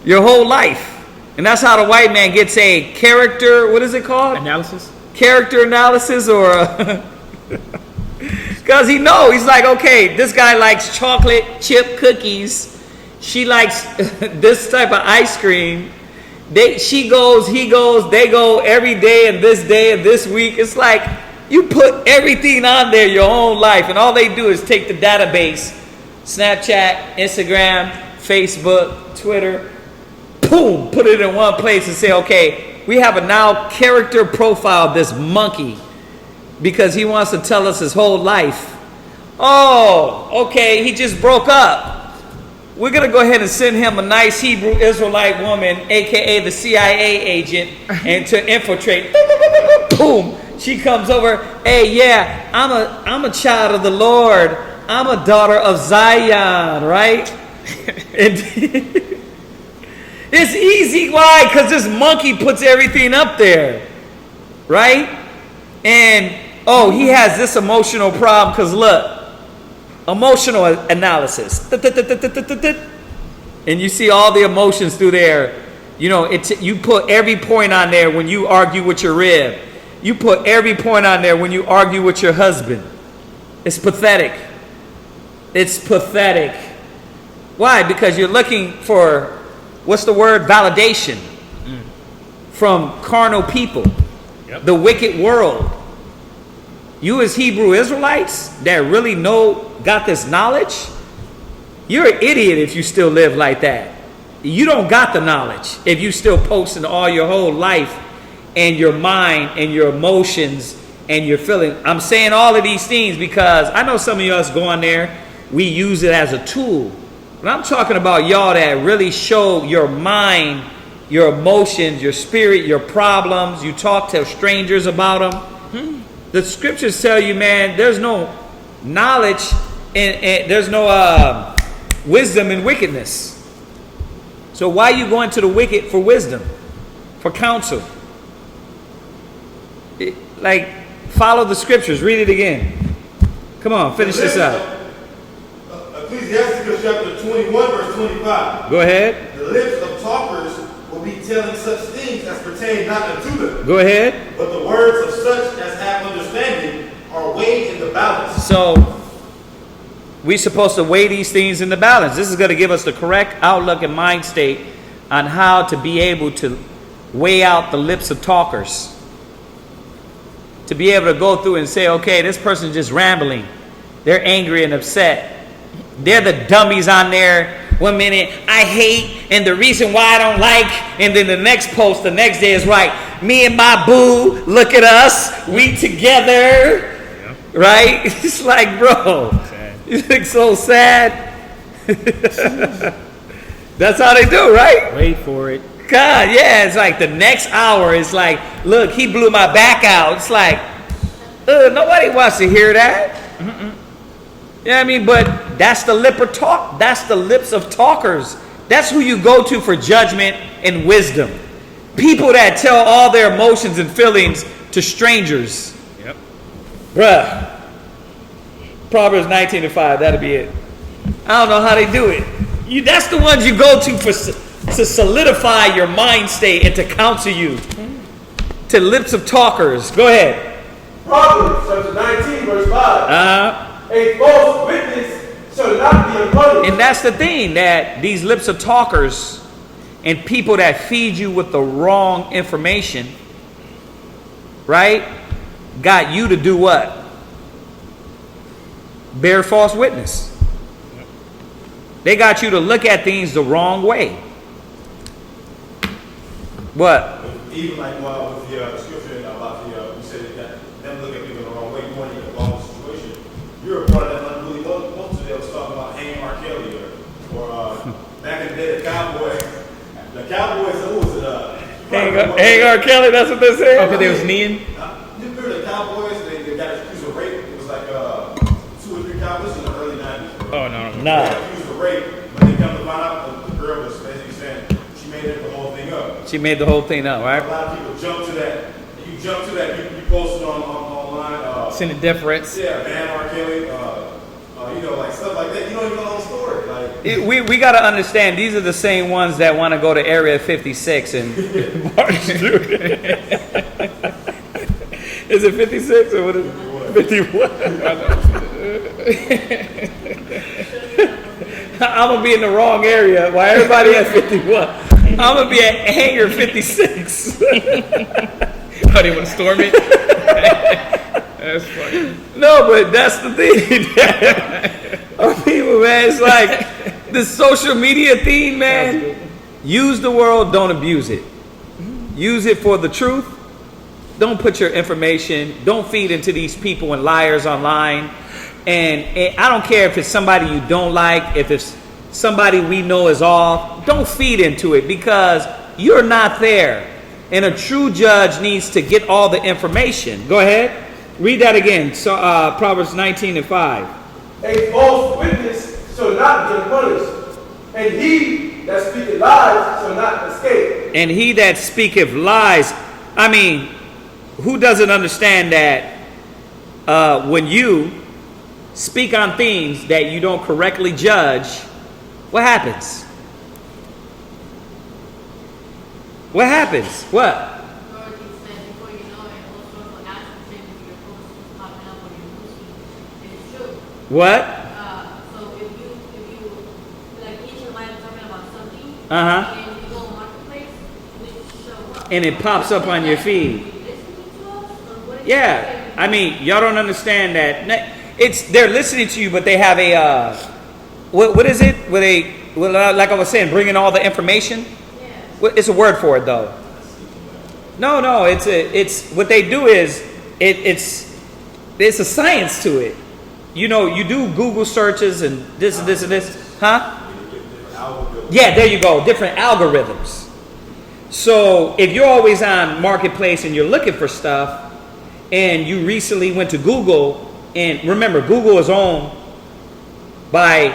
Your whole life. And that's how the white man gets a character, what is it called? Analysis? Character analysis, or because he knows, he's like, okay, this guy likes chocolate chip cookies. She likes this type of ice cream. She goes, he goes, they go every day and this week. It's like you put everything on there, your own life, and all they do is take the database, Snapchat, Instagram, Facebook, Twitter, boom, put it in one place and say, okay, we have a now character profile of this monkey because he wants to tell us his whole life. Oh, okay, he just broke up. We're going to go ahead and send him a nice Hebrew Israelite woman, a.k.a. the CIA agent, and to infiltrate. Boom. She comes over. Hey, yeah, I'm a child of the Lord. I'm a daughter of Zion, right? And it's easy. Why? Because this monkey puts everything up there, right? And, oh, he has this emotional problem because, look, emotional analysis. And you see all the emotions through there. You know, you put every point on there when you argue with your rib. You put every point on there when you argue with your husband. It's pathetic. It's pathetic. Why? Because you're looking for, what's the word? Validation from carnal people. Yep. The wicked world. You as Hebrew Israelites that really got this knowledge, you're an idiot if you still live like that. You don't got the knowledge if you still posting all your whole life and your mind and your emotions and your feeling. I'm saying all of these things because I know some of us go on there, we use it as a tool. But I'm talking about y'all that really show your mind, your emotions, your spirit, your problems. You talk to strangers about them. The scriptures tell you, man, there's no knowledge and there's no wisdom in wickedness. So why are you going to the wicked for wisdom, for counsel? Like, follow the scriptures. Read it again. Come on, finish this up. Ecclesiastes chapter 21, verse 25. Go ahead. The lips of talkers will be telling such things as pertain not unto them. Go ahead. But the words of such as have understanding are weighed in the balance. So, We're supposed to weigh these things in the balance. This is going to give us the correct outlook and mind state on how to be able to weigh out the lips of talkers. To be able to go through and say, okay, this person's just rambling. They're angry and upset. They're the dummies on there. 1 minute, I hate, and the reason why I don't like, and then the next post, the next day is right. Me and my boo, look at us, we together, right? It's like, bro, you look so sad. That's how they do, right? Wait for it. God, yeah, it's like the next hour is like, look, he blew my back out. It's like, nobody wants to hear that. You know what I mean? But that's the lip of talk. That's the lips of talkers. That's who you go to for judgment and wisdom. People that tell all their emotions and feelings to strangers. Yep. Bruh. Proverbs 19:5. That'll be it. I don't know how they do it. That's the ones you go to to solidify your mind state and to counsel you. To lips of talkers. Go ahead. Proverbs chapter 19, verse 5. A false witness shall not be unpunished. And that's the thing, that these lips of talkers and people that feed you with the wrong information, right, got you to do what? Bear false witness. They got you to look at things the wrong way. What? Even like with the scripture about the, you said that them look at people the wrong way, you want to get involved in the situation. You're a part of that unruly multitude that was talking about hanging R. Kelly or back in the day, the Cowboys, who was it? Hang R. Kelly, that's what they said? Okay, they was kneeling. You remember the Cowboys? They got accused of rape. It was like 2 or 3 Cowboys in the early 90s. Oh, no. They got accused of rape, but they come to find out the girl was basically saying she made the whole thing up. She made the whole thing up, right? A lot of people jump to that. You jump to that. You post it online. Send a deference. Yeah, man, R. Kelly. Like stuff like that. You don't even know the whole story. Like We got to understand, these are the same ones that want to go to Area 56 and Martin Street. Is it 56 or what is it? 51. I'm going to be in the wrong area while everybody at 51. I'm going to be at Hangar 56. Oh, they want to storm it? That's funny. No, but that's the thing. People, man, it's like the social media thing, man. Use the world, don't abuse it. Use it for the truth. Don't put your information, don't feed into these people and liars online. And I don't care if it's somebody you don't like, if it's somebody we know is off, don't feed into it because you're not there. And a true judge needs to get all the information. Go ahead. Read that again. So, Proverbs 19:5. A false witness shall not be unpunished, and he that speaketh lies shall not escape. And he that speaketh lies, I mean, who doesn't understand that when you speak on things that you don't correctly judge, what happens? What happens? What? What? So if you like each of mine talking about something, Uh-huh. and you go on marketplace, which show up. And it pops up on your feed. Listening to us, or what is Yeah. I mean, y'all don't understand that. They're listening to you, but they have a what is it? Like I was saying, bringing all the information. Yeah. It's a word for it though. No. It's what they do is it's a science to it. You know, you do Google searches and this and this and this, huh? Yeah, there you go. Different algorithms. So if you're always on Marketplace and you're looking for stuff, and you recently went to Google, and remember, Google is owned by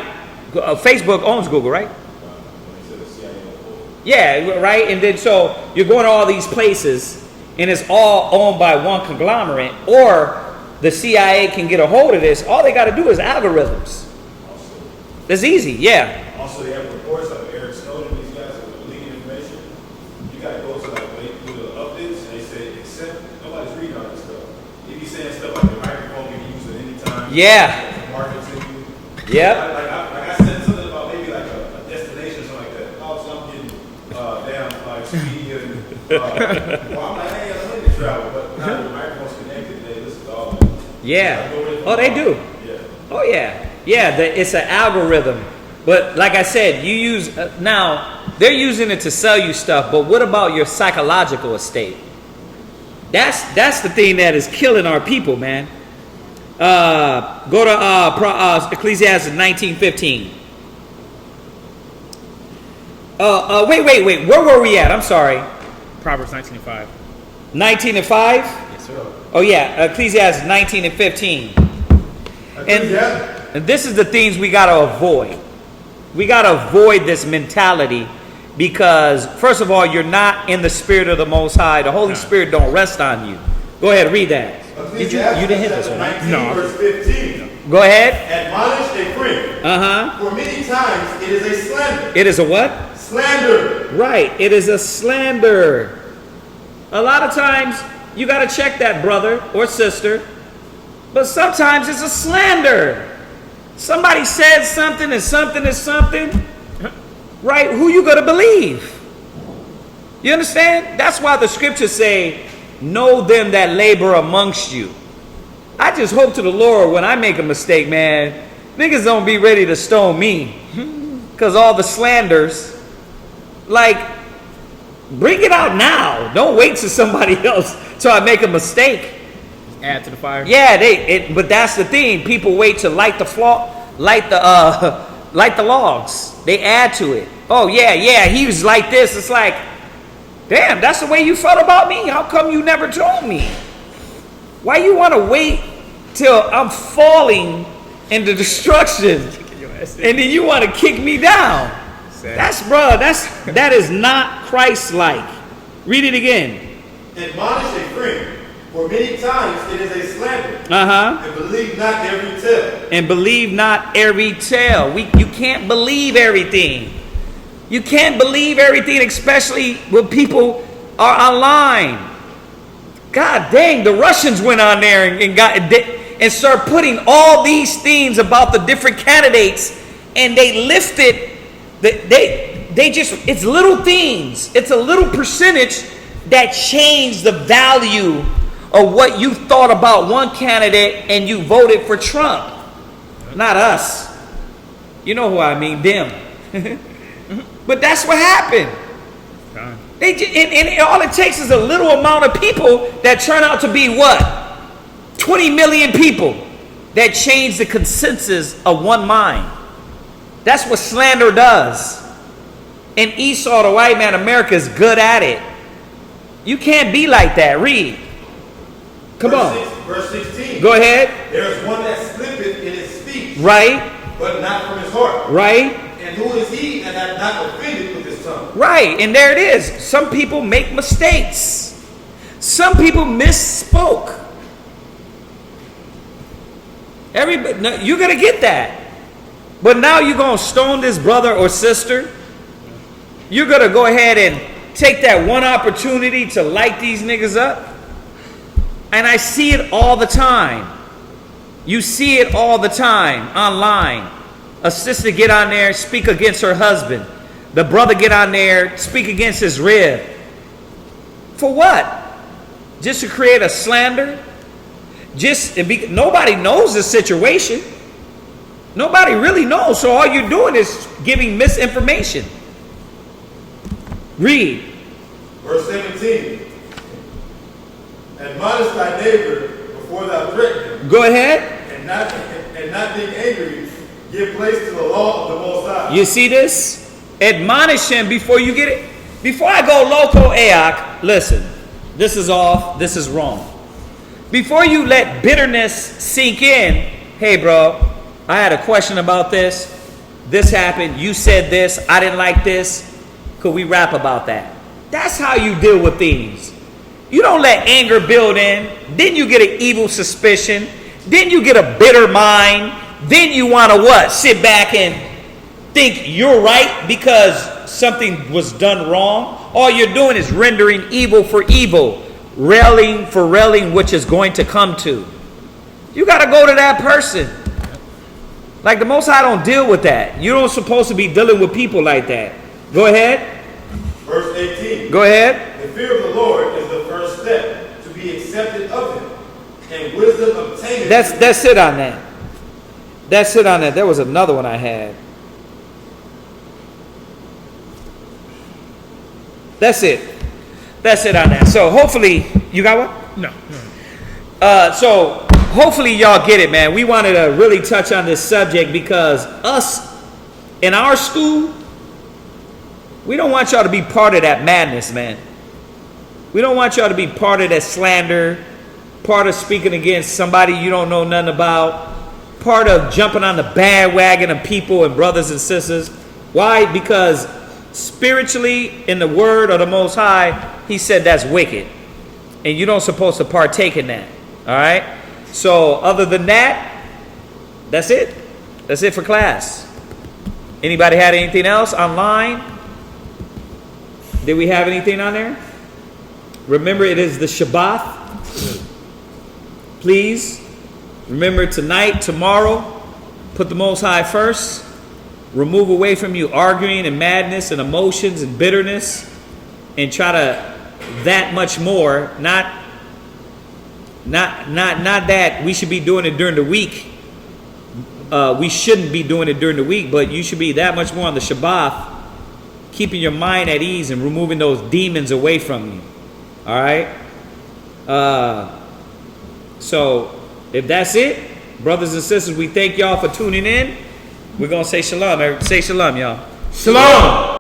Facebook owns Google, right? Yeah, right. And then so you're going to all these places, and it's all owned by one conglomerate, or the CIA can get a hold of this. All they got to do is algorithms. That's easy, yeah. Also, they have reports like Eric Snowden, these guys that are leaking information. You got to go to like when they do the updates, and they say, except nobody's reading all this stuff. They be saying stuff like the microphone can be used at any time. Yeah. Market to you. Yep. Like I said something about maybe like a destination or something like that. Oh, so I'm getting down like speedy and well, I'm like, hey, I'm ready to travel, but now the microphone's connected. They listen to all of it. Yeah. So I go in Oh, they do. Yeah. Oh yeah, yeah. It's an algorithm, but like I said, you use now they're using it to sell you stuff. But what about your psychological estate? That's the thing that is killing our people, man. Go to Ecclesiastes 19:15. Wait. Where were we at? I'm sorry. Proverbs 19:5. 19 and 5. Yes, sir. Oh yeah, Ecclesiastes 19 and 15. And this is the things we got to avoid. We got to avoid this mentality because, first of all, you're not in the spirit of the Most High. The Holy Spirit don't rest on you. Go ahead, read that. You didn't hit this one, right? 19, verse 15. Go ahead. Admonish a friend. For many times it is a slander. It is a what? Slander. Right. It is a slander. A lot of times you got to check that, brother or sister. But sometimes it's a slander. Somebody said something and something is something. Right? Who you going to believe? You understand? That's why the scriptures say, know them that labor amongst you. I just hope to the Lord when I make a mistake, man, niggas don't be ready to stone me. Because all the slanders, like, bring it out now. Don't wait till somebody else till I make a mistake. Add to the fire. Yeah, but that's the thing. People wait to light the logs. They add to it. Oh yeah, he was like this. It's like, damn, that's the way you felt about me? How come you never told me? Why you want to wait till I'm falling into destruction and then you want to kick me down? That is not Christ-like. Read it again. Admonish a friend. For many times it is a slander. And believe not every tale. And believe not every tale. You can't believe everything. You can't believe everything, especially when people are online. God dang, the Russians went on there and started putting all these things about the different candidates, and they lifted. They just, it's little things. It's a little percentage that changed the value of what you thought about one candidate and you voted for Trump. Not us. You know who I mean, them. But that's what happened. And all it takes is a little amount of people that turn out to be what? 20 million people that change the consensus of one mind. That's what slander does. And Esau, the white man, America is good at it. You can't be like that. Read. Come on. Verse 16. Go ahead. There is one that slippeth in his speech. Right. But not from his heart. Right. And who is he that hath not offended with his tongue? Right. And there it is. Some people make mistakes. Some people misspoke. Everybody, no, you're going to get that. But now you're going to stone this brother or sister. You're going to go ahead and take that one opportunity to light these niggas up. And I see it all the time. You see it all the time online. A sister get on there, speak against her husband. The brother get on there, speak against his rib. For what? Just to create a slander? Nobody knows the situation. Nobody really knows. So all you're doing is giving misinformation. Read. Verse 17. Admonish thy neighbor before thou threaten him. Go ahead. And not being angry, give place to the law of the Most High. You see this? Admonish him before you get it. Before I go loco Aok, listen. This is off. This is wrong. Before you let bitterness sink in, hey bro, I had a question about this. This happened. You said this. I didn't like this. Could we rap about that? That's how you deal with things. You don't let anger build in. Then you get an evil suspicion. Then you get a bitter mind. Then you want to what? Sit back and think you're right because something was done wrong. All you're doing is rendering evil for evil. Railing for railing, which is going to come to. You got to go to that person. Like the Most High don't deal with that. You don't supposed to be dealing with people like that. Go ahead. Verse 18. Go ahead. The fear of the Lord is the first step to be accepted of him, and wisdom obtained. That's it on that. That's it on that. There was another one I had. That's it. That's it on that. So hopefully, you got one? No. So hopefully y'all get it, man. We wanted to really touch on this subject because us in our school, we don't want y'all to be part of that madness, man. We don't want y'all to be part of that slander, part of speaking against somebody you don't know nothing about, part of jumping on the bandwagon of people and brothers and sisters. Why? Because spiritually, in the word of the Most High, he said that's wicked. And you don't supposed to partake in that. All right? So other than that, that's it. That's it for class. Anybody had anything else online? Did we have anything on there? Remember, it is the Shabbat. Please remember tonight, tomorrow, put the Most High first. Remove away from you arguing and madness and emotions and bitterness, and try to that much more. Not that we should be doing it during the week. We shouldn't be doing it during the week, but you should be that much more on the Shabbat, keeping your mind at ease and removing those demons away from you. All right? So, if that's it, brothers and sisters, we thank y'all for tuning in. We're going to say shalom. Say shalom, y'all. Shalom.